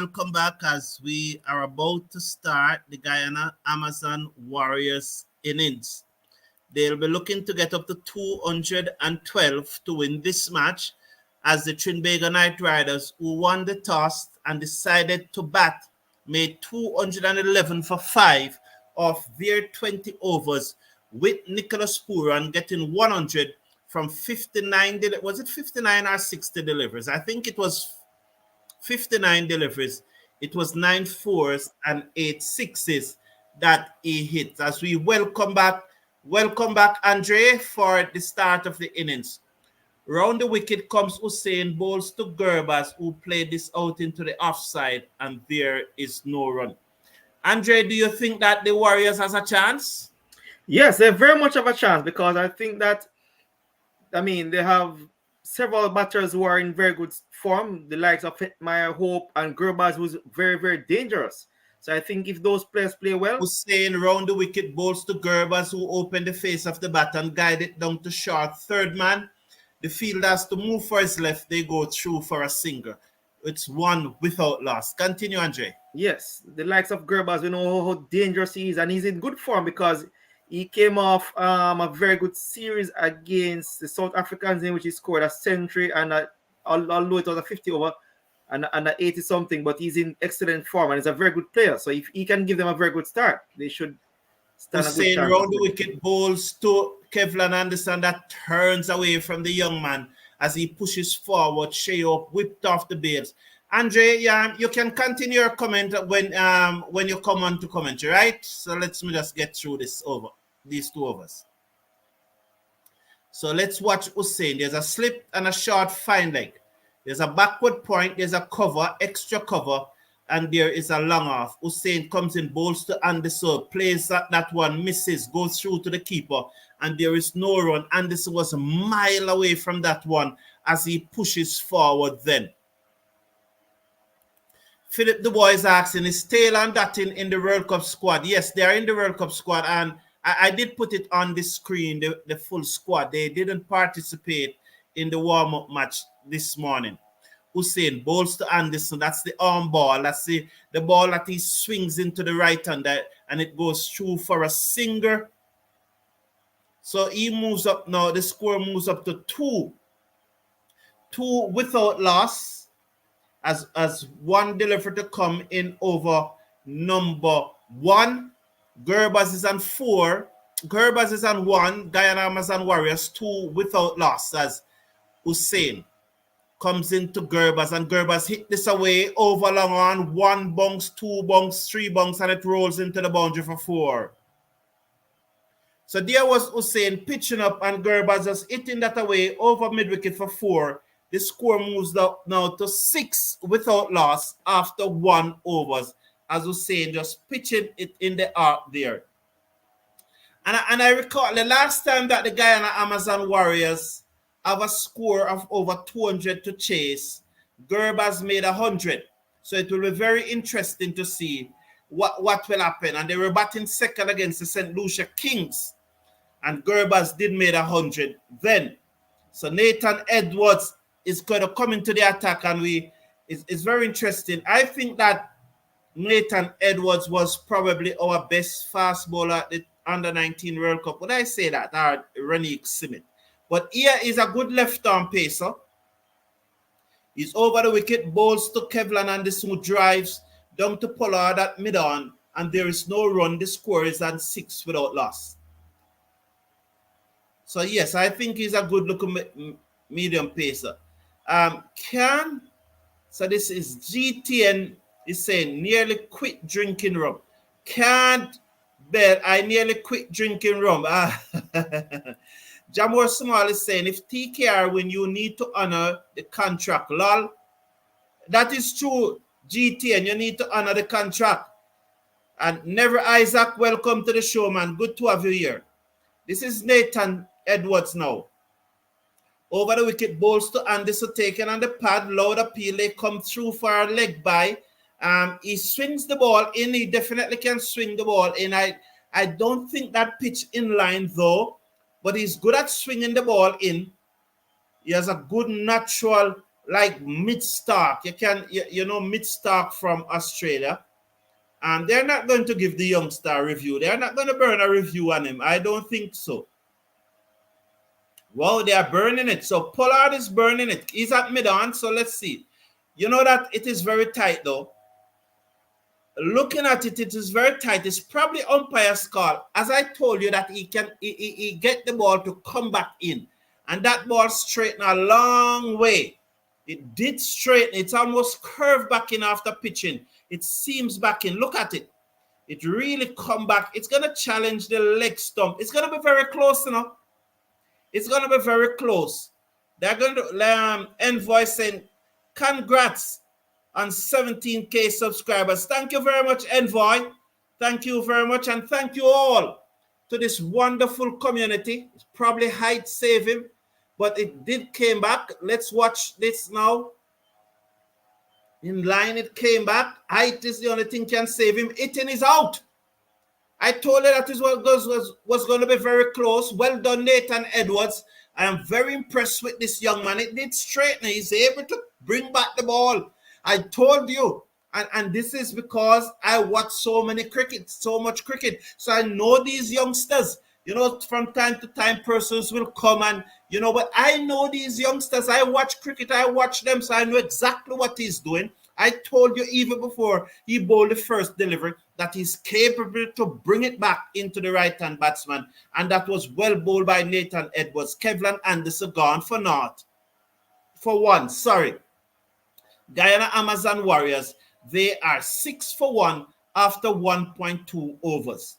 welcome back as we are about to start the Guyana Amazon Warriors innings. They'll be looking to get up to 212 to win this match as the Trinbago Knight Riders, who won the toss and decided to bat, made 211 for 5 of their 20 overs, with Nicholas Puran getting 100 from 59, was it 59 or 60 deliveries? I think it was 59 deliveries. It was 9 fours and 8 sixes that he hit. As we welcome back, Andre, for the start of the innings. Round the wicket comes Hussein, bowls to Gerbers, who played this out into the offside, and there is no run. Andre, do you think that the Warriors has a chance? Yes, they very much have a chance, because I think that, they have several batters who are in very good form, the likes of Meyer Hope and Gerbers, who's very, very dangerous. So I think if those players play well... Hussein round the wicket, bowls to Gerbers, who opened the face of the bat and guided it down to short. Third man, the fielder has to move for his left. They go through for a single. It's one without loss. Continue, Andre. Yes, the likes of Gerbers, we know how dangerous he is, and he's in good form because he came off a very good series against the South Africans, in which he scored a century, and although it was a 50 over and an 80 something, but he's in excellent form and he's a very good player. So if he can give them a very good start, they should stand Hussein a good chance. Round the wicket, bowls to Kevlan Anderson, that turns away from the young man as he pushes forward. Shea up, whipped off the bails. Andre, you can continue your comment when you come on to commentary, right? So let's just get through these two overs. So let's watch Hussein. There's a slip and a short fine leg. There's a backward point, there's a cover, extra cover, and there is a long off. Hussein comes in, bowls to Anderson, plays that one, misses, goes through to the keeper, and there is no run. Anderson was a mile away from that one as he pushes forward then. Philip Du Bois is asking, is Taylor and Dutton in the World Cup squad? Yes, they are in the World Cup squad, and I did put it on the screen, the full squad. They didn't participate in the warm-up match this morning. Hussein bowls to Anderson. That's the arm ball. That's the ball that he swings into the right hand, and it goes through for a single. So he moves up now. The score moves up to 2. 2 without loss. As one delivery to come in over number 1. Gerbers is on 4. Gerbers is on 1. Guyana Amazon Warriors 2 without loss as Hussein comes into Gerbers, and Gerbers hit this away over long on. 1 bounce, 2 bounce, 3 bounce, and it rolls into the boundary for 4. So there was Hussein pitching up, and Gerbers just hitting that away over mid-wicket for 4. The score moves up now to 6 without loss after 1 overs, as Hussein just pitching it in the arc there. And I recall the last time that the Guyana Amazon Warriors have a score of over 200 to chase, Gerbers made 100. So it will be very interesting to see what will happen. And they were batting second against the St. Lucia Kings, and Gerbers did make 100 then. So Nathan Edwards is going to come into the attack, and it's very interesting. I think that Nathan Edwards was probably our best fast bowler at the Under-19 World Cup. Would I say that? Or Renick Simit. But here is a good left-arm pacer. He's over the wicket, bowls to Kevlan Anderson, who drives down to Pollard at mid-on, and there is no run. The score is at 6 without loss. So yes, I think he's a good-looking medium pacer. So this is GTN is saying, nearly quit drinking rum. Can't bet I nearly quit drinking rum. Jamor Small is saying, if TKR win, you need to honor the contract. Lol. That is true, GTN. You need to honor the contract. And Never Isaac, welcome to the show, man. Good to have you here. This is Nathan Edwards now. Over the wicket, bowls to Anderson, taken on the pad. Loud appeal, they come through for a leg by. He swings the ball in. He definitely can swing the ball in. I don't think that pitch in line though, but he's good at swinging the ball in. He has a good natural like Mid Stark. You know Mid Stark from Australia. And they're not going to give the youngster a review. They're not going to burn a review on him. I don't think so. Well, they are burning it. So Pollard is burning it. He's at mid-on, so let's see. You know that it is very tight, though. Looking at it, it is very tight. It's probably umpire's call. As I told you, that he get the ball to come back in. And that ball straightened a long way. It did straighten. It's almost curved back in after pitching. It seems back in. Look at it. It really come back. It's going to challenge the leg stump. It's going to be very close, you know. It's going to be very close. They're going to Envoy saying, congrats on 17K subscribers. Thank you very much, Envoy. Thank you very much. And thank you all to this wonderful community. It's probably height saving, but it did came back. Let's watch this now. In line, it came back. Height is the only thing can save him. Eating is out. I told you that was going to be very close. Well done, Nathan Edwards. I am very impressed with this young man. It did straighten. He's able to bring back the ball. I told you. And this is because I watch so much cricket. So I know these youngsters. You know, from time to time, persons will come and, you know, but I know these youngsters. I watch cricket. I watch them, so I know exactly what he's doing. I told you even before he bowled the first delivery that he's capable to bring it back into the right-hand batsman. And that was well bowled by Nathan Edwards. Kevlin Anderson gone for naught. For one, sorry. Guyana Amazon Warriors, they are 6 for 1 after 1.2 overs.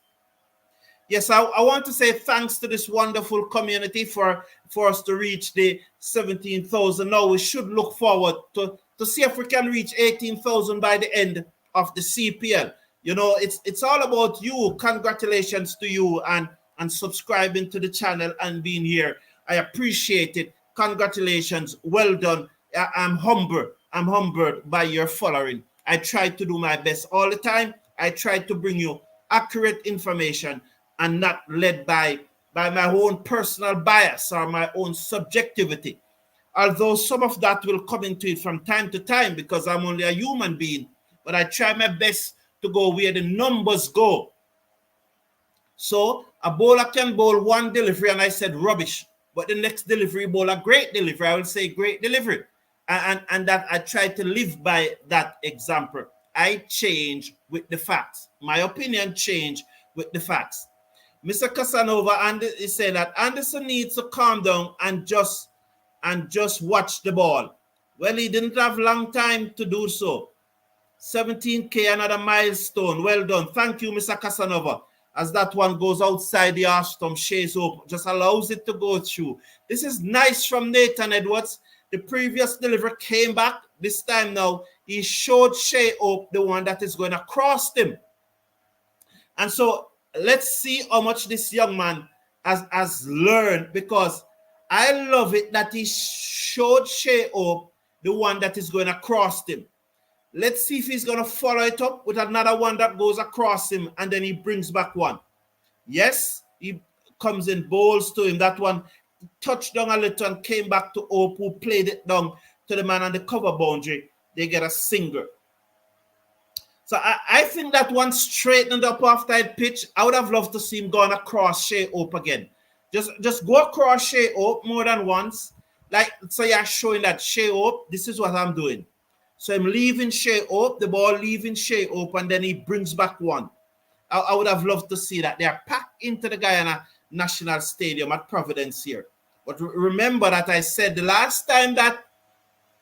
Yes, I want to say thanks to this wonderful community for us to reach the 17,000. Now we should look forward to see if we can reach 18,000 by the end of the CPL. You know, it's all about you. Congratulations to you and subscribing to the channel and being here. I appreciate it. Congratulations. Well done. I'm humbled by your following. I try to do my best all the time. I try to bring you accurate information and not led by my own personal bias or my own subjectivity. Although some of that will come into it from time to time because I'm only a human being, but I try my best to go where the numbers go. So a bowler can bowl one delivery and I said rubbish, but the next delivery bowl a great delivery. I will say great delivery. And that I try to live by that example. I change with the facts. My opinion change with the facts. Mr. Casanova and he said that Anderson needs to calm down and just watch the ball. Well, he didn't have long time to do so. 17K, another milestone. Well done. Thank you, Mr. Casanova. As that one goes outside the arch stump, shays up, just allows it to go through. This is nice from Nathan Edwards. The previous delivery came back. This time now, he showed Shea Hope the one that is going to cross him. And so let's see how much this young man has learned, because I love it that he showed Shea Hope the one that is going to cross him. Let's see if he's going to follow it up with another one that goes across him and then he brings back one. Yes, he comes in, bowls to him. That one touched down a little and came back to Hope, who played it down to the man on the cover boundary. They get a single. So I think that one straightened up after I'd pitch. I would have loved to see him going across Shea Hope again. Just go across Shea Hope more than once. Like, so you're showing that Shea Hope, this is what I'm doing. So I'm leaving Shea Hope, the ball leaving Shea Hope, and then he brings back one. I would have loved to see that. They are packed into the Guyana National Stadium at Providence here. But remember that I said the last time that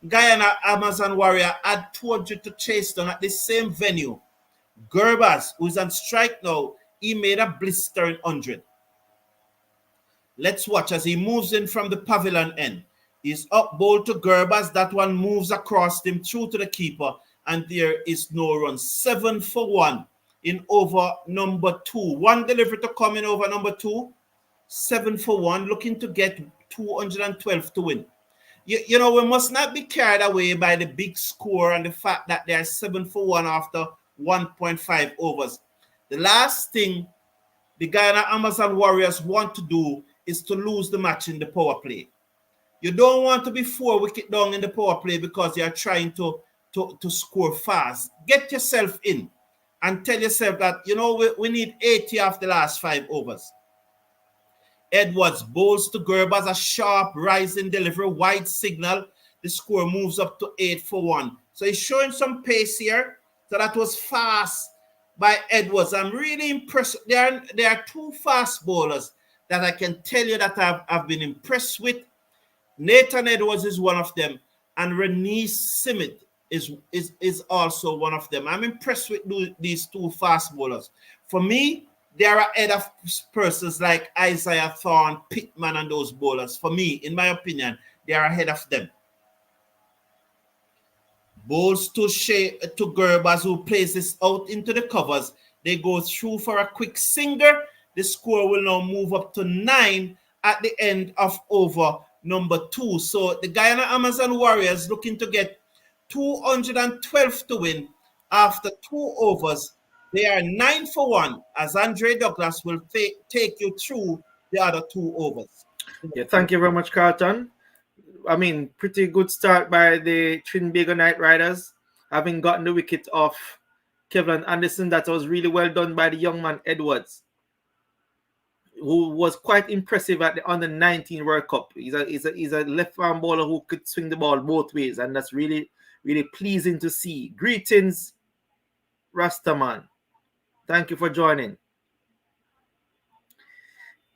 Guyana Amazon Warrior had 200 to chase down at the same venue, Gerbers, who's on strike now, he made a blistering 100. Let's watch as he moves in from the pavilion end. He's up ball to Gerbers. That one moves across him through to the keeper, and there is no run. 7 for 1 in over number 2. One delivery to come in over number 2. 7 for 1, looking to get 212 to win. You know, we must not be carried away by the big score and the fact that they are 7 for 1 after 1.5 overs. The last thing the Guyana Amazon Warriors want to do is to lose the match in the power play. You don't want to be 4 wicket down in the power play because you're trying to score fast. Get yourself in and tell yourself that, we need 80 after the last 5 overs. Edwards bowls to Gerbers, a sharp rising delivery, wide signal. The score moves up to 8-1. So he's showing some pace here. So that was fast by Edwards. I'm really impressed. There are 2 fast bowlers that I can tell you that I've been impressed with. Nathan Edwards is one of them, and Renice Simmet is also one of them. I'm impressed with these 2 fast bowlers. For me, they are ahead of persons like Isaiah Thorne, Pittman, and those bowlers. For me, in my opinion, they are ahead of them. Bowls to Gerbers, who plays this out into the covers. They go through for a quick singer. The score will now move up to 9 at the end of over number 2. So the Guyana Amazon Warriors looking to get 212 to win after 2 overs. They are 9-1, as Andre Douglas will take you through the other 2 overs. Yeah, thank you very much, Carlton. I mean, pretty good start by the Trinbago Knight Riders, having gotten the wicket of Kevin Anderson. That was really well done by the young man Edwards, who was quite impressive at the under-19 World Cup. He's a left-arm bowler who could swing the ball both ways, and that's really, really pleasing to see. Greetings, Rastaman. Thank you for joining.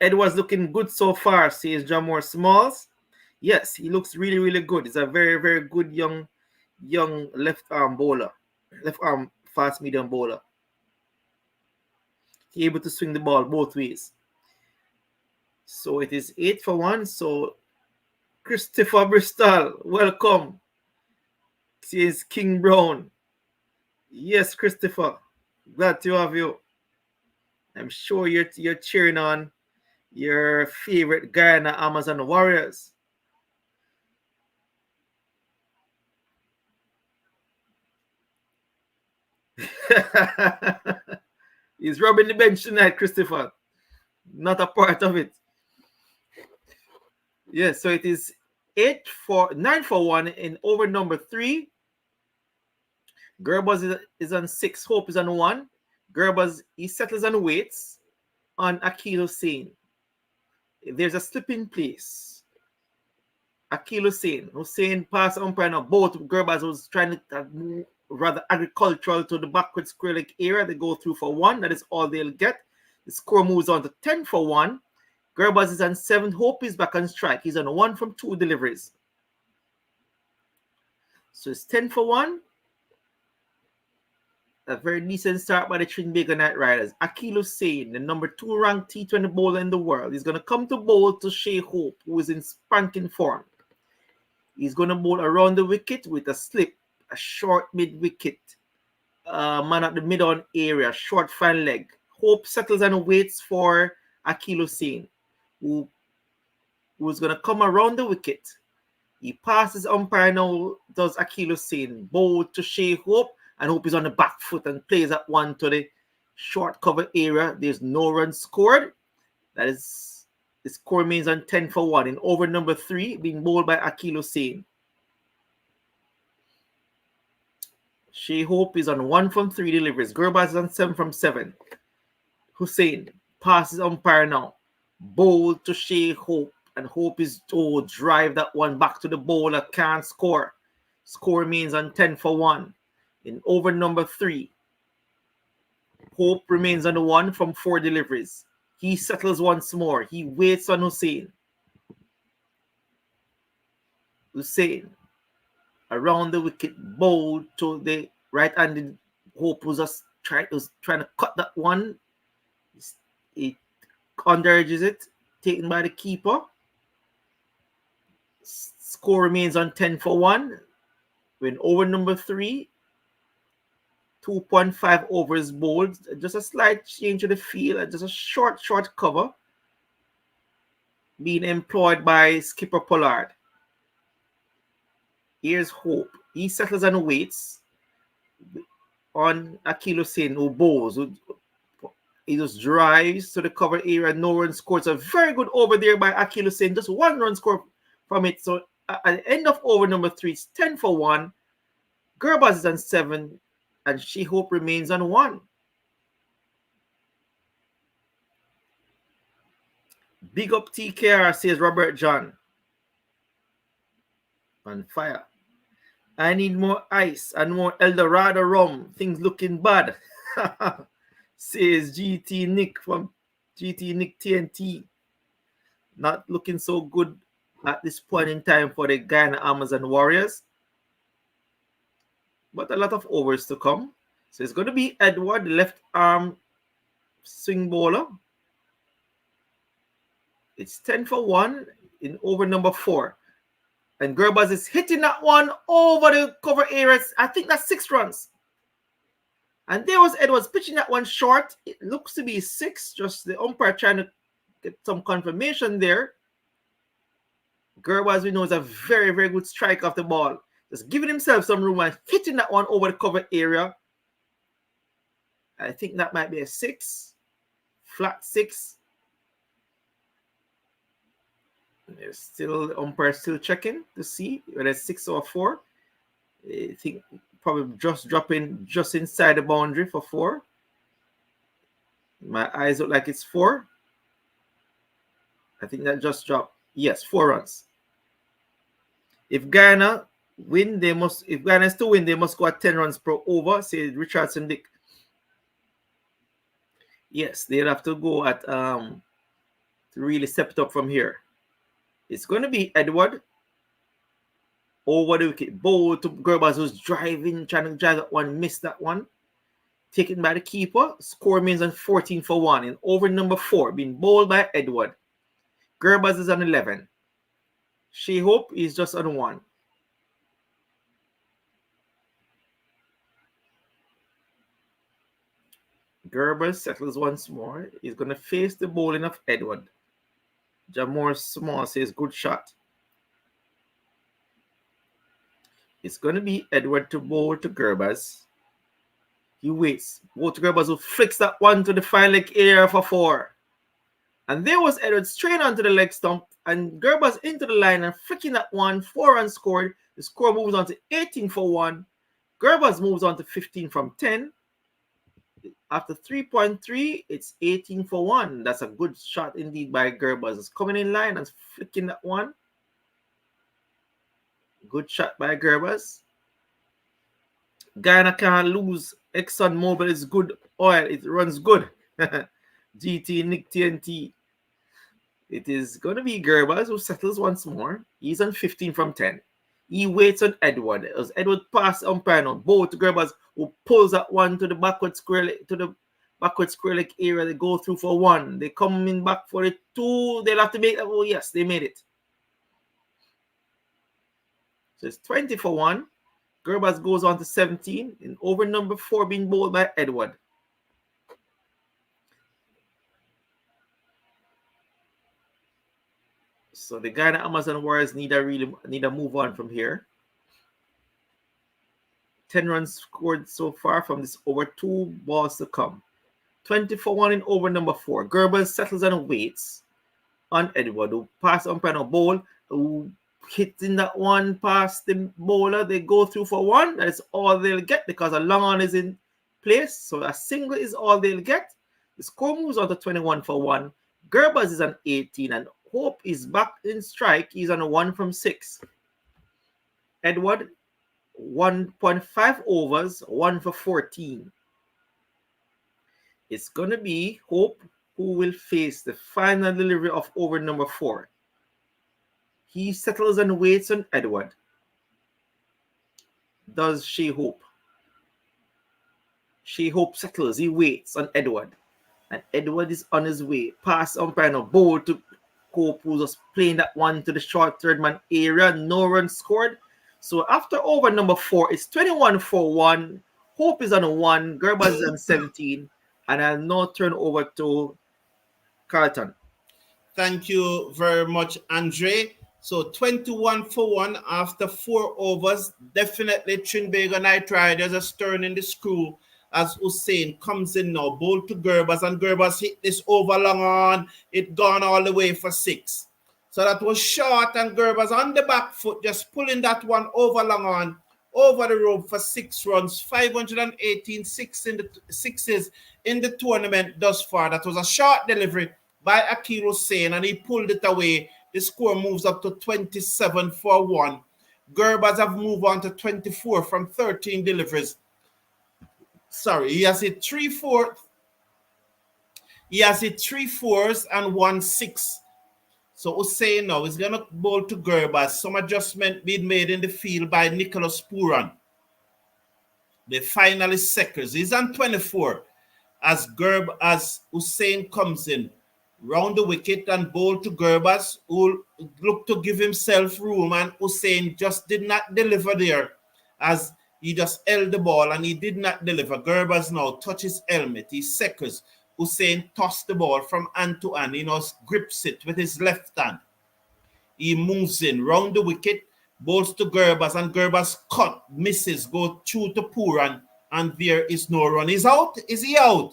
Edwards looking good so far, says Jamor Smalls. Yes, he looks really, really good. He's a very, very good young left-arm bowler, left-arm fast-medium bowler. He's able to swing the ball both ways. So it is 8-1. So Christopher Bristol, welcome, says King Brown. Yes, Christopher, glad to have you. I'm sure you're cheering on your favorite Guyana Amazon Warriors. He's rubbing the bench tonight, Christopher. Not a part of it. Yes, so it is 9-1 in over number 3. Gerbers is on 6. Hope is on 1. Gerbers, he settles and waits on Akil Hussain. There's a slip in place. Akil Hussain passed umpire now. Both Gerbers was trying to move rather agricultural to the backward square leg area. They go through for 1. That is all they'll get. The score moves on to 10-1. Gerbers is on 7. Hope is back on strike. He's on 1 from 2 deliveries. So it's 10-1. A very decent start by the Trinbago Knight Riders. Akil Hussain, the number 2 ranked T20 bowler in the world, is going to come to bowl to Shea Hope, who is in spanking form. He's going to bowl around the wicket with a slip, a short mid-wicket, man at the mid-on area, short fan leg. Hope settles and waits for Akil Hussain, who's going to come around the wicket. He passes umpire now, does Akil Hussain, bowl to Shea Hope, and Hope is on the back foot and plays that one to the short cover area. There's no run scored. That is, the score remains on 10-1 in over number 3, being bowled by Akil Hussain. Shea Hope is on 1 from 3 deliveries. Gerbers is on 7 from 7. Hussain passes umpire now. Bowl to Shea Hope. And Hope is drive that one back to the bowler. Can't score. Score remains on 10-1. In over number 3, Hope remains on the 1 from 4 deliveries. He settles once more. He waits on Hussain. Hussain around the wicket, bowled to the right-handed. Hope was just trying to cut that one. He underedges it, taken by the keeper. Score remains on 10-1. When over number 3, 2.5 overs bowled. Just a slight change to the field. Just a short cover being employed by skipper Pollard. Here's Hope. He settles and waits on Akil Hussain, who bowls. He just drives to the cover area. No run scores. A very good over there by Akil Hussain. Just 1 run score from it. So at the end of over number 3, it's 10 for 1. Gerbers is on 7, and She Hope remains on 1. Big up TKR, says Robert John. On fire. I need more ice and more Eldorado rum. Things looking bad. Says GT Nick from GT Nick TNT. Not looking so good at this point in time for the Guyana Amazon Warriors. But a lot of overs to come. So it's going to be Edward, the left arm swing bowler. It's 10 for 1 in over number 4. And Gerbers is hitting that one over the cover areas. I think that's 6 runs. And there was Edwards pitching that one short. It looks to be 6. Just the umpire trying to get some confirmation there. Gerbers, we know, is a very, very good strike off the ball. Just giving himself some room and hitting that one over the cover area. I think that might be a 6. Flat 6. There's still the umpire still checking to see whether it's 6 or 4. I think probably just dropping just inside the boundary for 4. My eyes look like it's 4. I think that just dropped. Yes, 4 runs. If Guyana win, they must. If Guyana is to win, they must go at 10 runs per over. Say Richardson Dick. Yes, they'll have to go at to really step it up from here. It's going to be Edward over the wicket. Bowl to Gerbers, who's driving, trying to drive that one, missed that one. Taken by the keeper. Score remains on 14 for 1. And over number 4, being bowled by Edward. Gerbers is on 11. She Hope is just on 1. Gerbers settles once more. He's going to face the bowling of Edward. Jamor Small says, good shot. It's going to be Edward to bowl to Gerbers. He waits. Bowl to Gerbers, who flicks that one to the fine leg area for 4. And there was Edward straight onto the leg stump. And Gerbers into the line and flicking that one. 4 runs scored. The score moves on to 18 for 1. Gerbers moves on to 15 from 10. After 3.3, it's 18 for 1. That's a good shot indeed by Gerbers. It's coming in line and flicking that one. Good shot by Gerbers. Guyana can't lose. Exxon Mobil is good oil. It runs good. GT Nick TNT. It is going to be Gerbers who settles once more. He's on 15 from 10. He waits on Edward. As Edward pass umpire now, bow to Gerbers, who pulls that one to the backward square leg area. They go through for 1. They come in back for it 2. They'll have to make that. Oh yes, they made it. So it's 20 for 1. Gerbers goes on to 17. And over number 4 being bowled by Edward. So the Guyana Amazon Warriors need a move on from here. 10 runs scored so far from this over 2 balls to come. 20 for 1 in over number 4. Gerbers settles and waits on Edward, who pass umpire on bowl, who hitting that one past the bowler. They go through for 1. That is all they'll get because a long on is in place. So a single is all they'll get. The score moves on to 21 for 1. Gerbers is on 18 and Hope is back in strike. He's on a 1 from 6. Edward, 1.5 overs, 1 for 14. It's going to be Hope who will face the final delivery of over number 4. He settles and waits on Edward. Does She Hope? She Hope settles. He waits on Edward. And Edward is on his way. Pass umpire now. Bowl to Hope, who's just playing that one to the short third man area. No run scored. So after over number 4, it's 21 for 1. Hope is on a 1. Gerbers is on 17. And I'll now turn over to Carlton. Thank you very much, Andre. So 21 for 1 after 4 overs. Definitely Trinbago Knight Riders are turning the screw as Hussein comes in now. Bowl to Gerbers, and Gerbers hit this over long on. It gone all the way for 6. So that was short, and Gerber's on the back foot, just pulling that one over long on, over the rope for 6 runs, 518 sixes in the tournament thus far. That was a short delivery by Akil Hussain, and he pulled it away. The score moves up to 27 for 1. Gerbers have moved on to 24 from 13 deliveries. Sorry, he has hit 3 4s. He has hit 3 4s and 1 6. So Hussain now is going to bowl to Gerbers. Some adjustment being made in the field by Nicholas Puran. The finalist Seckers. He's on 24 as Hussain comes in. Round the wicket and bowl to Gerbers, who looked to give himself room, and Hussain just did not deliver there as he just held the ball and he did not deliver. Gerbers now touches helmet. He Seckers. Hussain tossed the ball from hand to hand. He now grips it with his left hand. He moves in round the wicket, bowls to Gerbers, and Gerbers cut, misses, go through to Puran, and there is no run. He's out. Is he out?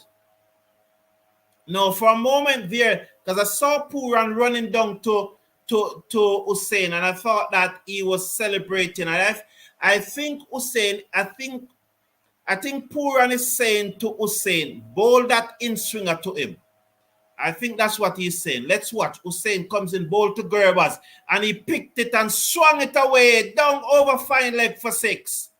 No, for a moment there, because I saw Puran running down to Hussain, and I thought that he was celebrating. And I think Hussain, I think Puran is saying to Hussain, bowl that in swinger to him. I think that's what he's saying. Let's watch. Hussain comes in, bowl to Gerbers, and he picked it and swung it away down over fine leg for 6.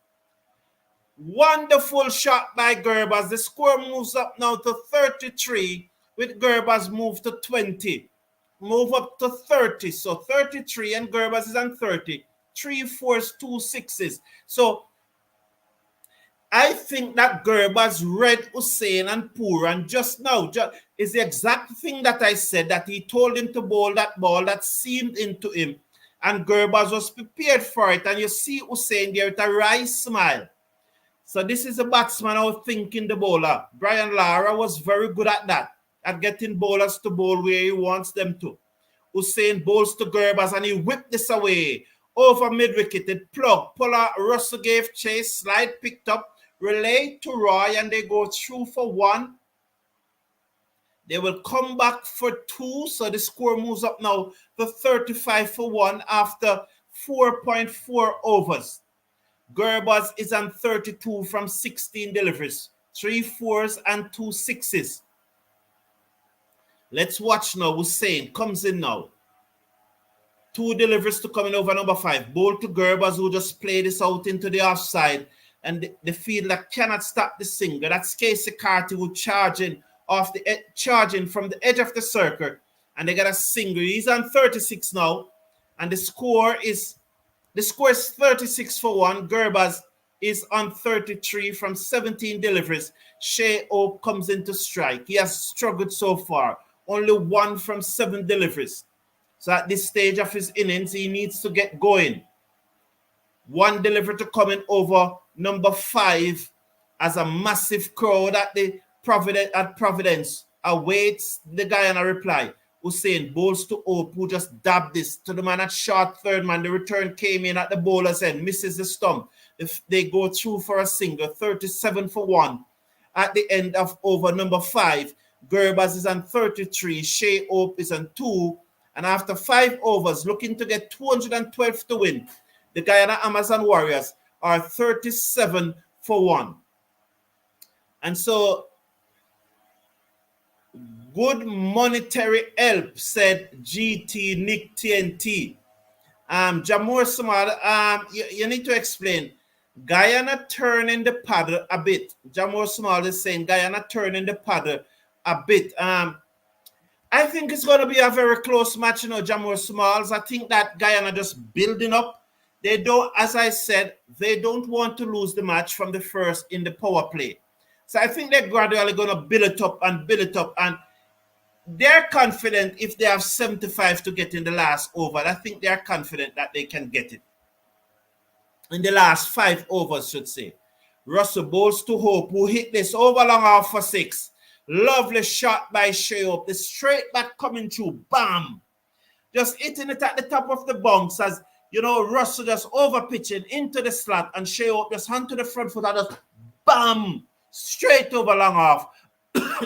Wonderful shot by Gerbers. The score moves up now to 33. With Gerbers move to 20. Move up to 30. So 33 and Gerbers is on 30. 3 4s, 2 6s. So I think that Gerbers read Hussain and Puran just now. Is the exact thing that I said, that he told him to bowl that ball that seamed into him. And Gerbers was prepared for it. And you see Hussain there with a wry smile. So this is a batsman out thinking the bowler. Brian Lara was very good at that, at getting bowlers to bowl where he wants them to. Hussain bowls to Gerbers and he whipped this away. Over mid-wicket, it plugged. Puller Russell gave chase, slide picked up, relay to Roy, and they go through for 1. They will come back for 2, so the score moves up now to 35 for 1 after 4.4 overs. Gerbers is on 32 from 16 deliveries, 3 4s and 2 6s. Let's watch now. Hussain comes in now. 2 deliveries to coming over number 5. Bowl to Gerbers, who just play this out into the offside. And the fielder cannot stop the singer. That's Casey Carty, who charging from the edge of the circle. And they got a single. He's on 36 now. And the score is 36 for 1. Gerbers is on 33 from 17 deliveries. Shea Oak comes into strike. He has struggled so far. Only 1 from 7 deliveries. So at this stage of his innings, he needs to get going. 1 delivery to coming over number 5 as a massive crowd at Providence awaits the Guyana reply. Hussain bowls to Ope, who just dabbed this to the man at short third man. The return came in at the bowler's end, misses the stump. If they go through for a single, 37 for 1. At the end of over number 5, Gerbers is on 33, Shea Ope is on 2, and after 5 overs, looking to get 212 to win, the Guyana Amazon Warriors are 37 for 1. And so, good monetary help, said GT Nick TNT. Jamur Samal, you need to explain. Guyana turning the paddle a bit. Jamur Samal is saying Guyana turning the paddle a bit. I think it's going to be a very close match, Jamur Smalls. I think that Guyana just building up. They don't, as I said, they don't want to lose the match from the first in the power play. So I think they're gradually going to build it up, and they're confident if they have 75 to get in the last over. I think they're confident that they can get it. In the last 5 overs, should say. Russell bowls to Hope, who hit this over long off for 6. Lovely shot by Shea Hope. The straight back coming through. Bam! Just hitting it at the top of the bounce as, Russell just over pitching into the slot, and Shea Hope just hand to the front foot and just bam! Straight over long off.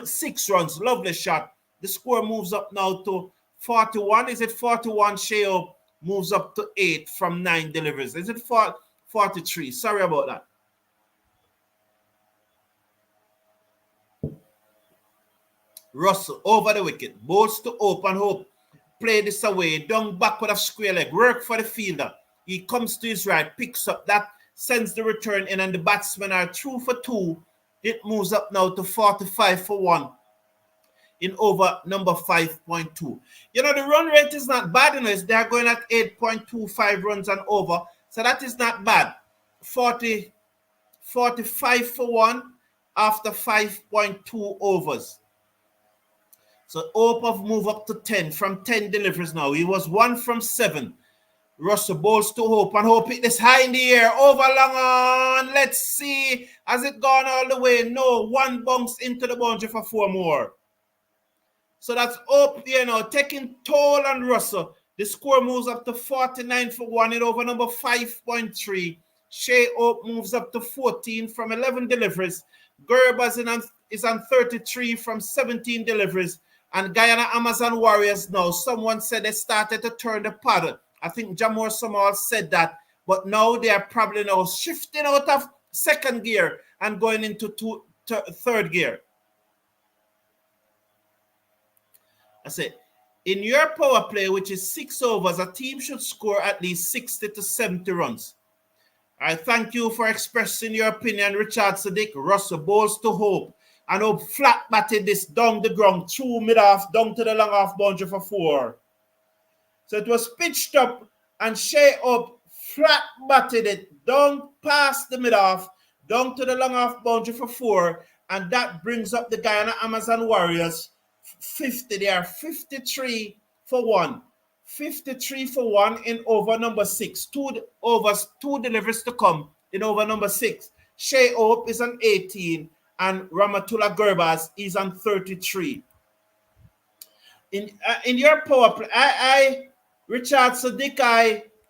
6 runs. Lovely shot. The score moves up now to 41? Is it 41? Sheo moves up to 8 from 9 deliveries. Is it 43? Sorry about that. Russell over the wicket. Bowls to Open Hope. Play this away. Down backward of square leg. Work for the fielder. He comes to his right. Picks up that. Sends the return in. And the batsmen are through for 2. It moves up now to 45 for 1. In over number 5.2. You know, the run rate is not bad. You know, they're going at 8.25 runs and over. So that is not bad. 45 for 1 after 5.2 overs. So Hope have moved up to 10 from 10 deliveries now. He was 1 from 7. Russell bowls to Hope, and Hope hit this high in the air, over long on. Let's see. Has it gone all the way? No. 1 bounce into the boundary for 4 more. So that's Hope, you know, taking toll on Russell. The score moves up to 49 for 1 in over number 5.3. Shea Hope moves up to 14 from 11 deliveries. Gerbers is on 33 from 17 deliveries. And Guyana Amazon Warriors now, someone said they started to turn the paddle. I think Jamor Samal said that. But now they are probably now shifting out of second gear and going into third gear. I say, in your power play, which is 6 overs, a team should score at least 60 to 70 runs. I thank you for expressing your opinion, Richard Sadiq. Russell bowls to Hope. And Hope flat batted this down the ground, through mid-off, down to the long-off boundary for 4. So it was pitched up, and Shea Hope flat batted it down past the mid-off, down to the long-off boundary for 4. And that brings up the Guyana Amazon Warriors 50. They are 53 for 1. 53 for 1 in over number 6. 2 overs, 2 deliveries to come in over number 6. Shea Hope is on 18 and Ramatullah Gerbers is on 33. In your power play, Richard Sadiq,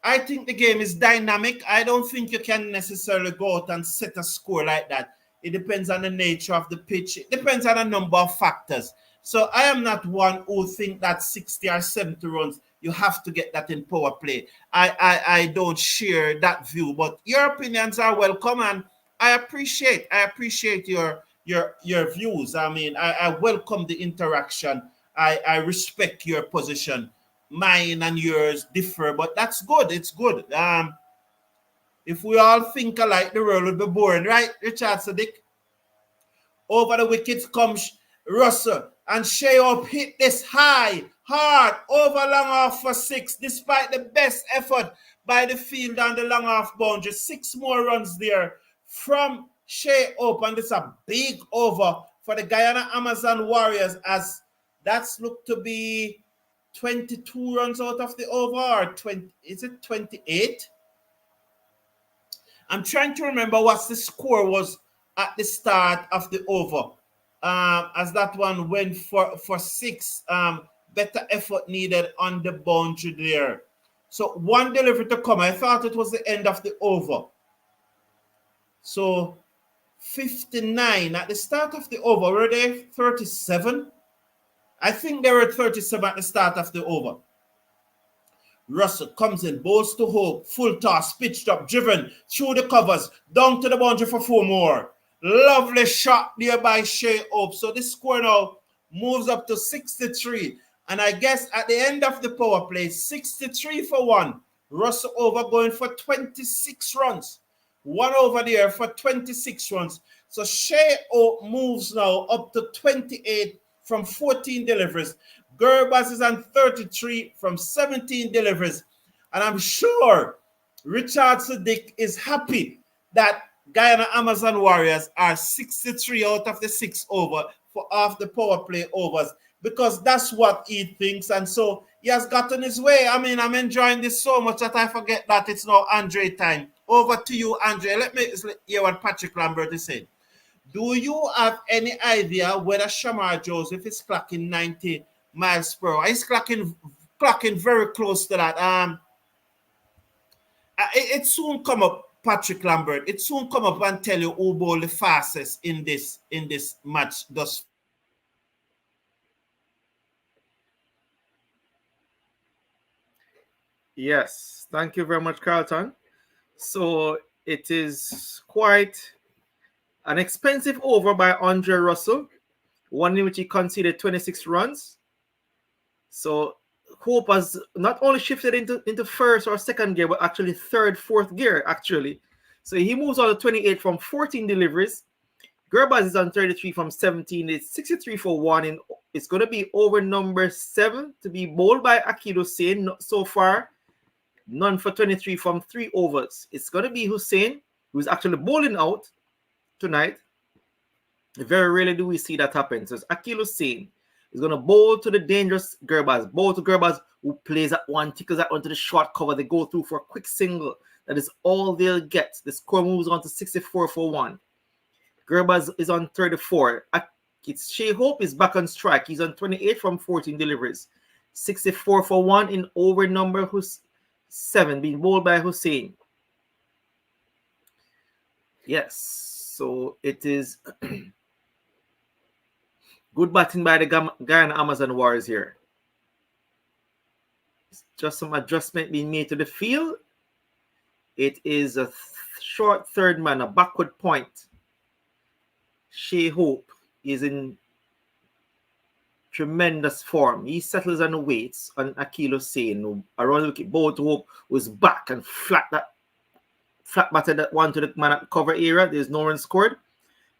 I think the game is dynamic. I don't think you can necessarily go out and set a score like that. It depends on the nature of the pitch. It depends on a number of factors. So I am not one who think that 60 or 70 runs, you have to get that in power play. I don't share that view, but your opinions are welcome, and I appreciate your views. I mean, I welcome the interaction. I respect your position. Mine and yours differ, but that's good. It's good. If we all think alike, the world would be boring, right, Richard Sadiq? Over the wickets comes Russell, and Shea Hope hit this high, hard, over long off for 6, despite the best effort by the field on the long off boundary. 6 more runs there from Shea Hope, and it's a big over for the Guyana Amazon Warriors, as that's looked to be 22 runs out of the over, or 20, is it 28? I'm trying to remember what the score was at the start of the over. As that one went for 6, better effort needed on the boundary there. So 1 delivery to come. I thought it was the end of the over. So 59 at the start of the over. Were they 37? I think they were 37 at the start of the over. Russell comes in, bowls to Hope, full toss, pitched up, driven through the covers, down to the boundary for 4 more. Lovely shot there by Shea Hope. So this score now moves up to 63. And I guess at the end of the power play, 63 for 1. Russell over going for 26 runs. 1 over there for 26 runs. So Shea Hope moves now up to 28 from 14 deliveries. Gerbers is on 33 from 17 deliveries. And I'm sure Richard Sadiq is happy that Guyana Amazon Warriors are 63 out of the 6 over for half the power play overs, because that's what he thinks. And so he has gotten his way. I mean, I'm enjoying this so much that I forget that it's now Andre time. Over to you, Andre. Let me hear what Patrick Lambert is saying. Do you have any idea whether Shamar Joseph is clocking 90 miles per hour? He's clocking very close to that. It soon come up, Patrick Lambert. It soon come up and tell you who bowled the fastest in this match thus. Yes, thank you very much, Carlton. So it is quite an expensive over by Andre Russell, one in which he conceded 26 runs. So Hope has not only shifted into first or second gear, but actually third, fourth gear, actually. So he moves on to 28 from 14 deliveries. Gerbaz is on 33 from 17. It's 63 for 1. And it's going to be over number 7 to be bowled by Akil Hussain so far. None for 23 from 3 overs. It's going to be Hussain, who's actually bowling out tonight. Very rarely do we see that happen. So it's Akil Hussain. He's going to bowl to the dangerous Gerbaz. Bowl to Gerbaz, who plays at one, tickles that one to the short cover. They go through for a quick single. That is all they'll get. The score moves on to 64 for 1. Gerbaz is on 34. It's Shea Hope is back on strike. He's on 28 from 14 deliveries. 64 for 1 in over number 7, being bowled by Hussain. Yes, so it is good batting by the Guyana Amazon Warriors here. It's just some adjustment being made to the field. It is a short third man, a backward point. Shea Hope is in tremendous form. He settles on the weights on Akil Hussain, who around the wicket, Bow to Hope was back and flat batted that one to the man at the cover area. There's no run scored.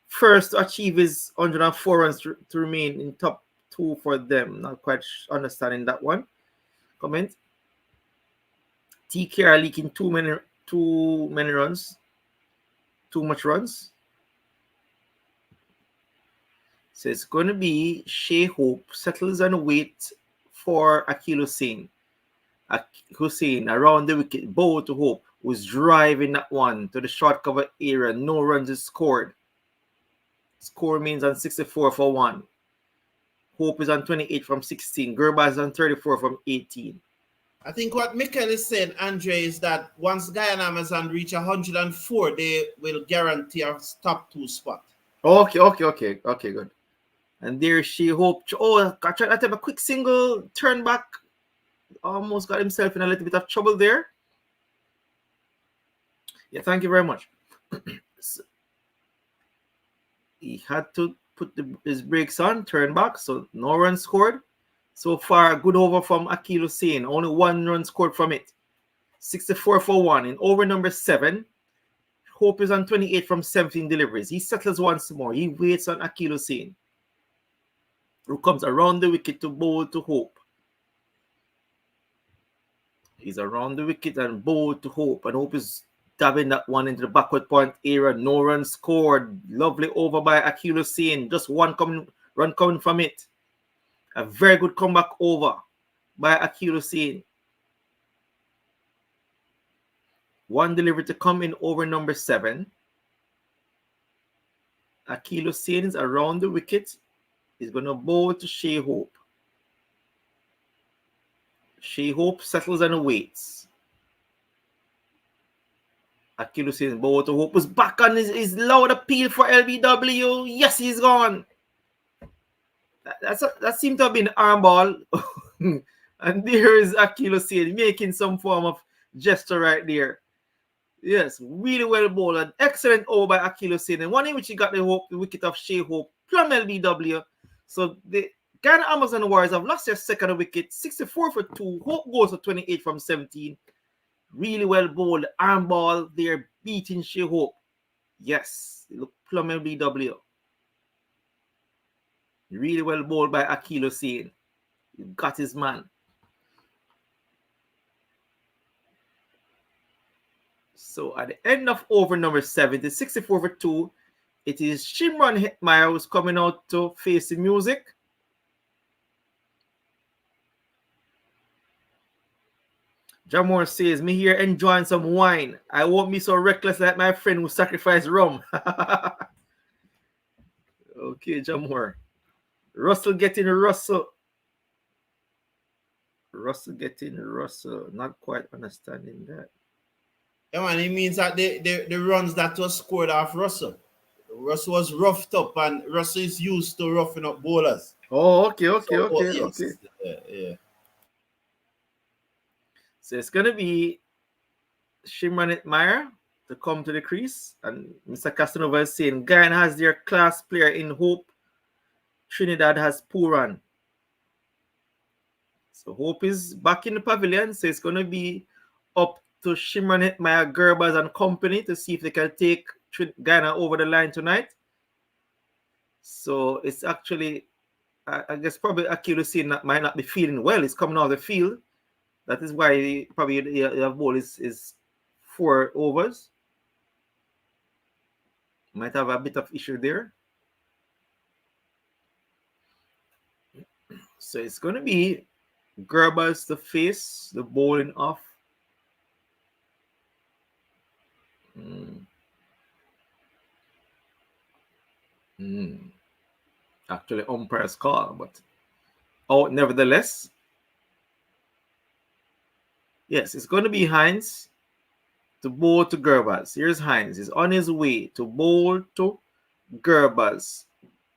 First to achieve his 104 runs to remain in top 2 for them. Not quite understanding that one. Comment. TKR leaking too many runs. Too much runs. So it's going to be Shea Hope settles on the weight for Akil Hussain. Hussain around the wicket, Bow to Hope was driving that one to the short cover area. No runs is scored. Score remains on 64 for 1. Hope is on 28 from 16. Gerbaz is on 34 from 18. I think what Mikel is saying, Andre, is that once Guyana Amazon reach 104, they will guarantee a top 2 spot. Okay, good. And there Shea Hope. Oh, got to have a quick single turn back. Almost got himself in a little bit of trouble there. Yeah, thank you very much. So, he had to put his brakes on, turn back, so no run scored. So far, a good over from Akil Hussain. Only 1 run scored from it. 64 for 1. In over number 7, Hope is on 28 from 17 deliveries. He settles once more. He waits on Akil Hussain, who comes around the wicket to bowl to Hope. He's around the wicket and bowl to Hope. And Hope is dabbing that one into the backward point area. No run scored. Lovely over by Akil Hussain. Just one run coming from it. A very good comeback over by Akil Hussain. 1 delivery to come in over number 7. Akil Hussain is around the wicket. He's going to bowl to Shea Hope. Shea Hope settles on the weights. Akil Hussain bowl to Hope was back on his loud appeal for LBW. Yes, he's gone. That seemed to have been arm ball. And there is Akil Hussain making some form of gesture right there. Yes, really well bowled. An excellent over by Akil Hussain. And one in which he got the wicket of Shea Hope, plumb LBW. So the Guyana Amazon Warriors have lost their second wicket, 64 for 2. Hope goes to 28 from 17. Really well bowled. Arm ball. They're beating Shea Hope. Yes, look plumb LBW. Really well bowled by Akil Hussain. He got his man. So at the end of over number 7, it's 64 for 2. It is Shimron Hetmeyer who's coming out to face the music. Jamor says, me here enjoying some wine. I won't be so reckless like my friend who sacrificed rum. Okay, Jamor. Russell getting Russell. Russell getting Russell. Not quite understanding that. Yeah, man, it means that the runs that was scored off Russell. Russell was roughed up, and Russell is used to roughing up bowlers. Oh, okay. Yeah. So it's going to be Shimron Meyer to come to the crease. And Mr. Casanova is saying Guyana has their class player in Hope. Trinidad has Puran. So Hope is back in the pavilion. So it's going to be up to Shimron Meyer, Gerbers and company to see if they can take Guyana over the line tonight. So it's actually, I guess probably Akil might not be feeling well. He's coming out of the field. That is why probably the ball is 4 overs. Might have a bit of issue there. So it's going to be Gerbers to face the bowling off. Actually, umpire's call, but nevertheless, yes, it's going to be Hines to bowl to Gerbers. Here's Hines. He's on his way to bowl to Gerbers.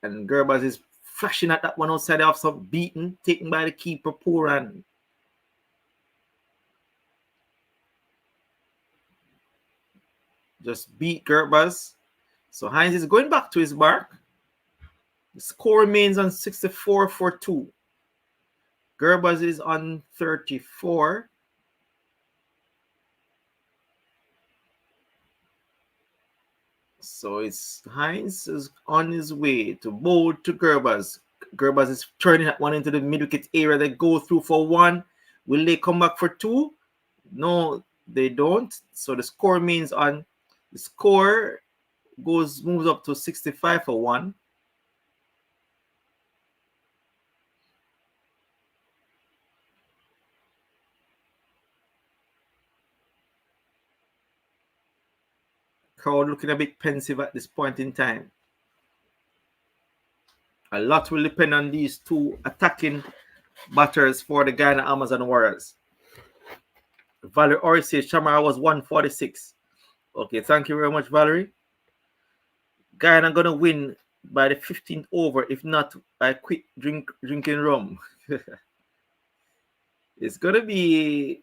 And Gerbers is flashing at that one outside off, some beaten, taken by the keeper, Puran. Just beat Gerbers. So Hines is going back to his mark. The score remains on 64 for 2. Gerbers is on 34. So it's Hines is on his way to bowl to Gerbers. Gerbers is turning that one into the mid-wicket area. They go through for 1. Will they come back for 2? No, they don't. So the score remains on. The score moves up to 65 for 1. Crowd looking a bit pensive at this point in time. A lot will depend on these two attacking batters for the Guyana Amazon Warriors. Valerie Ori says Shamara was 146. Okay, thank you very much, Valerie. Guyana gonna win by the 15th over, if not by quick drinking rum. It's gonna be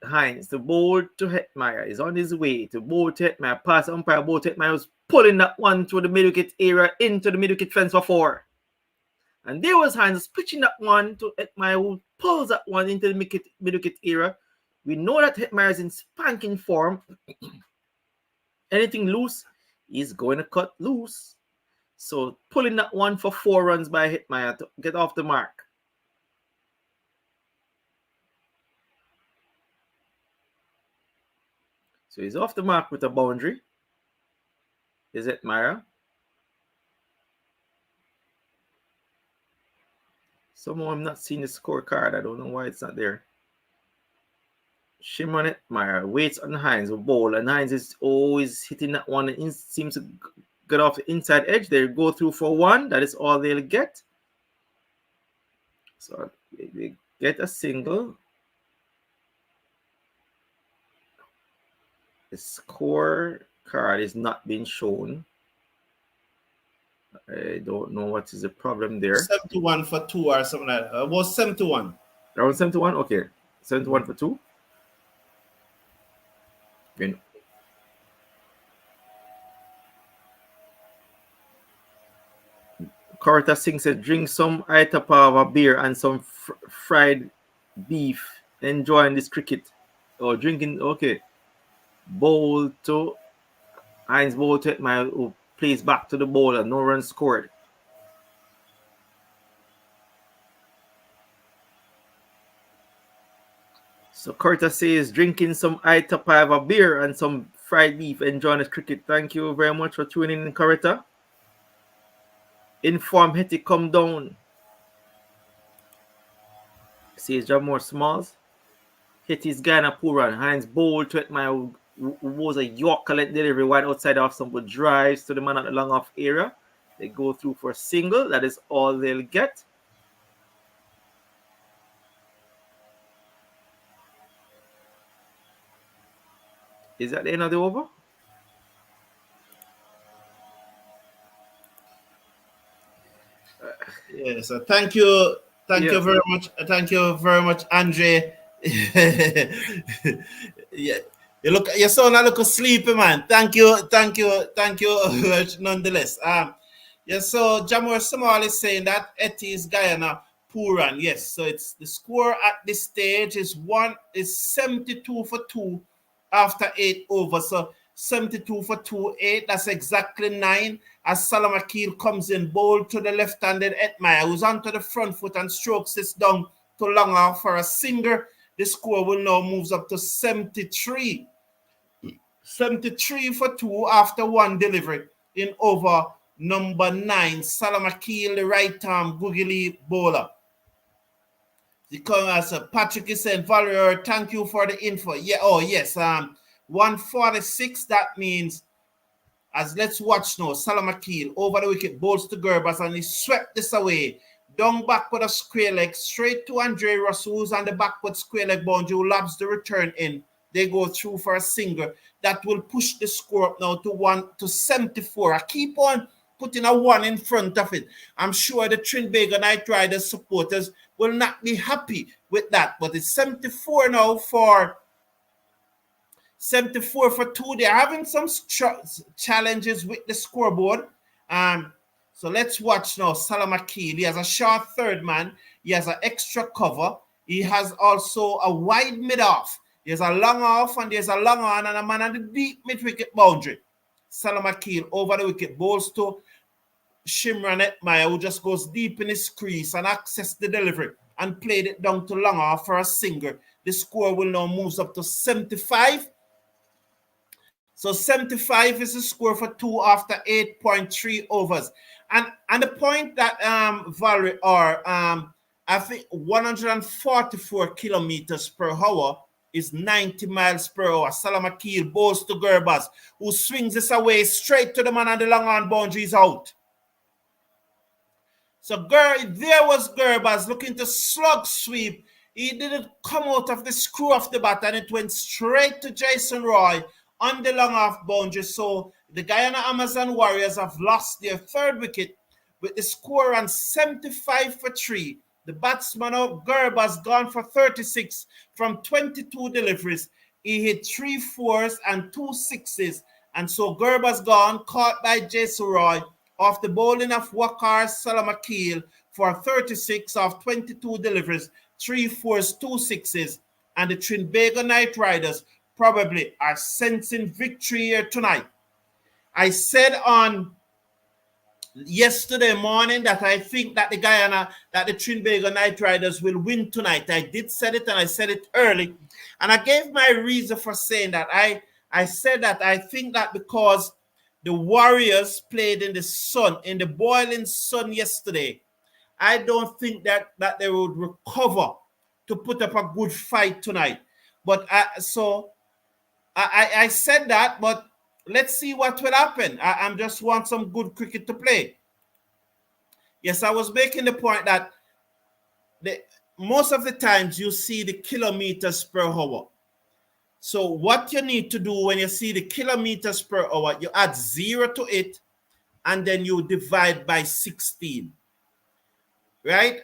Hines to bowl to Hetmeyer. He's on his way to bowl to Hetmeyer. Pass umpire bowl to Hetmeyer was pulling that one to the mid-wicket area into the mid-wicket fence for 4. And there was Hines pitching that one to Hetmeyer, who pulls that one into the mid-wicket area. We know that Hetmeyer is in spanking form. Anything loose, he's going to cut loose. So pulling that one for 4 runs by Hetmeyer to get off the mark. So he's off the mark with a boundary. Is Hetmeyer? Somehow I'm not seeing the scorecard. I don't know why it's not there. Shimron Hetmeyer waits on Hines who bowl, and Hines is always hitting that one and seems to get off the inside edge. They go through for 1. That is all they'll get. So they get a single. The score card is not being shown. I don't know what is the problem there. 71 for 2 or something like that. It was 71. Around 71? Okay. 71 for 2. Then Corita Singh said, drink some Itapava beer and some fried beef. Enjoying this cricket. Or drinking, okay. Bowl to Hines bowl to Hetmeyer, who plays back to the bowler. No runs scored. So Corita says drinking some Itapava beer and some fried beef, enjoying the cricket. Thank you very much for tuning in, Corita. Inform Hetty come down. Says Jamor Smalls. Hetty's Guyana Puran. Hines bowl to Hetmeyer, who was a Yorker length delivery wide outside off, some good drives to the man at the long off area. They go through for a single. That is all they'll get. Is that the end of the over? Yes, thank you very much. Thank you very much, Andre. Yeah. You sound a little sleepy, man. Thank you, nonetheless. Yeah, so Jamor Samal is saying that Eti is Guyana Puran. Yes, so it's the score at this stage is 72 for 2 after 8 over. So 72 for 2, 8. That's exactly 9. As Salam Akil comes in bold to the left-handed Etmaya, who's onto the front foot and strokes this down to long off for a singer. The score will now moves up to 73. 73 for 2 after one delivery in over number 9. Salam Akil, the right arm googly bowler. As Patrick is saying, Valerie, thank you for the info. Yeah, oh yes. 146, that means, as let's watch now, Salam Akil over the wicket, bowls to Gerbers, and he swept this away. Down back with a square leg, straight to Andre Russell, who's on the backward square leg boundary, who lobs the return in. They go through for a single. That will push the score up now to 74. I keep on putting a 1 in front of it. I'm sure the Trinbago Knight Riders supporters will not be happy with that. But it's 74 now for 74 for 2. They're having some challenges with the scoreboard. So let's watch now. Salam Akil. He has a short third man. He has an extra cover. He has also a wide mid-off. There's a long off and there's a long on and a man on the deep mid-wicket boundary. Salam Akil over the wicket, bowls to Shimran Etmaya, who just goes deep in his crease and access the delivery and played it down to long off for a singer. The score will now move up to 75. So 75 is the score for 2 after 8.3 overs. And the point that Valerie are, I think 144 kilometers per hour is 90 miles per hour. Salam Akil bowls to Gerbers, who swings this away straight to the man on the long on boundaries out. So there was Gerbers looking to slug sweep. He didn't come out of the screw of the bat and it went straight to Jason Roy on the long off boundary. So the Guyana Amazon Warriors have lost their third wicket with the score on 75 for 3. The batsman of Gerbers gone for 36 from 22 deliveries. He hit 3 4s and 2 6s. And so Gerbers gone, caught by Jason Roy off the bowling of Wakar Salam Akil for 36 of 22 deliveries, 3 4s, 2 6s. And the Trinbago Knight Riders probably are sensing victory here tonight. I said on yesterday morning that I think that the Trinbago Knight Riders will win tonight. I did said it and I said it early. And I gave my reason for saying that. I said that I think that because the Warriors played in the sun, in the boiling sun yesterday, I don't think that they would recover to put up a good fight tonight. But I said that, but let's see what will happen. I just want some good cricket to play. Yes, I was making the point that most of the times you see the kilometers per hour. So what you need to do when you see the kilometers per hour, you add 0 to it, and then you divide by 16. Right?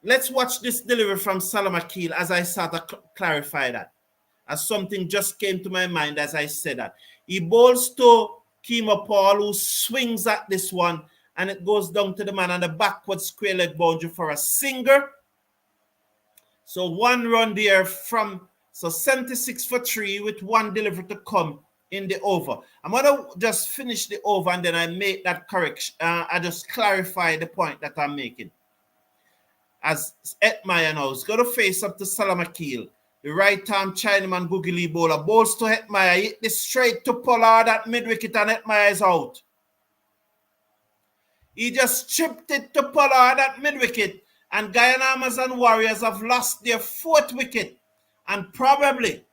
Let's watch this delivery from Salam Akil as I start to clarify that. As something just came to my mind as I said that. He bowls to Kemo Paul, who swings at this one, and it goes down to the man on the backward square leg boundary for a singer. So 1 run there from, so 76 for 3 with 1 delivery to come in the over. I'm going to just finish the over and then I make that correction. I just clarify the point that I'm making. As Etmaya now is going to face up to Salam Akil. The right-arm Chinaman googly bowler bowls to Etmaya. Hit this straight to Pollard at mid-wicket and Etmaya is out. He just chipped it to Pollard at mid-wicket and Guyana Amazon Warriors have lost their 4th wicket. And probably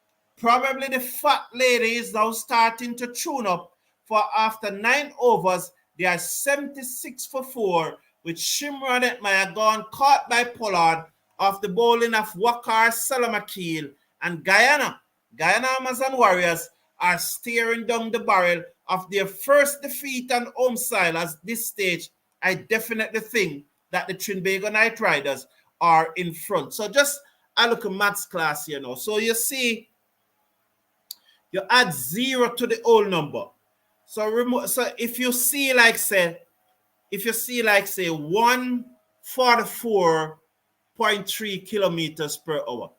the fat lady is now starting to tune up for after 9 overs. They are 76 for 4 with Shimran Etmaya gone caught by Pollard off the bowling of Wakar Salam Akil, and Guyana Amazon Warriors are staring down the barrel of their first defeat on home soil. At this stage, I definitely think that the Trinbago Knight Riders are in front. So just I look at maths class here now. So you see, you add 0 to the whole number. So if you see like say 144.3 kilometers per hour,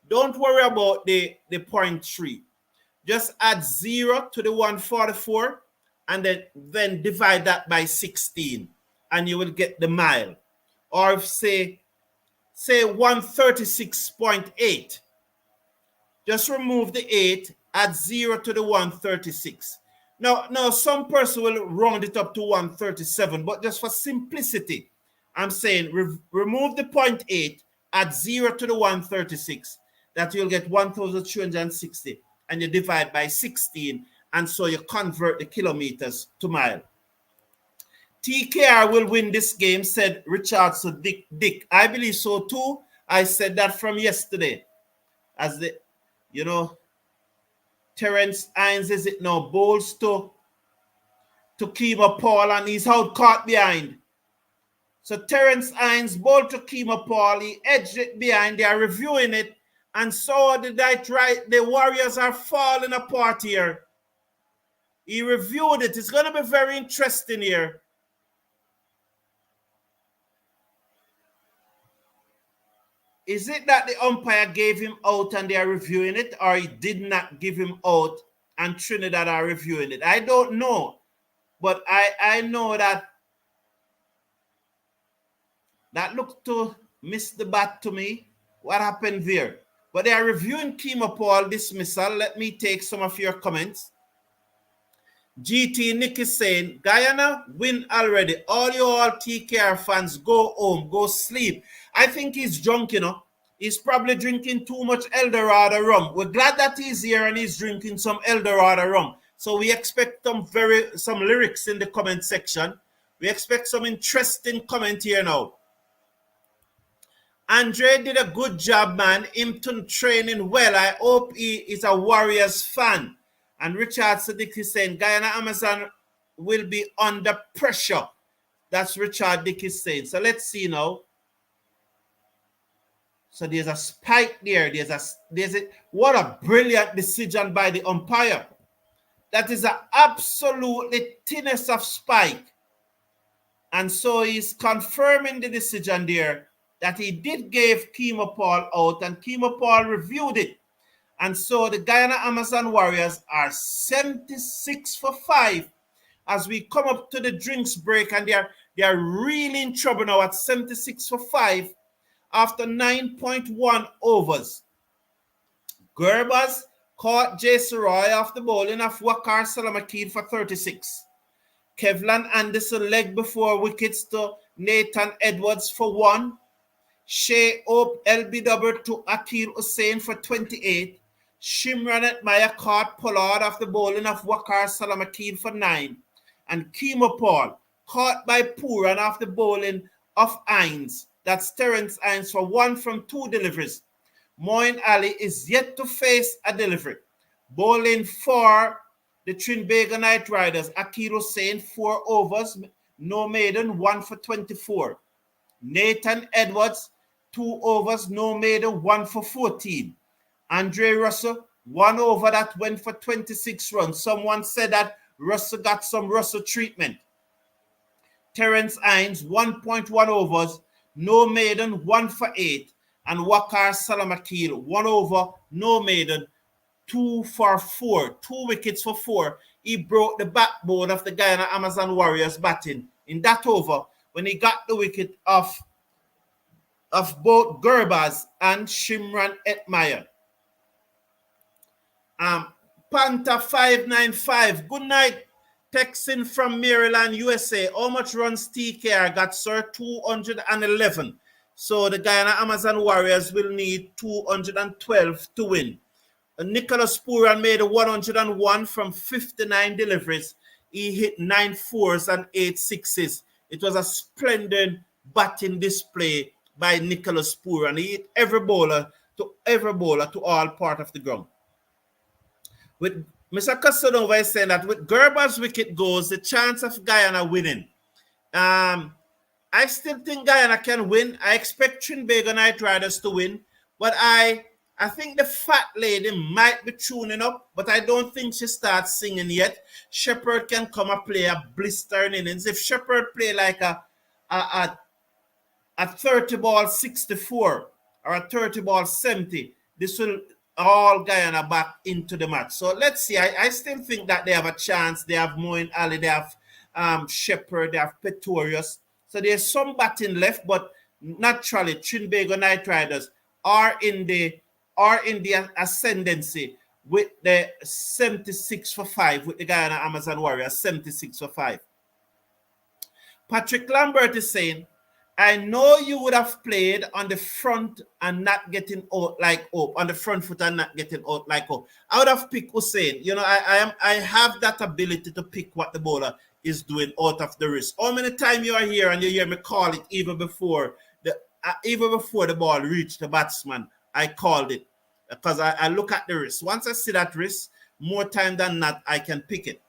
don't worry about the 0.3. Just add 0 to the 144 and then divide that by 16 and you will get the mile. Or if say 136.8, just remove the 8, add 0 to the 136. Now some person will round it up to 137, but just for simplicity, I'm saying remove the 0.8, add 0 to the 136, that you'll get 1,360, and you divide by 16, and so you convert the kilometers to mile. TKR will win this game, said Richardson Dick. I believe so too. I said that from yesterday. As the, Terence Hines, is it now, bowls to Kima Paul, and he's out caught behind. So Terence Hines bowled to Kima Paul, he edged it behind, they are reviewing it, and so the Warriors are falling apart here. He reviewed it. It's going to be very interesting here. Is it that the umpire gave him out and they are reviewing it, or he did not give him out and Trinidad are reviewing it? I don't know. But I know that looked to miss the bat to me. What happened there? But they are reviewing Kima Paul dismissal. Let me take some of your comments. GT Nick is saying, Guyana win already. All TKR fans, go home, go sleep. I think he's drunk, He's probably drinking too much Eldorado rum. We're glad that he's here and he's drinking some Eldorado rum. So we expect some lyrics in the comment section. We expect some interesting comment here now. Andre did a good job, man. Impton training well. I hope he is a Warriors fan. And Richard Sadiq is saying, Guyana Amazon will be under pressure. That's Richard Dick is saying. So let's see now. So there's a spike there. What a brilliant decision by the umpire. That is an absolutely thinnest of spike. And so he's confirming the decision there that he did give Kima Paul out, and Kima Paul reviewed it. And so the Guyana Amazon Warriors are 76 for 5 as we come up to the drinks break, and they are really in trouble now at 76 for 5 after 9.1 overs. Gerbers caught Jason Roy off the bowling of Waqar Salamakid for 36. Kevlan Anderson leg before wickets to Nathan Edwards for 1. Shea Hope LBW to Akil Hussain for 28. Shimran Atmaya caught Pollard off the bowling of Waqar Salamakid for 9. And Kima Paul caught by Puran off the bowling of Hines. That's Terence Hines for 1 from 2 deliveries. Moin Ali is yet to face a delivery. Bowling for the Trinbago Knight Riders, Akil Hussain, 4 overs, no maiden, 1 for 24. Nathan Edwards, 2 overs, no maiden, 1 for 14. Andre Russell, 1 over that went for 26 runs. Someone said that Russell got some Russell treatment. Terence Hines, 1.1 overs, no maiden, 1 for 8. And Waqar Salamakil, 1 over, no maiden, 2 for 4. 2 wickets for 4. He broke the backbone of the Guyana Amazon Warriors batting in that over when he got the wicket of both Gerbers and Shimran Etmaya. Panther 595. Good night. Texan from Maryland, USA. How much runs TKR got, sir? 211. So the Guyana Amazon Warriors will need 212 to win. Nicholas Puran made a 101 from 59 deliveries. He hit 9 fours and 8 sixes. It was a splendid batting display by Nicholas Puran. He hit every bowler to all part of the ground. With Mr. Casanova is saying that with Gerber's wicket goes, the chance of Guyana winning. I still think Guyana can win. I expect Trinbago Knight Riders to win. But I think the fat lady might be tuning up, but I don't think she starts singing yet. Shepherd can come and play a blistering innings. If Shepherd play like a, a 30 ball 64 or a 30 ball 70, this will all Guyana back into the match. So let's see. I still think that they have a chance. They have Moeen Ali, they have Shepherd, they have Pretorius. So there's some batting left, but naturally Trinbago Knight Riders are in the ascendancy with the 76 for 5 with the Guyana Amazon Warriors 76 for 5. Patrick Lambert is saying, I know you would have played on the front and not getting out like Hope, on the front foot and not getting out like Hope. I would have picked Hussein. You know, I have that ability to pick what the bowler is doing out of the wrist. How many times you are here and you hear me call it even before the ball reached the batsman? I called it because I look at the wrist. Once I see that wrist, more time than not, I can pick it.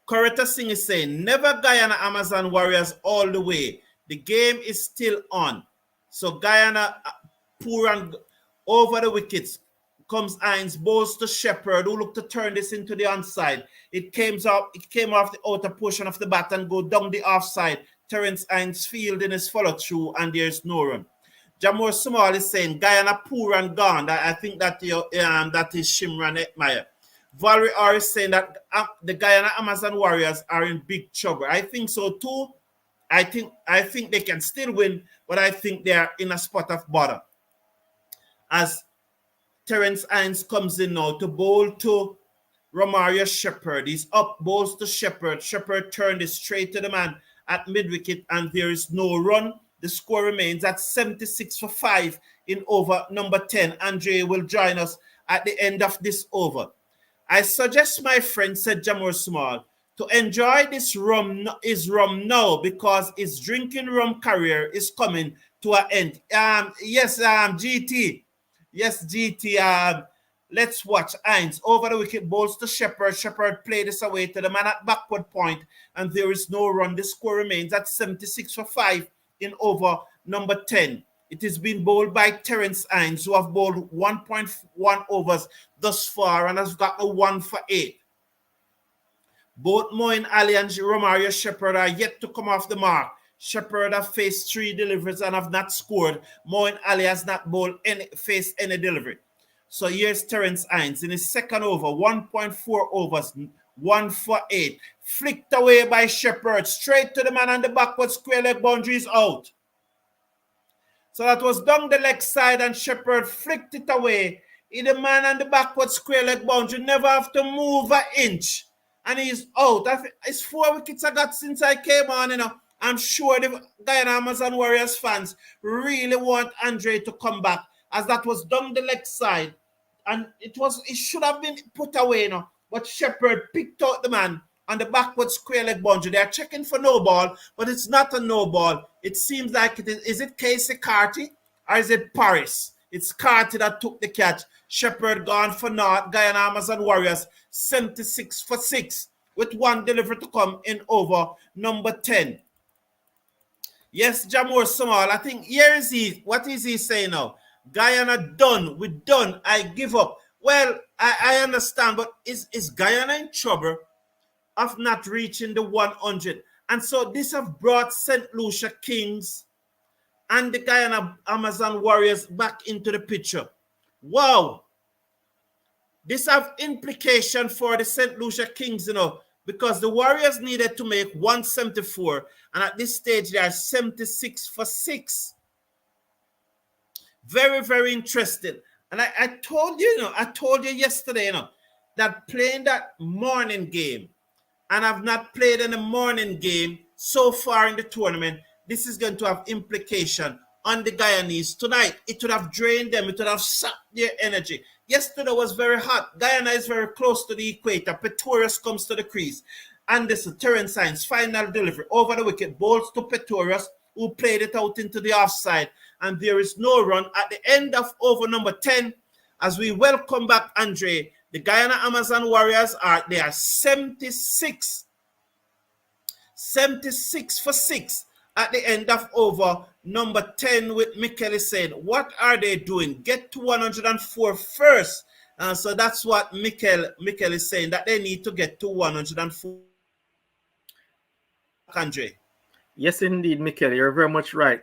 Coretta Singh is saying, never Guyana Amazon Warriors all the way. The game is still on. So Guyana poor and over the wickets. Comes Hines, bowls to Shepherd, who looked to turn this into the onside. It came off the outer portion of the bat and go down the offside. Terence Hines fielding his follow through and there's no run. Jamor Sumal is saying Guyana poor and gone. I think that is Shimran Etmire. Valerie R is saying that the Guyana Amazon Warriors are in big trouble. I think so too. I think they can still win, but I think they are in a spot of bother. As Terence Hines comes in now to bowl to Romario Shepherd. He's up, bowls to Shepherd. Shepherd turned it straight to the man at mid-wicket, and there is no run. The score remains at 76 for 5 in over number 10. Andre will join us at the end of this over. I suggest, my friend, said Jamor Small, to enjoy this rum now because his drinking rum career is coming to an end. GT. Yes, GT. Let's watch. Hines over the wicket, bowls to Shepherd. Shepherd played this away to the man at backward point, and there is no run. The score remains at 76 for 5 in over number 10. It has been bowled by Terence Hines, who have bowled 1.1 overs thus far and has got a 1 for 8. Both Moeen Ali and Romario Shepherd are yet to come off the mark. Shepherd have faced 3 deliveries and have not scored. Moeen Ali has not faced any delivery. So here's Terence Hines in his second over, 1.4 overs, 1 for 8. Flicked away by Shepherd, straight to the man on the backward square leg boundary is out. So that was down the leg side and Shepherd flicked it away. The man on the backward square leg boundary never have to move an inch. And he's out. It's 4 wickets I got since I came on, you know. I'm sure the Guyana Amazon Warriors fans really want Andre to come back, as that was down the leg side. And it should have been put away, you know. But Shepherd picked out the man on the backward square leg boundary. They are checking for no ball, but it's not a no ball. It seems like it is. Is it Casey Carty or is it Paris? It's Carty that took the catch. Shepherd gone for naught. Guyana Amazon Warriors 76 for 6 with 1 delivery to come in over number 10. Yes, Jamor Samal, I think here is he. What is he saying now? Guyana done. We're done. I give up. Well, I understand, but is Guyana in trouble of not reaching the 100? And so this have brought St. Lucia Kings and the Guyana Amazon Warriors back into the picture. Wow. This have implication for the St. Lucia Kings, you know, because the Warriors needed to make 174, and at this stage they are 76 for 6. Very, very interesting. And I told you, I told you yesterday, that playing that morning game, and I've not played in a morning game so far in the tournament, this is going to have implication on the Guyanese tonight. It would have drained them. It would have sapped their energy. Yesterday was very hot. Guyana is very close to the equator. Pretorius comes to the crease. And this is Terence Hines, final delivery over the wicket, bowls to Pretorius, who played it out into the offside. And there is no run at the end of over number 10. As we welcome back Andre, the Guyana Amazon Warriors are 76 for 6 at the end of over Number 10 with Mikel is saying, what are they doing? Get to 104 first. So that's what Mikel is saying, that they need to get to 104. Andre. Yes, indeed, Mikel, you're very much right.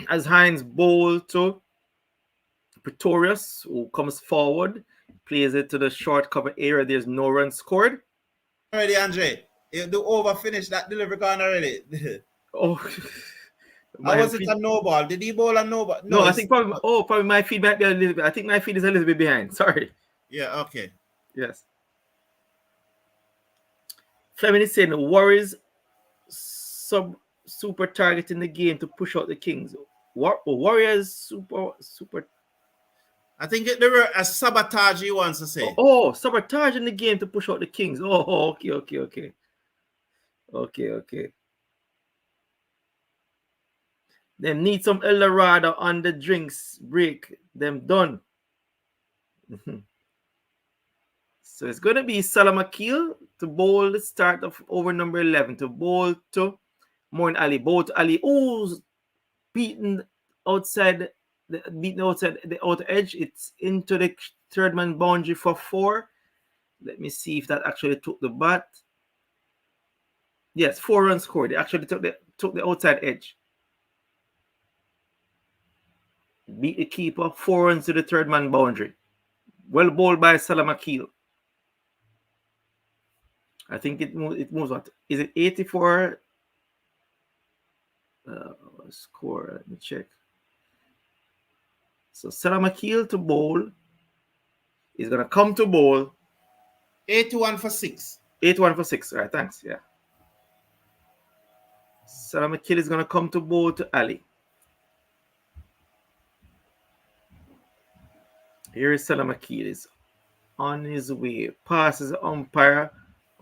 As Hines bowled to Pretorius, who comes forward, plays it to the short cover area. There's no run scored. Already, Andre. The over finished, that delivery gone already. Oh, How was it a no ball? Did he bowl a no ball? No, I think probably my feed might be a little bit. I think my feed is a little bit behind. Sorry. Yeah, okay. Yes. Fleming is saying the Warriors super targeting the game to push out the Kings. Warriors super. I think they were a sabotage, he wants to say. Oh, sabotaging the game to push out the Kings. Oh, okay. Them need some El Dorado on the drinks break. Them done. So it's going to be Salam Akil to bowl the start of over number 11 to bowl to Moin Ali. Bowl to Ali. Oh, beaten outside the outer edge. It's into the third man boundary for 4. Let me see if that actually took the bat. Yes, 4 runs scored. They actually took the outside edge. Beat the keeper, 4 runs to the third man boundary. Well bowled by Salam Akil. I think it moves on. Is it 84? Score. Let me check. So Salam Akil to bowl. He's gonna come to bowl. 81 for 6. 81 for 6. All right, thanks. Yeah. Salam Akil is gonna come to bowl to Ali. Here is Salam Akil. Is on his way. Passes the umpire.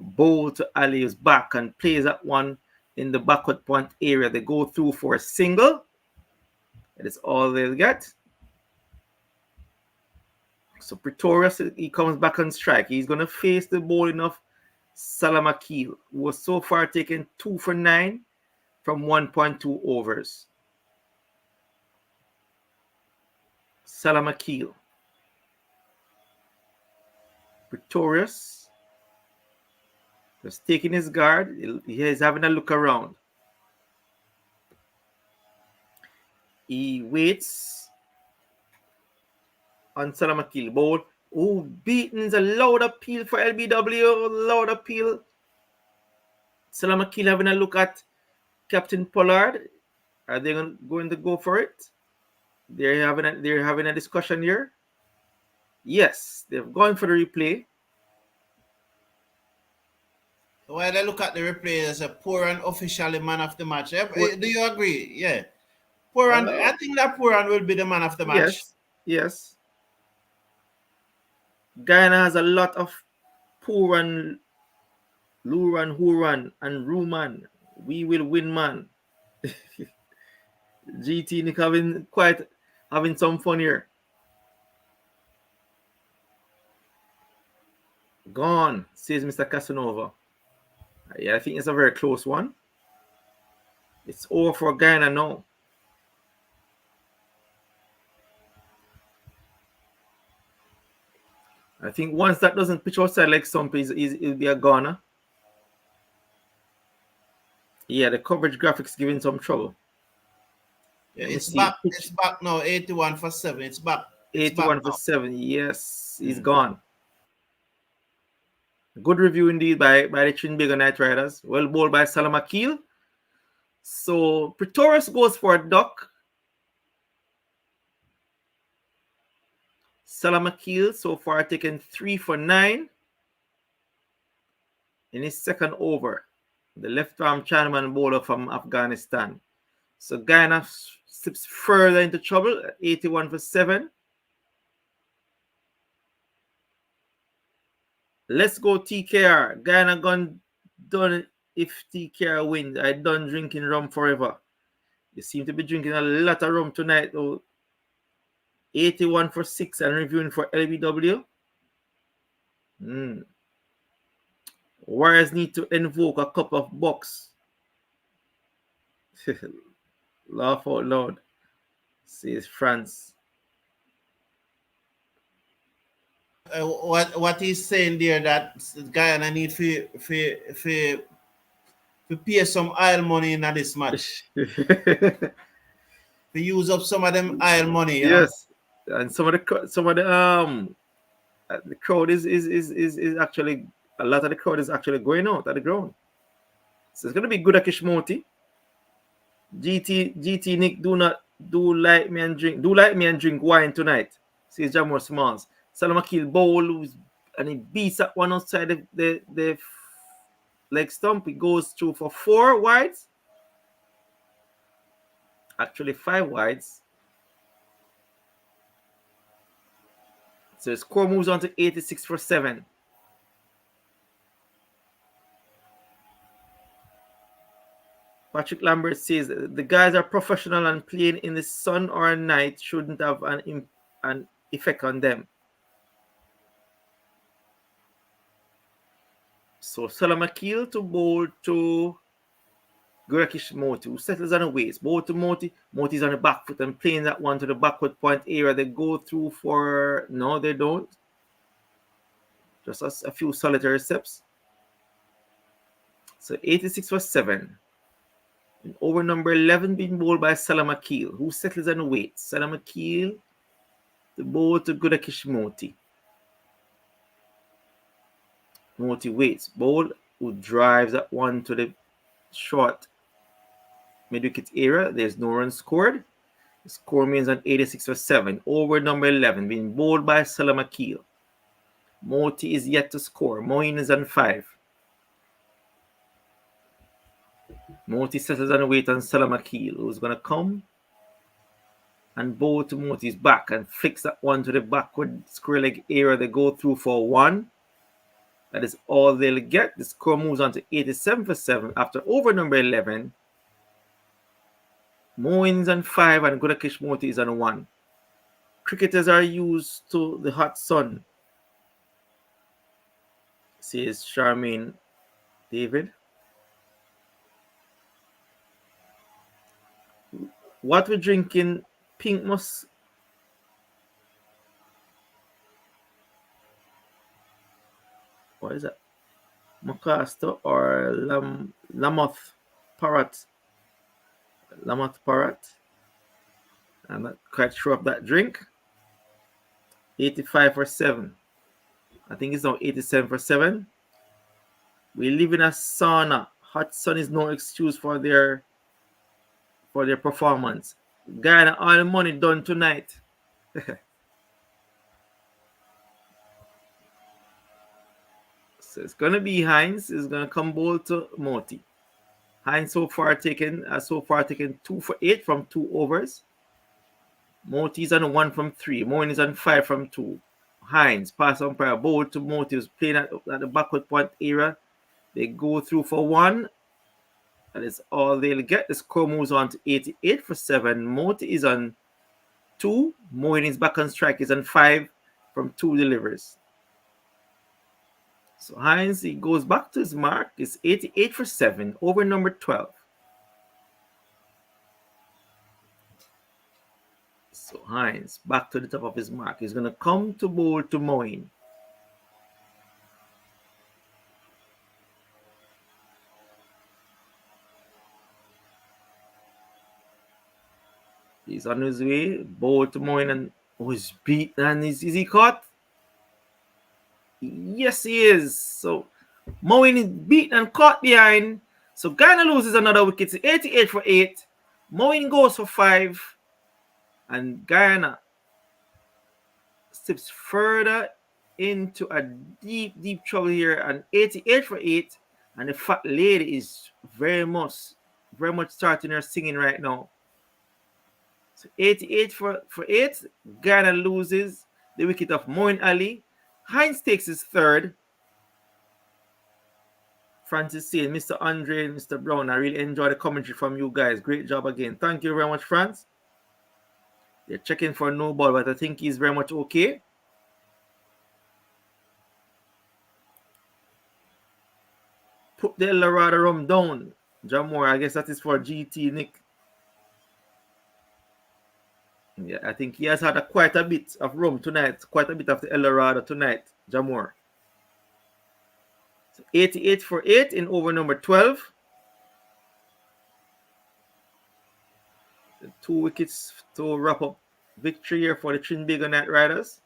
Bowl to Ali's back and plays that one in the backward point area. They go through for a single. That is all they'll get. So Pretorius, he comes back on strike. He's going to face the bowling of Salam Akil, who was so far taken 2 for 9 from 1.2 overs. Salam Akil. Pretorius just taking his guard. He is having a look around. He waits on Salam Akil. Bowl. Oh, beaten is a loud appeal for LBW. Loud appeal. Salam Akil having a look at Captain Pollard. Are they going to go for it? They're having a discussion here. Yes, they've gone for the replay. While I look at the replay as a Pooran officially man of the match. Do you agree? Yeah. Pooran, I think that Pooran will be the man of the match. Yes. Guyana has a lot of Pooran, Luran, Huran, and Ruman. We will win, man. GT Nick having some fun here. Gone, says Mr. Casanova. Yeah, I think it's a very close one. It's over for Guyana now. I think once that doesn't pitch outside like stump, it'll be a goner. Yeah, the coverage graphics giving some trouble. Yeah, it's back. It's back now. 81 for 7. It's back. 81 for 7. Yes, he's gone. Good review indeed by the Trinbago Knight Riders. Well bowled by Salam Akil. So Pretorius goes for a duck. Salam Akil so far taken 3 for 9 in his second over. The left-arm Chinaman bowler from Afghanistan. So Guyana slips further into trouble at 81 for 7. Let's go TKR. Guyana gone done if TKR wins. I done drinking rum forever. You seem to be drinking a lot of rum tonight though. 81 for 6 and reviewing for LBW. Warriors need to invoke a couple of bucks. Laugh out loud, says France. What he's saying there that Guyana need to pay some oil money in this match. To use up some of them oil money, you know. Yes, and some of the the crowd is actually, a lot of the crowd is actually going out at the ground. So it's gonna be good at Kishmoti. GT Nick, do like me and drink wine tonight. Says Jamor Smalls. Salamakil bowl, and he beats up one outside the leg stump. He goes through for 4 wides. Actually 5 wides. So his score moves on to 86 for 7. Patrick Lambert says the guys are professional and playing in the sun or at night shouldn't have an effect on them. So Salamakil to bowl to Gurakish Moti, who settles on the waist. Bowl to Moti. Moti's on the back foot and playing that one to the backward point area. They go through for... No, they don't. Just a few solitary steps. So 86 for 7. And over number 11 being bowled by Salamakil, who settles on the weight. Salamakil, the bowl to Gudakish Moti. Moti waits. Bowl who drives that one to the short mid-wicket area. There's no run scored. The score means on 86 for 7. Over number 11 being bowled by Salamakil. Moti is yet to score. Moin is on 5. Moti settles on the weight on Salamakil, who's going to come and bowl to Moti's back and flicks that one to the backward square leg area. They go through for 1. That is all they'll get. The score moves on to 87 for 7 after over number 11. Moin is on 5 and Gudakish Moti is on 1. Cricketers are used to the hot sun, says Charmaine David. What we're drinking, pink mus. What is that? Macasto or Lamoth Parrot? Lamoth Parrot. I'm not quite sure of that drink. 85 for 7. I think it's now 87 for 7. We live in a sauna. Hot sun is no excuse for their performance. Guyana, all the money done tonight. So it's gonna be Hines. Is gonna come bowl to Moti. Hines so far taken 2 for 8 from 2 overs. Moti is on 1 from 3. Moin is on 5 from 2. Hines pass umpire bowl to Moti, who's playing at the backward point area. They go through for 1. That is all they'll get. The score moves on to 88 for 7. Moti is on 2. Moin is back on strike. Is on 5 from 2 delivers. So Hines, he goes back to his mark. It's 88 for 7 over number 12. So Hines back to the top of his mark. He's going to come to bowl to Moin. He's on his way. Bowl to Moin and he's beaten. And is he caught? Yes, he is. So Moin is beaten and caught behind. So Guyana loses another wicket. It's 88 for 8. Moin goes for 5. And Guyana steps further into a deep trouble here. And 88 for 8. And the fat lady is very much starting her singing right now. So 88 for 8. Guyana loses the wicket of Moin Ali. Hines takes his 3rd. Francis saying, Mr. Andre and Mr. Brown, I really enjoy the commentary from you guys. Great job again. Thank you very much, France. They're checking for no ball, but I think he's very much okay. Put the Eldorado rum down. John Moore, I guess that is for GT Nick. Yeah, I think he has had quite a bit of rum tonight, quite a bit of the Eldorado tonight, Jamor. So 88 for 8 in over number 12. 2 wickets to wrap up victory here for the Trinbago Knight Riders.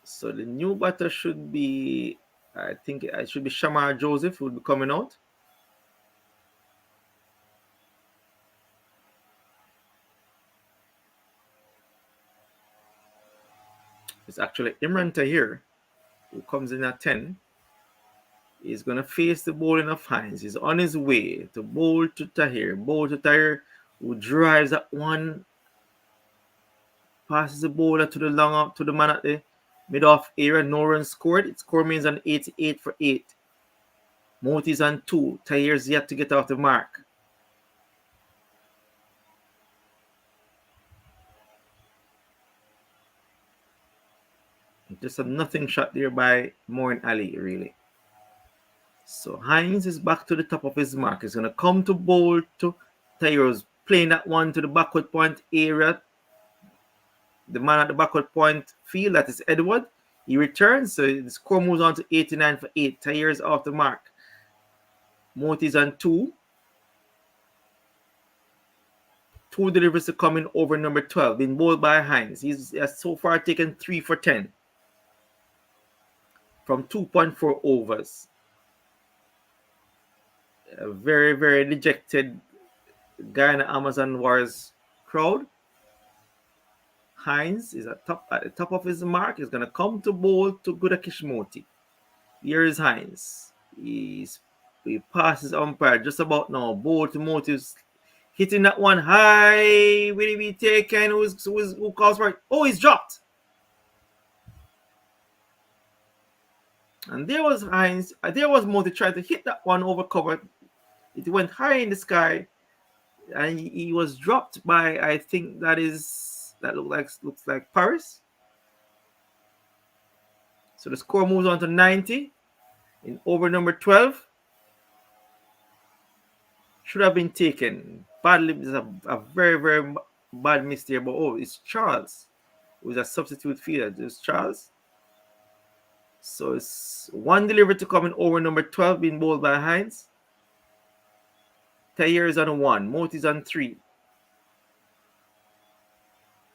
So the new batter should be, I think it should be Shamar Joseph who will be coming out. It's actually Imran Tahir who comes in at 10. He's going to face the bowling of Hines. He's on his way to bowl to Tahir. Bowl to Tahir, who drives at one, passes the bowler to the long up to the man at the mid-off area. No runs scored. Its score remains on 88 for 8. Moti's on 2. Tahir's yet to get off the mark. Just a nothing shot there by Moin Ali, really. So Hines is back to the top of his mark. He's going to come to bowl to Tahir's playing that one to the backward point area. The man at the backward point field, that is Edward. He returns, so the score moves on to 89 for 8. Tahir's off the mark. Moti's on 2. 2 deliveries to come in over number 12, being bowled by Hines. He has so far taken 3 for 10 from 2.4 overs. A very, very dejected Guyana Amazon Wars crowd. Hines is at the top of his mark. He's going to come to bowl to Gudakesh Moti. Here is Hines. He passes umpire just about now. Bowl to Moti, hitting that one high. Will he be taken? Who calls for it? Oh, he's dropped. And there was Hines. There was Moti trying to hit that one over cover. It went high in the sky, and he was dropped by, I think that looks like Paris. So the score moves on to 90 in over number 12. Should have been taken. Badly, it's a very, very bad miss there. But it's Charles who is a substitute fielder. It's Charles. So it's 1 delivery to come in over number 12, being bowled by Hines. Tahir is on 1. Moti's on 3.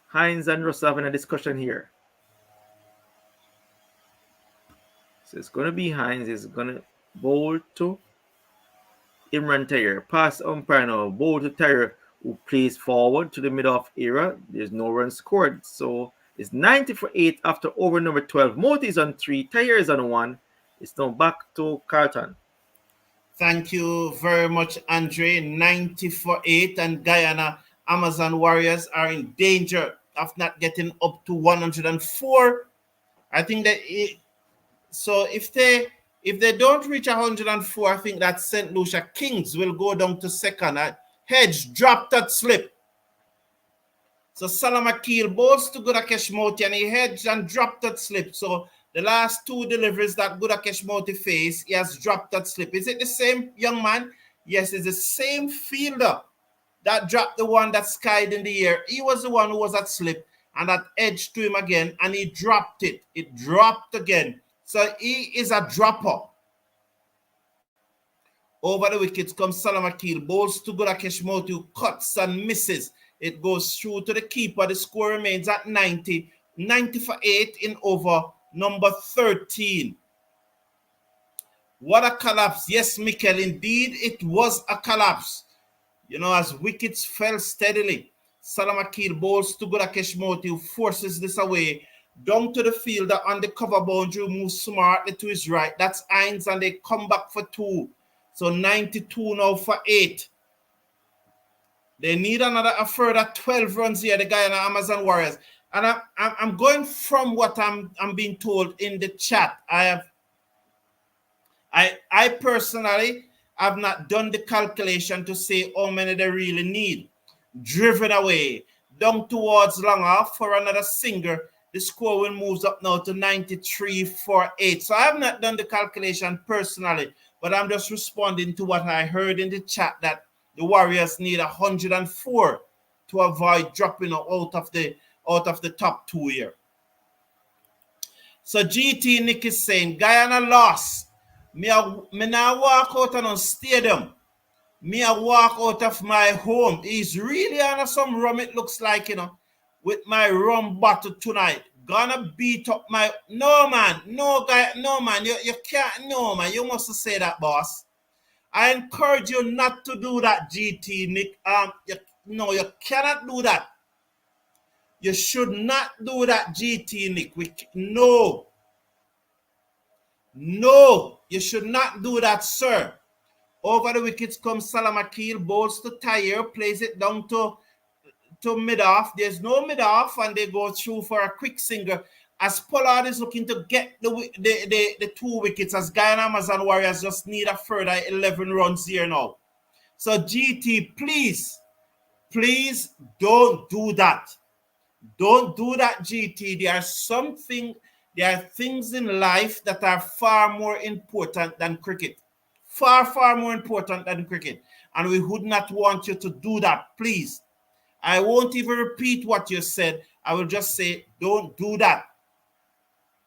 Hines and Russell having a discussion here. So it's going to be Hines. He's going to bowl to Imran Tahir. Pass umpire now. Bowl to Tahir, who plays forward to the mid-off area. There's no run scored. So it's 90 for 8 after over number 12. Moti's on 3. Tahir is on 1. It's now back to Carlton. Thank you very much, Andre. 90 for 8, and Guyana Amazon Warriors are in danger of not getting up to 104. I think that if they don't reach 104, I think that St. Lucia Kings will go down to second. Hedge dropped that slip. So Salam Akil bowls to Gudakesh Moti, and he hedged and dropped that slip. So the last 2 deliveries that Gudakesh Moti faced, he has dropped that slip. Is it the same young man? Yes, it's the same fielder that dropped the one that skied in the air. He was the one who was at slip, and that edged to him again, and he dropped it. It dropped again. So he is a dropper. Over the wickets comes Salam Akil. Bowls to Gudakesh Moti, who cuts and misses. It goes through to the keeper. The score remains at 90. 90 for 8 in over number 13. What a collapse. Yes, Mikel, indeed it was a collapse. As wickets fell steadily. Salam Akil bowls to Gudakesh Moti, who forces this away. Down to the fielder on the cover boundary, moves smartly to his right. That's Hines, and they come back for 2. So 92 now for 8. They need a further 12 runs here, the Guyana Amazon Warriors. And I'm going from what I'm being told in the chat. I personally have not done the calculation to say how many they really need. Driven away, down towards long off for another single. the score will move up now to 93 for 8. So I have not done the calculation personally, but I'm just responding to what I heard in the chat that the Warriors need 104 to avoid dropping out of the top 2 here. So GT Nick is saying Guyana lost. Me now walk out on stadium. Me a walk out of my home. He's really on some rum, it looks like, with my rum bottle tonight. Gonna beat up my... No, man. No, guy. No, man. You can't... No, man. You must say that, boss. I encourage you not to do that, GT Nick. You cannot do that. You should not do that, GT Nick. No. No. You should not do that, sir. Over the wickets comes Salam Akil, bowls to Tyre, plays it down to mid-off. There's no mid-off, and they go through for a quick single. As Pollard is looking to get the 2 wickets, as Guyana Amazon Warriors just need a further 11 runs here now. So GT, please don't do that. Don't do that, GT. There are things in life that are far more important than cricket. Far more important than cricket. And we would not want you to do that, please. I won't even repeat what you said. I will just say, don't do that.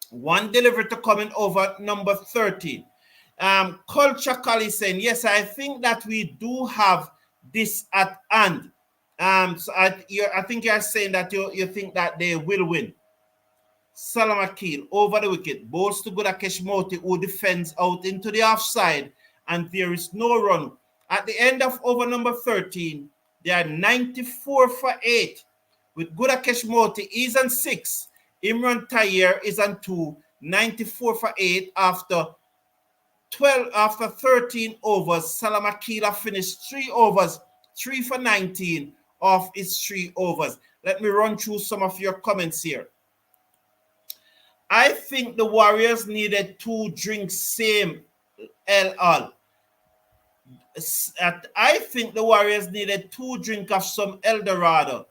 One delivery to coming over number 13. Culture Cali saying, yes, I think that we do have this at hand. So I think you're saying that you think that they will win. Salam Akil over the wicket, bowls to Gudakesh Moti, who defends out into the offside, and there is no run. At the end of over number 13, they are 94 for 8. With Gudakesh Moti is on 6. Imran Tayer is on 2. 94 for 8 after 13 overs. Salam Akila finished 3 overs, 3 for 19 of his 3 overs. Let me run through some of your comments here. I think the Warriors needed 2 drinks, same LL. I think the Warriors needed 2 drinks of some Eldorado.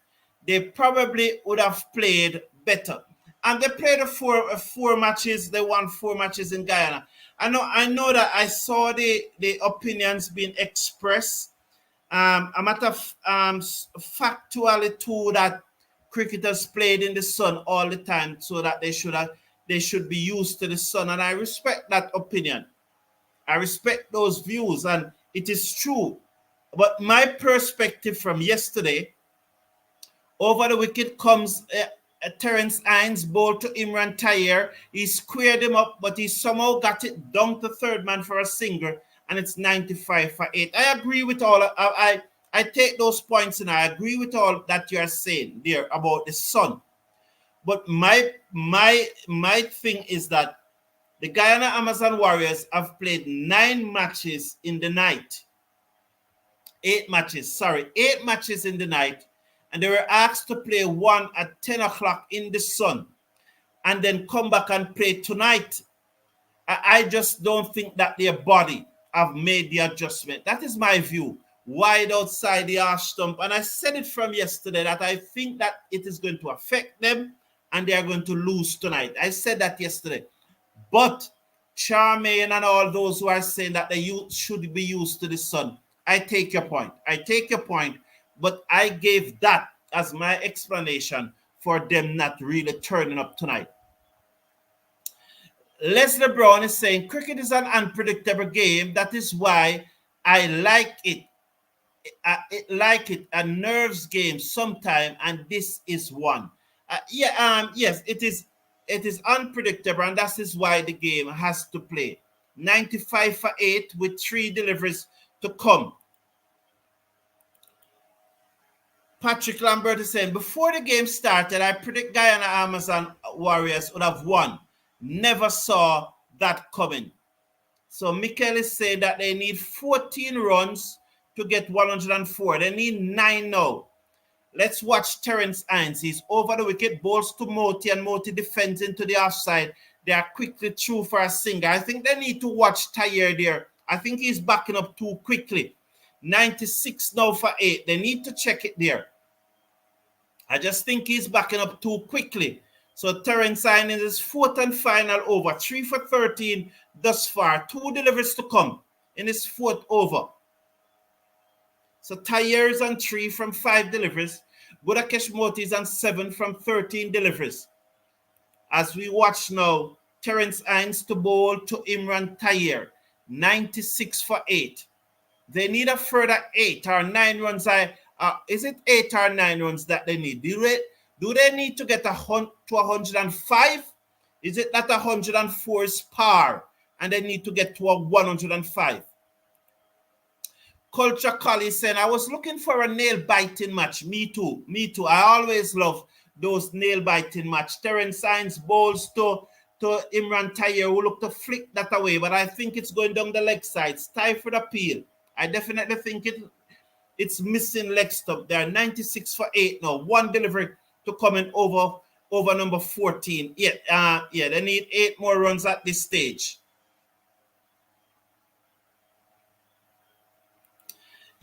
They probably would have played better. And they played four matches. They won 4 matches in Guyana. I know that I saw the opinions being expressed. A matter of factually too, that cricketers played in the sun all the time, so that they should be used to the sun. And I respect that opinion. I respect those views, and it is true. But my perspective from yesterday, over the wicket comes Terence Hines, bowled to Imran Tayer. He squared him up, but he somehow got it down to third man for a single, and it's 95 for 8. I agree with all. I take those points, and I agree with all that you are saying there about the sun. But my thing is that the Guyana Amazon Warriors have played 9 matches in the night. 8 matches in the night. And they were asked to play 1 at 10 o'clock in the sun and then come back and play tonight. I just don't think that their body have made the adjustment. That is my view. Wide outside the arch stump. And I said it from yesterday that I think that it is going to affect them and they are going to lose tonight. I said that yesterday. But Charmaine and all those who are saying that they should be used to the sun, I take your point. But I gave that as my explanation for them not really turning up tonight. Leslie Brown is saying, cricket is an unpredictable game. That is why I like it. A nerves game sometime, and this is one. Yes, it is unpredictable, and that is why the game has to play. 95 for 8 with 3 deliveries to come. Patrick Lambert is saying, before the game started, I predict Guyana Amazon Warriors would have won. Never saw that coming. So Mikel is saying that they need 14 runs to get 104. They need 9 now. Let's watch Terence Hines. He's over the wicket, bowls to Moti, and Moti defends into the offside. They are quickly through for a single. I think they need to watch Tayer there. I think he's backing up too quickly. 96 now for 8. They need to check it there. I just think he's backing up too quickly. So Terence Hine in his fourth and final over, 3 for 13 thus far. 2 deliveries to come in his fourth over. So Tayer is on 3 from 5 deliveries. Budakesh Moti is on 7 from 13 deliveries. As we watch now, Terence Hines to bowl to Imran Tayer, 96 for 8. They need a further 8 or 9 runs. Is it 8 or 9 runs that they need? Do they need to get to 105? Is it that 104 is par and they need to get to a 105? Culture Collie saying, I was looking for a nail-biting match. Me too. I always love those nail-biting match. Terence Hines bowls to Imran Tayer, who look to flick that away, but I think it's going down the leg side. Stifled appeal. I definitely think it's missing leg stop there. 96 for 8 now. 1 delivery to come in over number 14. They need 8 more runs at this stage.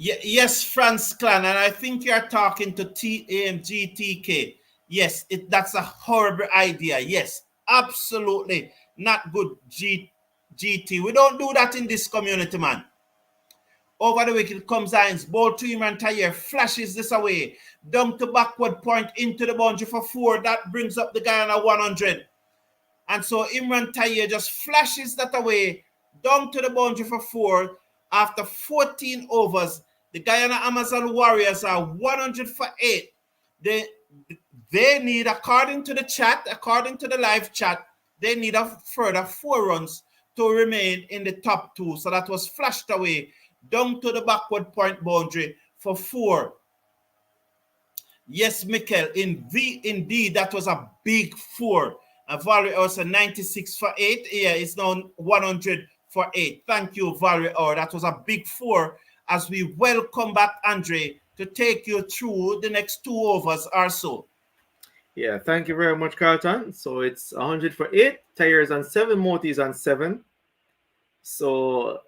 Yes, France Clan, and I think you're talking to GTK. Yes, that's a horrible idea. Yes, absolutely not good, GT. We don't do that in this community, man. Over the wicket comes Hines, ball to Imran Tayer, flashes this away, down to backward point into the boundary for 4. That brings up the Guyana 100. And so Imran Tayer just flashes that away, down to the boundary for 4. After 14 overs, the Guyana Amazon Warriors are 100 for 8. They need, according to the chat, according to the live chat, they need a further 4 runs to remain in the top 2. So that was flashed away down to the backward point boundary for 4. Yes, Mikel, indeed, that was a big 4. Valerie also 96 for 8. Yeah, it's now 100 for 8. Thank you, Valerie. That was a big 4 as we welcome back Andre to take you through the next 2 overs or so. Yeah, thank you very much, Carlton. So it's 100 for 8. Tires on 7, Motis on 7. So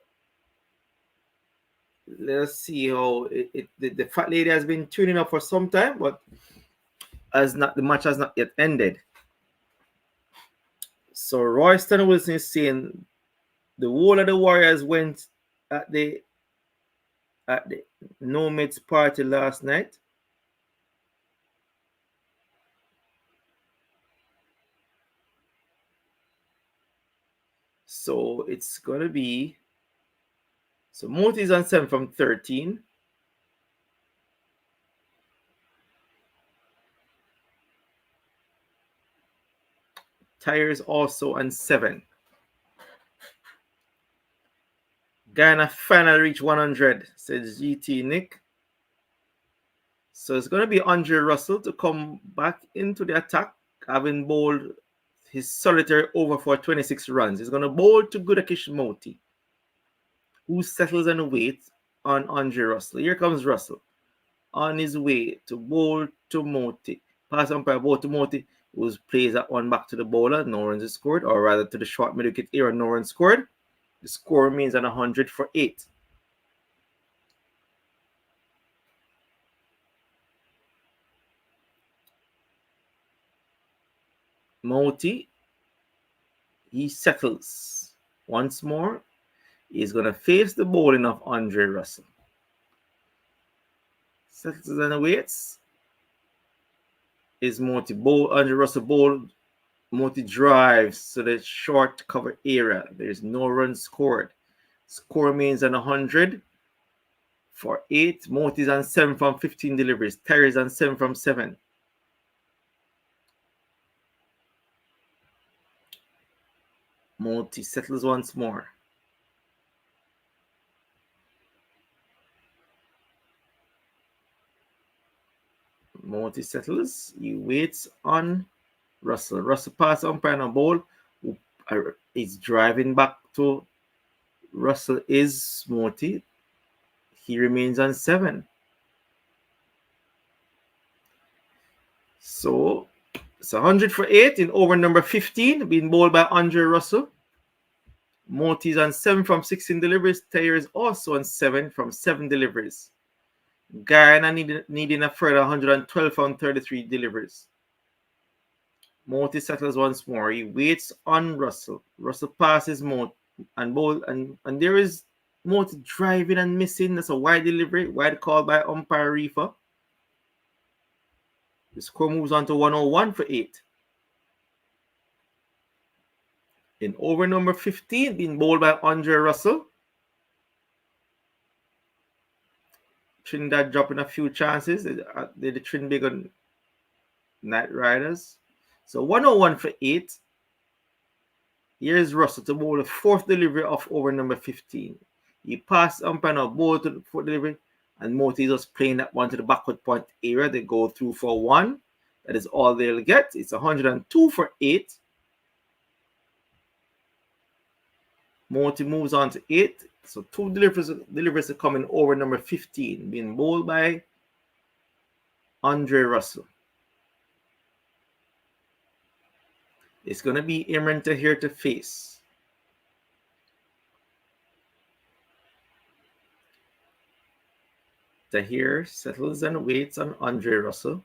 let's see how the fat lady has been tuning up for some time, but the match has not yet ended. So Royston Wilson is saying the whole of the Warriors went at the Nomads party last night. So it's gonna be, so Moti is on 7 from 13. Tires also on 7. Guyana finally reached 100, says GT Nick. So it's going to be Andre Russell to come back into the attack, having bowled his solitary over for 26 runs. He's going to bowl to Gudakesh Moti, who settles and waits on Andre Russell. Here comes Russell on his way to bowl to Moti. Pass umpire bowl to Moti, who plays that one back to the bowler. No runs is scored, or rather to the short middle wicket area. No runs scored. The score remains at 100 for 8. Moti, he settles once more. He's going to face the bowling of Andre Russell. Settles and waits. Is Moti bowl? Andre Russell bowled. Moti drives to the short cover area. There's no run scored. Score remains at 100 for 8. Moti is on 7 from 15 deliveries. Terry is on 7 from 7. Moti settles once more. Moti settles. He waits on Russell. Russell pass umpire on a ball. He's driving back to Russell is Moti. He remains on 7. So it's 100 for 8 in over number 15, being bowled by Andre Russell. Moti is on 7 from 16 deliveries. Taylor is also on 7 from 7 deliveries. Guyana needing a further 112 from 33 deliveries. Moti settles once more. He waits on Russell. Russell passes Moti and bowl, and there is Moti driving and missing. That's a wide delivery, wide call by umpire Reefer. The score moves on to 101 for 8. In over number 15, being bowled by Andre Russell. Trinidad dropping a few chances. The Trinbago Knight Riders. So 101 for 8. Here's Russell to bowl the 4th delivery of over number 15. He passed umpire now, bowl to the 4th delivery, and Moti is just playing that one to the backward point area. They go through for 1. That is all they'll get. It's 102 for 8. Moti moves on to 8. So 2 deliveries are coming over number 15, being bowled by Andre Russell. It's going to be Imran Tahir to face. Tahir settles and waits on Andre Russell.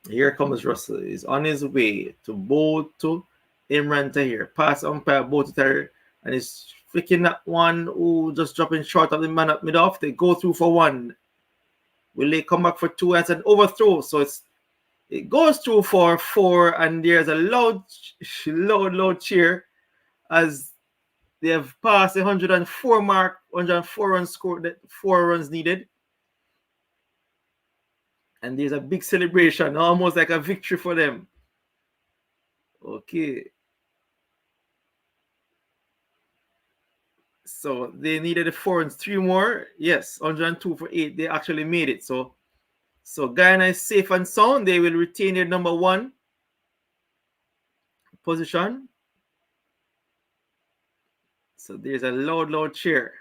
Here comes Russell. He's on his way to bowl to Imran Tahir. Pass umpire, bowl to Tahir, and he's flicking that one who just dropping short of the man up mid-off. They go through for 1. Will they come back for 2? That's an overthrow. So it goes through for 4, and there's a loud cheer as they have passed the 104 mark, 104 runs scored, 4 runs needed. And there's a big celebration, almost like a victory for them. Okay. So they needed 4 and 3 more. Yes, 102 for 8. They actually made it. So Guyana is safe and sound. They will retain their number 1 position. So there's a loud cheer.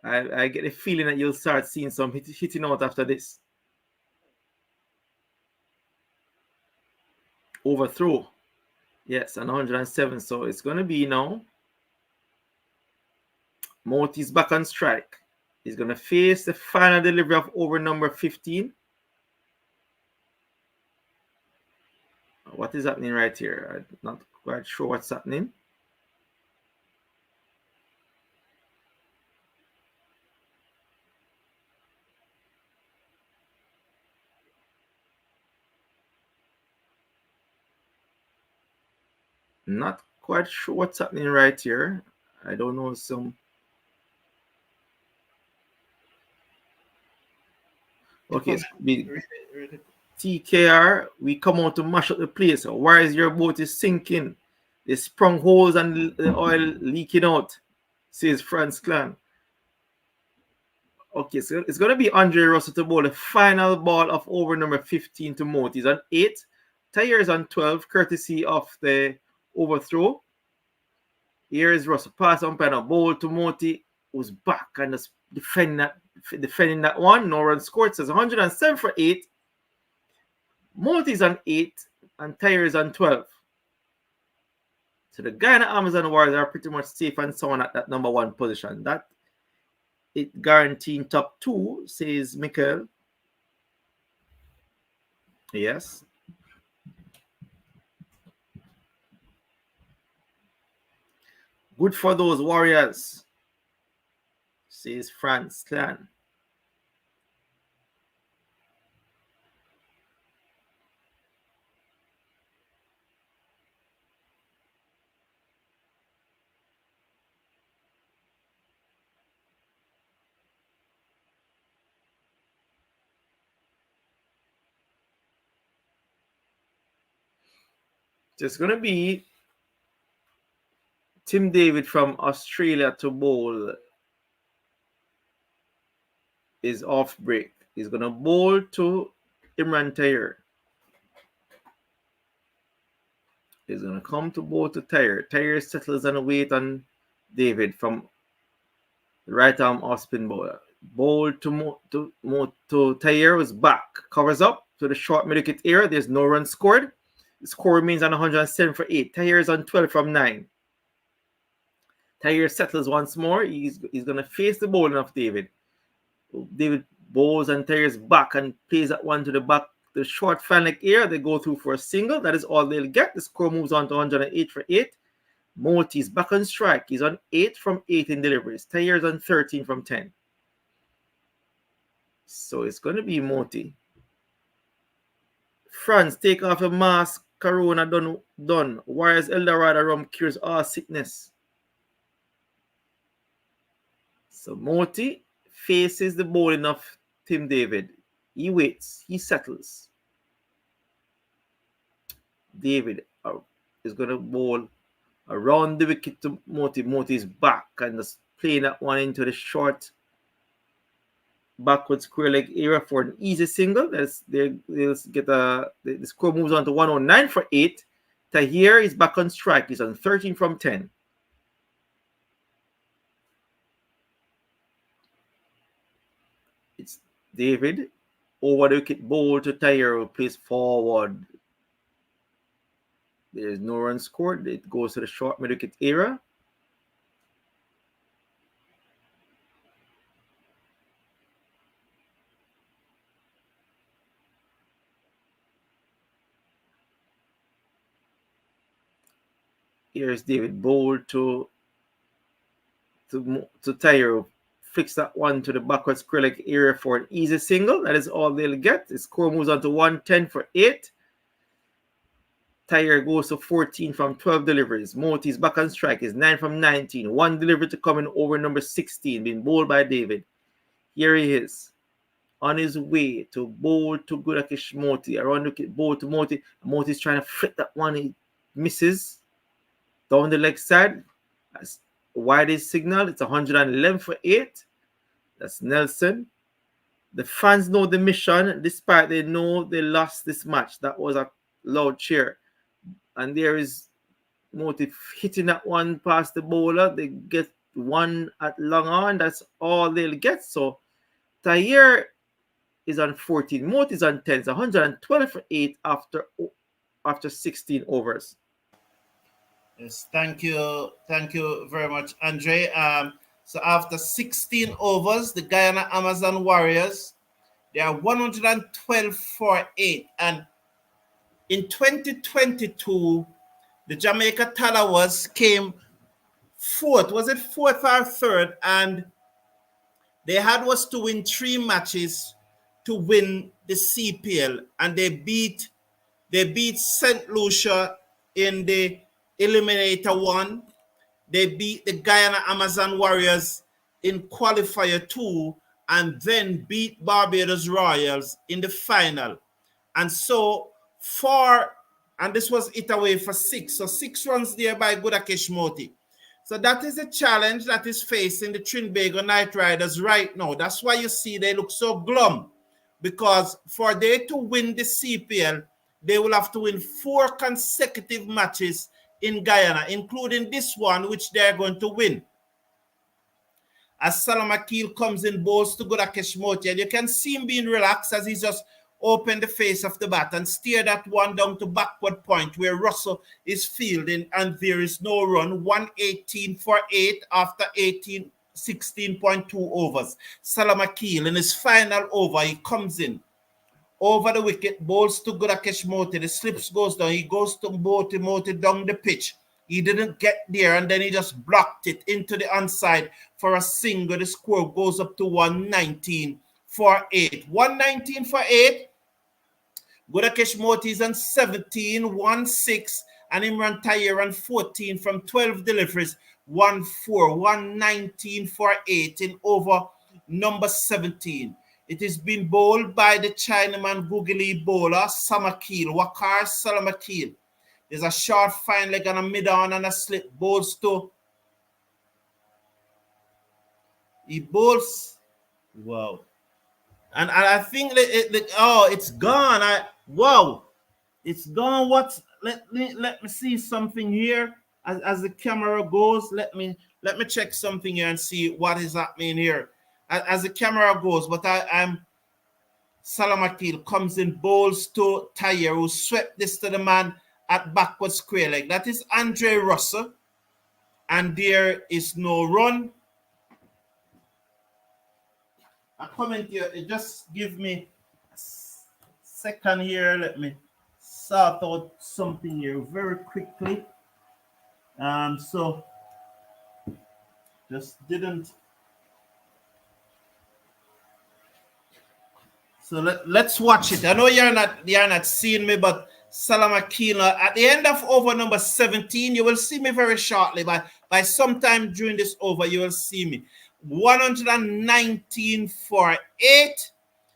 I get a feeling that you'll start seeing some hitting out after this. Overthrow. Yes, and 107. So it's going to be now. Moti's back on strike. He's going to face the final delivery of over number 15. What is happening right here? I'm not quite sure what's happening. Not quite sure what's happening right here. I don't know some. Okay, TKR, we come out to mash up the place. Why is your boat is sinking? They sprung holes and the oil leaking out, says Franz Clan. Okay, so it's going to be Andre Russell to bowl the final ball of over number 15 to Moti. He's on 8. Tahir is on 12, courtesy of the overthrow. Here is Russell. Pass umpire now. Bowl to Moti, who's back and just defending that one. No run scored. Says 107 for 8. Moti's on 8 and Tahir is on 12. So the Guyana Amazon Warriors are pretty much safe and sound at that number 1 position. That it guaranteeing top 2, says Michael. Yes. Good for those Warriors, says Franz Clan. It's going to be Tim David from Australia to bowl is off break. He's going to bowl to Imran Tahir. He's going to come to bowl to Tahir. Tahir settles and wait on David from the right arm off spin bowler. Bowl to Tahir was back. Covers up to the short middle-wicket area. There's no run scored. The score remains on 107 for 8. Tahir is on 12 from 9. Tahir settles once more. He's going to face the bowling of David. David bowls and Tahir's back and plays that one to the the short fan leg area, they go through for a single. That is all they'll get. The score moves on to 108 for 8. Moti is back on strike. He's on 8 from 8 in deliveries. Tayer is on 13 from 10. So it's going to be Moti. France, take off a mask. Corona done. Warriors Eldorado rum cures all sickness. So Moti faces the bowling of Tim David. He waits. He settles. David is going to bowl around the wicket to Moti. Moti is back and just playing that one into the short backward square leg area for an easy single. They'll get the score moves on to 109 for 8. Tahir is back on strike. He's on 13 from 10. It's David over the wicket, bowl to Tahir, who plays forward. There's no run scored. It goes to the short mid wicket area. Here's David bowl to Tahir, flicks that one to the backward square leg area for an easy single. That is all they'll get. The score moves on to 110 for 8. Tahir goes to 14 from 12 deliveries. Moti is back on strike. Is 9 from 19. One delivery to come in over number 16, being bowled by David. Here he is, on his way to bowl to Gudakesh Moti. Around the bowl to Moti. Moti is trying to flick that one. He misses. Down the leg side. That's widest signal. It's 111 for 8. That's Nelson. The fans know the mission, despite they know they lost this match. That was a loud cheer. And there is Moti hitting that one past the bowler. They get one at long on. That's all they'll get. So Tahir is on 14. Moti is on 10. It's 112 for 8 after 16 overs. Yes, thank you very much, Andre. So after 16 overs, the Guyana Amazon Warriors, they are 112 for 8. And in 2022, the Jamaica Talawas came fourth. Was it fourth or third? And they had was to win 3 matches to win the CPL, and they beat St. Lucia in the Eliminator 1. They beat the Guyana Amazon Warriors in Qualifier 2, and then beat Barbados Royals in the final. And so and this was it away for 6. So 6 runs there by Gudakesh Moti. So that is a challenge that is facing the Trinbago Knight Riders right now. That's why you see they look so glum. Because for they to win the CPL, they will have to win 4 consecutive matches in Guyana, including this one, which they're going to win. As Salam Akil comes in, bowls to Gudakesh Moti, and you can see him being relaxed as he's just open the face of the bat and steer that one down to backward point where Russell is fielding, and there is no run. 118 for 8 after 16.2 overs. Salam Akil in his final over, he comes in over the wicket, bowls to Gudakesh Moti. The slips goes down. He goes to Moti down the pitch. He didn't get there, and then he just blocked it into the onside for a single. The score goes up to 119 for 8. 119 for 8. Gudakesh Moti is on 17, 1-6, and Imran Tahir on 14 from 12 deliveries, 1-4, 119 for 8 in over number 17. It is being bowled by the Chinaman googly bowler, Samakil, Wakar Salamakil. There's a short fine leg and a mid-on and a slip. Bowls to... He bowls... Wow. And I think it's gone. Wow. It's gone. Let me see something here. As the camera goes, let me check something here and see what is happening here. As the camera goes, but I'm Salam Akil comes in, bowls to Tahir, who swept this to the man at backward square leg. That is Andre Russell. And there is no run. A comment here, it just give me second here. Let me sort out something here very quickly. So just didn't. So let's watch it. I know you're not seeing me, but Salam Akila, at the end of over number 17, you will see me very shortly. By sometime during this over, you will see me. 119 for 8.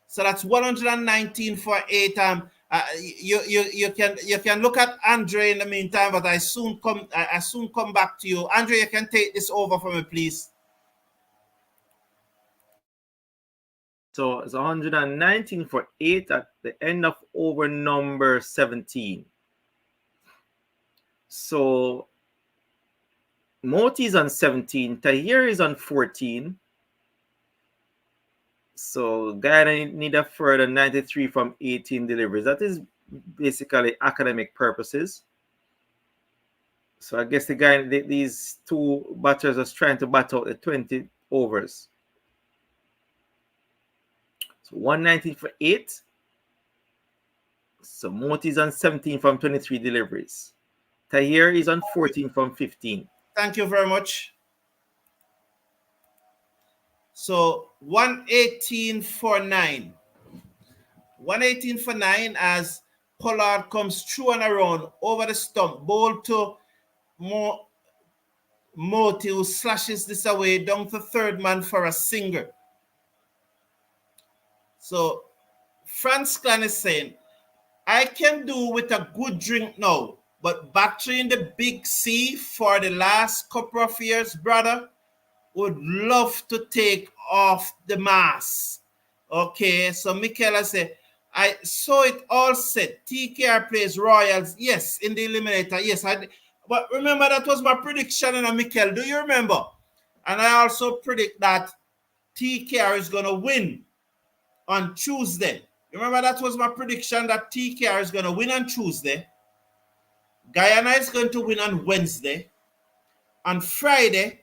So that's 119 for 8. You can look at Andre in the meantime, but I soon come back to you. Andre, you can take this over for me, please. So it's 119 for 8 at the end of over number 17. So Moti is on 17. Tahir is on 14. So Guyana need a further 93 from 18 deliveries. That is basically academic purposes. So I guess these two batters are trying to bat out the 20 overs. So 119 for 8. So Moti is on 17 from 23 deliveries. Tahir is on 14 from 15. Thank you very much. So 118 for 9. 118 for 9 as Pollard comes through and around over the stump. Ball to Moti, who slashes this away down to third man for a single. So Franz Clan is saying, I can do with a good drink now, but battery in the big C for the last couple of years, brother, would love to take off the mask. Okay, so Michaela said, I saw it all set. TKR plays Royals. Yes, in the eliminator. Yes, but remember that was my prediction, and Michael, do you remember? And I also predict that TKR is going to win on Tuesday. Remember that was my prediction that TKR is going to win on Tuesday. Guyana is going to win on Wednesday. On Friday,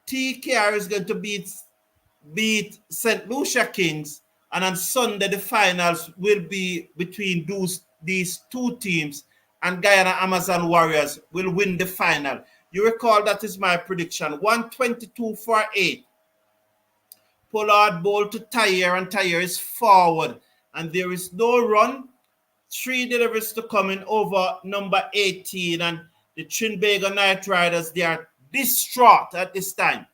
TKR is going to beat St. Lucia Kings, and on Sunday the finals will be between these two teams, and Guyana Amazon Warriors will win the final. You recall that is my prediction. 122 for 8. Pollard ball to Tahir, and Tahir is forward, and there is no run. 3 deliveries to come in over number 18, and the Trinbago Knight Riders, they are distraught at this time.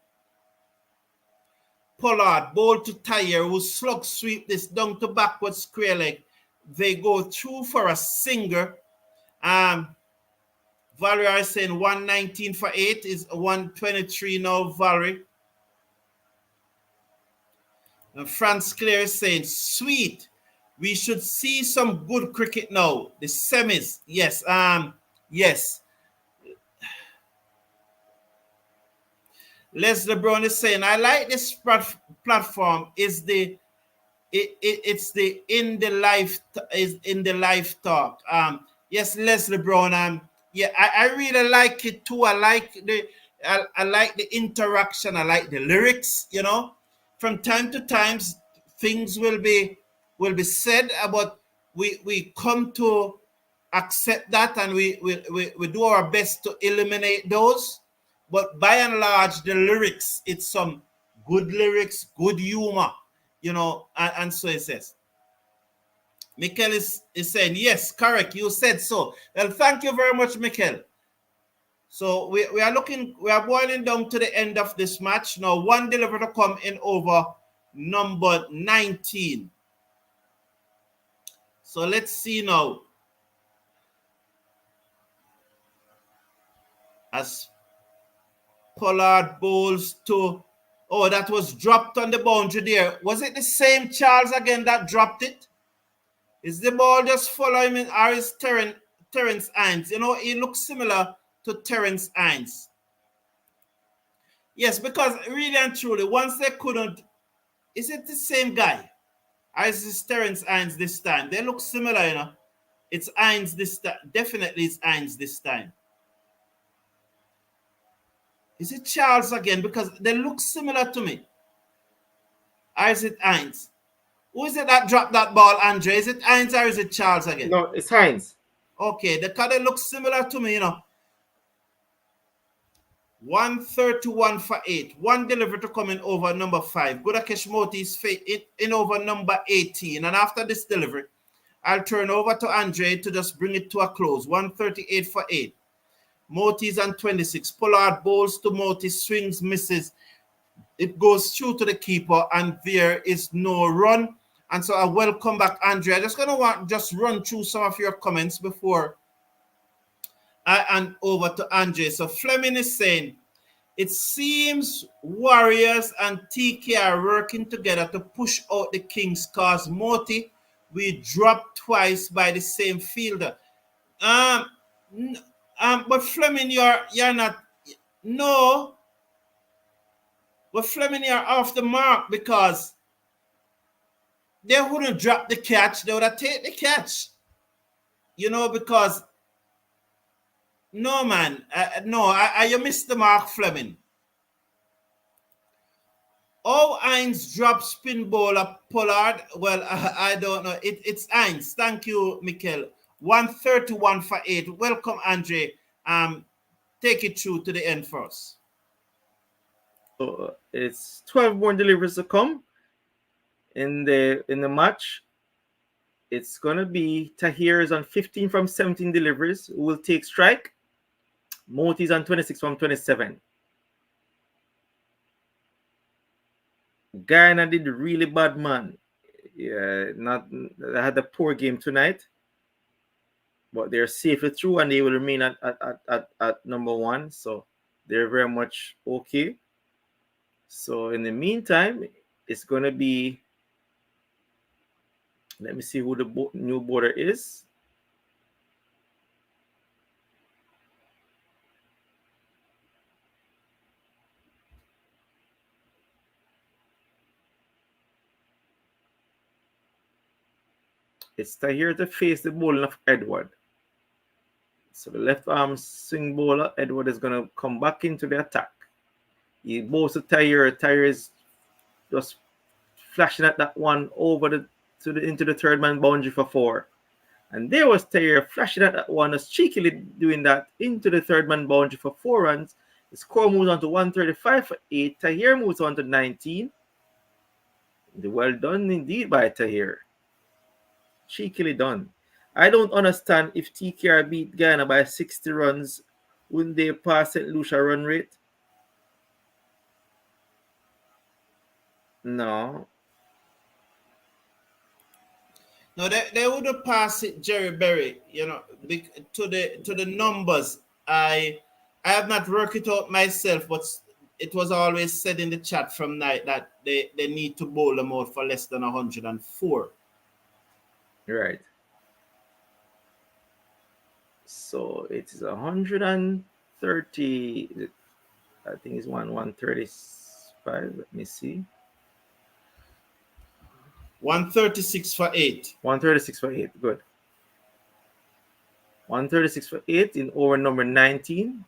Pollard ball to Tahir, who slug sweep this down to backward square leg. They go through for a single. Valerie is saying 119 for 8 is 123 now, Valerie. And Franz Clare is saying, sweet. We should see some good cricket now. The semis. Yes. Yes. Leslie Brown is saying, I like this platform. It's the in the live talk. Yes, Leslie Brown. Yeah, I really like it too. I like the interaction. I like the lyrics. You know, from time to time, things will be said about. We come to accept that, and we do our best to eliminate those. But by and large, the lyrics, it's some good lyrics, good humor, you know, and so it says. Mikel is saying, yes, correct, you said so. Well, thank you very much, Mikel. So we are boiling down to the end of this match. Now, one delivery to come in over number 19. So let's see now. As Pollard bowls to, oh, that was dropped on the boundary there. Was it the same Charles again that dropped it? Is the ball just following him, or is Terrence Hines? You know, he looks similar to Terrence Hines. Yes, because really and truly, once they couldn't, is it the same guy? Or is it Terrence Hines this time? They look similar, you know. It's Hines this time. Definitely it's Hines this time. Is it Charles again? Because they look similar to me. Or is it Hines? Who is it that dropped that ball, Andre? Is it Hines or is it Charles again? No, it's Hines. Okay, the color looks similar to me, 131 for 8. One delivery to come in over number 5. Gudakesh Moti is in over number 18. And after this delivery, I'll turn over to Andre to just bring it to a close. 138 for 8. Moti's on 26. Pollard bowls to Moti, swings, misses. It goes through to the keeper, and there is no run. And so I welcome back Andre. I'm just going to just run through some of your comments before I hand over to Andre. So Fleming is saying, it seems Warriors and TK are working together to push out the Kings cause Moti we dropped twice by the same fielder. But Fleming, you're not. No. But Fleming, you're off the mark because they wouldn't drop the catch. They would have taken the catch. Because no, man. You missed the mark, Fleming. Oh, Hines dropped spin bowler Pollard. Well, I don't know. It's Hines. Thank you, Mikel. 131 for 8. Welcome, Andre. Take it through to the end first. So it's 12 more deliveries to come in the match. It's gonna be Tahir is on 15 from 17 deliveries, who will take strike. Moti's on 26 from 27. Guyana did really bad, man. Yeah, they had a poor game tonight, but they're safely through and they will remain at number 1. So they're very much okay. So in the meantime, it's gonna be. Let me see who the new border is. It's Tahir to face the bowling of Edward. So the left arm swing bowler, Edward, is going to come back into the attack. He bowls to Tahir. Tahir is just flashing at that one over into the third man boundary for 4. And there was Tahir flashing at that one, just cheekily doing that into the third man boundary for 4 runs. The score moves on to 135 for 8. Tahir moves on to 19. Well done indeed by Tahir. Cheekily done. I don't understand if TKR beat Guyana by 60 runs, wouldn't they pass St. Lucia run rate? No. No, they would have passed it, Jerry Berry. To the numbers. I have not worked it out myself, but it was always said in the chat from night that they need to bowl them out for less than 104. Right. So it is 130. I think it's 135. Let me see. 136 for 8. 136 for 8. Good. 136 for 8 in over number 19.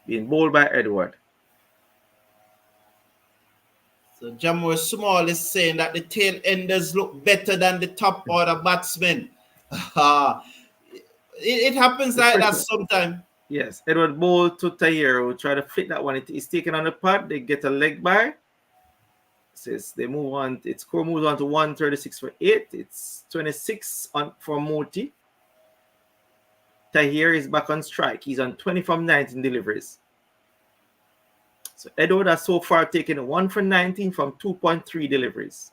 Being bowled by Edward. So Jamor Small is saying that the tail enders look better than the top order batsmen. It happens like that sometimes. Yes, Edward bowled to Tahir, who try to flick that one. It is taken on the pad. They get a leg by. Says they move on. Its score moves on to 136 for 8. It's 26 for Moti. Tahir is back on strike. He's on 20 from 19 deliveries. So Edward has so far taken 1 for 19 from 2.3 deliveries.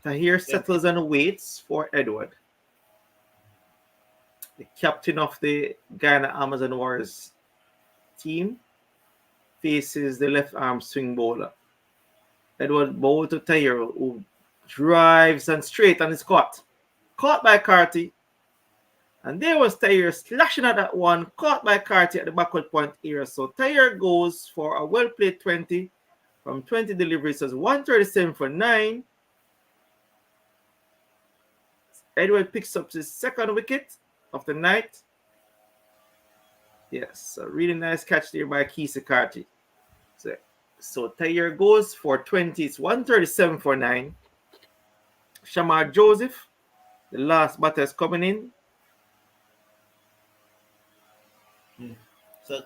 Tahir settles and waits for Edward. The captain of the Guyana Amazon Warriors team faces the left arm swing bowler. Edward bowled to Tahir, who drives and straight and is caught. Caught by Carty. And there was Tahir slashing at that one, caught by Carty at the backward point area. So Tahir goes for a well-played 20 from 20 deliveries. As 137 for 9. Edward picks up his second wicket of the night. Yes, a really nice catch there by Kisa Carty. So Tahir goes for 20. It's 137 for 9. Shamar Joseph, the last batter is coming in. So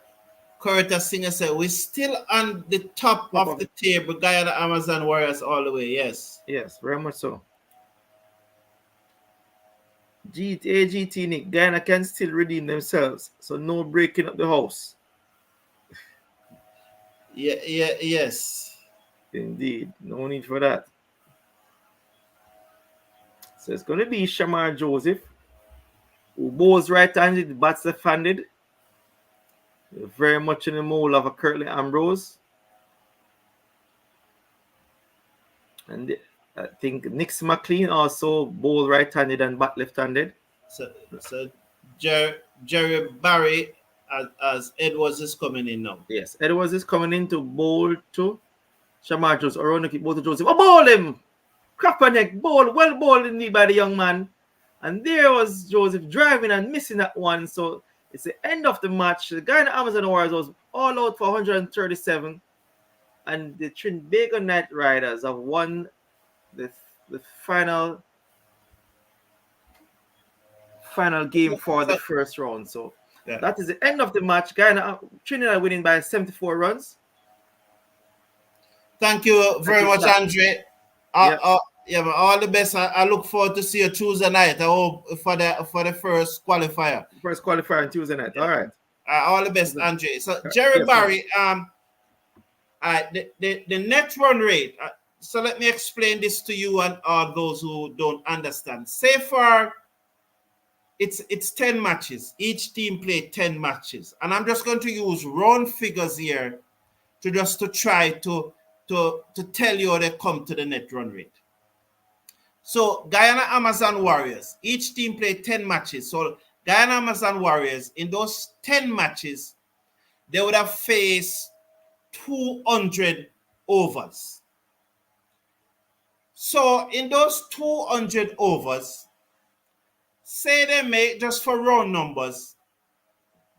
Curtis Singer said, we're still on the top of the table, Guyana Amazon Warriors all the way. Yes. Yes, very much so. AGT Nick, Guyana can still redeem themselves, so no breaking up the house. Yes. Indeed, no need for that. So it's going to be Shamar Joseph, who bowls right-handed, bats left-handed. Very much in the mold of a Curtly Ambrose. And I think Nix McLean also bowl right-handed and bat left-handed. So Jerry Barry as Edwards is coming in now. Yes, Edwards is coming in to bowl to Shamar Joseph. Or keep bowl to Joseph. Oh, bowl him! Crapperneck bowl, well bowled indeed by the young man. And there was Joseph driving and missing that one. So it's the end of the match. The Guyana Amazon Warriors was all out for 137. And the Trinbago Knight Riders have won the final game for the first round. So that is the end of the match. Guyana Trinidad winning by 74 runs. Thank you very much, Andre. All the best. I look forward to see you Tuesday night. I hope for the first qualifier. First qualifier on Tuesday night. All right. All the best, Andre. So Jerry Barry, the net run rate. So let me explain this to you and all those who don't understand. Say for it's 10 matches. Each team played 10 matches, and I'm just going to use round figures here to try to tell you how they come to the net run rate. So Guyana Amazon Warriors, each team played 10 matches. So Guyana Amazon Warriors, in those 10 matches, they would have faced 200 overs. So in those 200 overs, say they make, just for round numbers,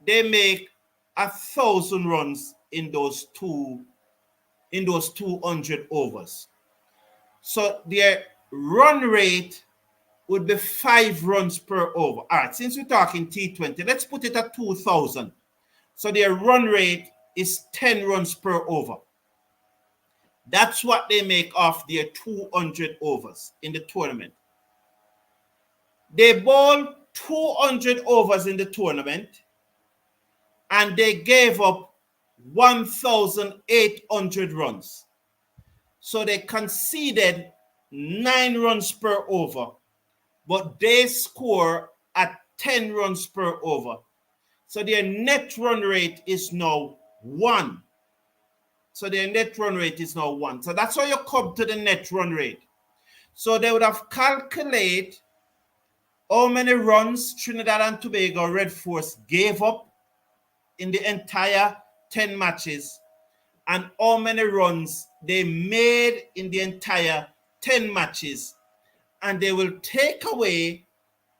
they make 1,000 runs in those 200 overs. So their run rate would be 5 runs per over. All right, since we're talking T20, let's put it at 2,000. So their run rate is 10 runs per over. That's what they make off their 200 overs in the tournament. They bowled 200 overs in the tournament, and they gave up 1,800 runs. So they conceded 9 runs per over, but they score at 10 runs per over. So their net run rate is now 1. So their net run rate is now 1. So that's how you come to the net run rate. So they would have calculated how many runs Trinidad and Tobago Red Force gave up in the entire 10 matches and how many runs they made in the entire 10 matches. And they will take away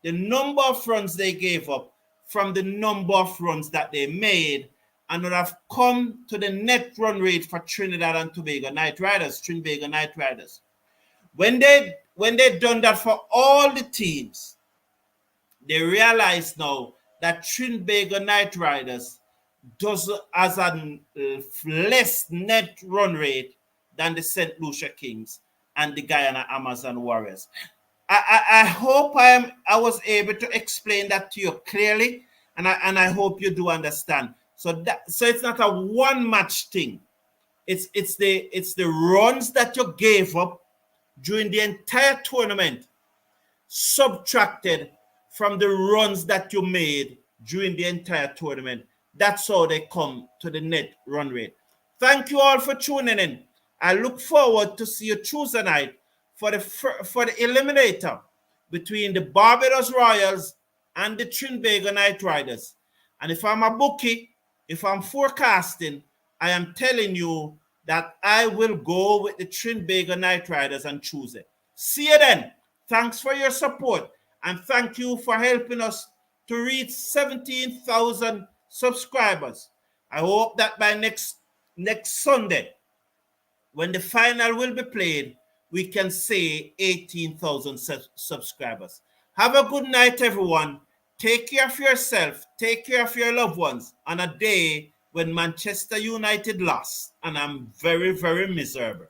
the number of runs they gave up from the number of runs that they made, and would have come to the net run rate for Trinidad and Tobago Knight Riders, Trinbago Knight Riders. When they done that for all the teams, they realize now that Trinbago Knight Riders has a less net run rate than the St. Lucia Kings and the Guyana Amazon Warriors. I hope I was able to explain that to you clearly, and I hope you do understand. So it's not a one match thing. It's the runs that you gave up during the entire tournament subtracted from the runs that you made during the entire tournament. That's how they come to the net run rate. Thank you all for tuning in. I look forward to see you Tuesday night for the eliminator between the Barbados Royals and the Trinbago Knight Riders. And if I'm a bookie, if I'm forecasting, I am telling you that I will go with the Trinbago Knight Riders on Tuesday. See you then. Thanks for your support, and thank you for helping us to reach 17,000 subscribers. I hope that by next Sunday, when the final will be played, we can say 18,000 subscribers. Have a good night, everyone. Take care of yourself. Take care of your loved ones on a day when Manchester United lost, and I'm very, very miserable.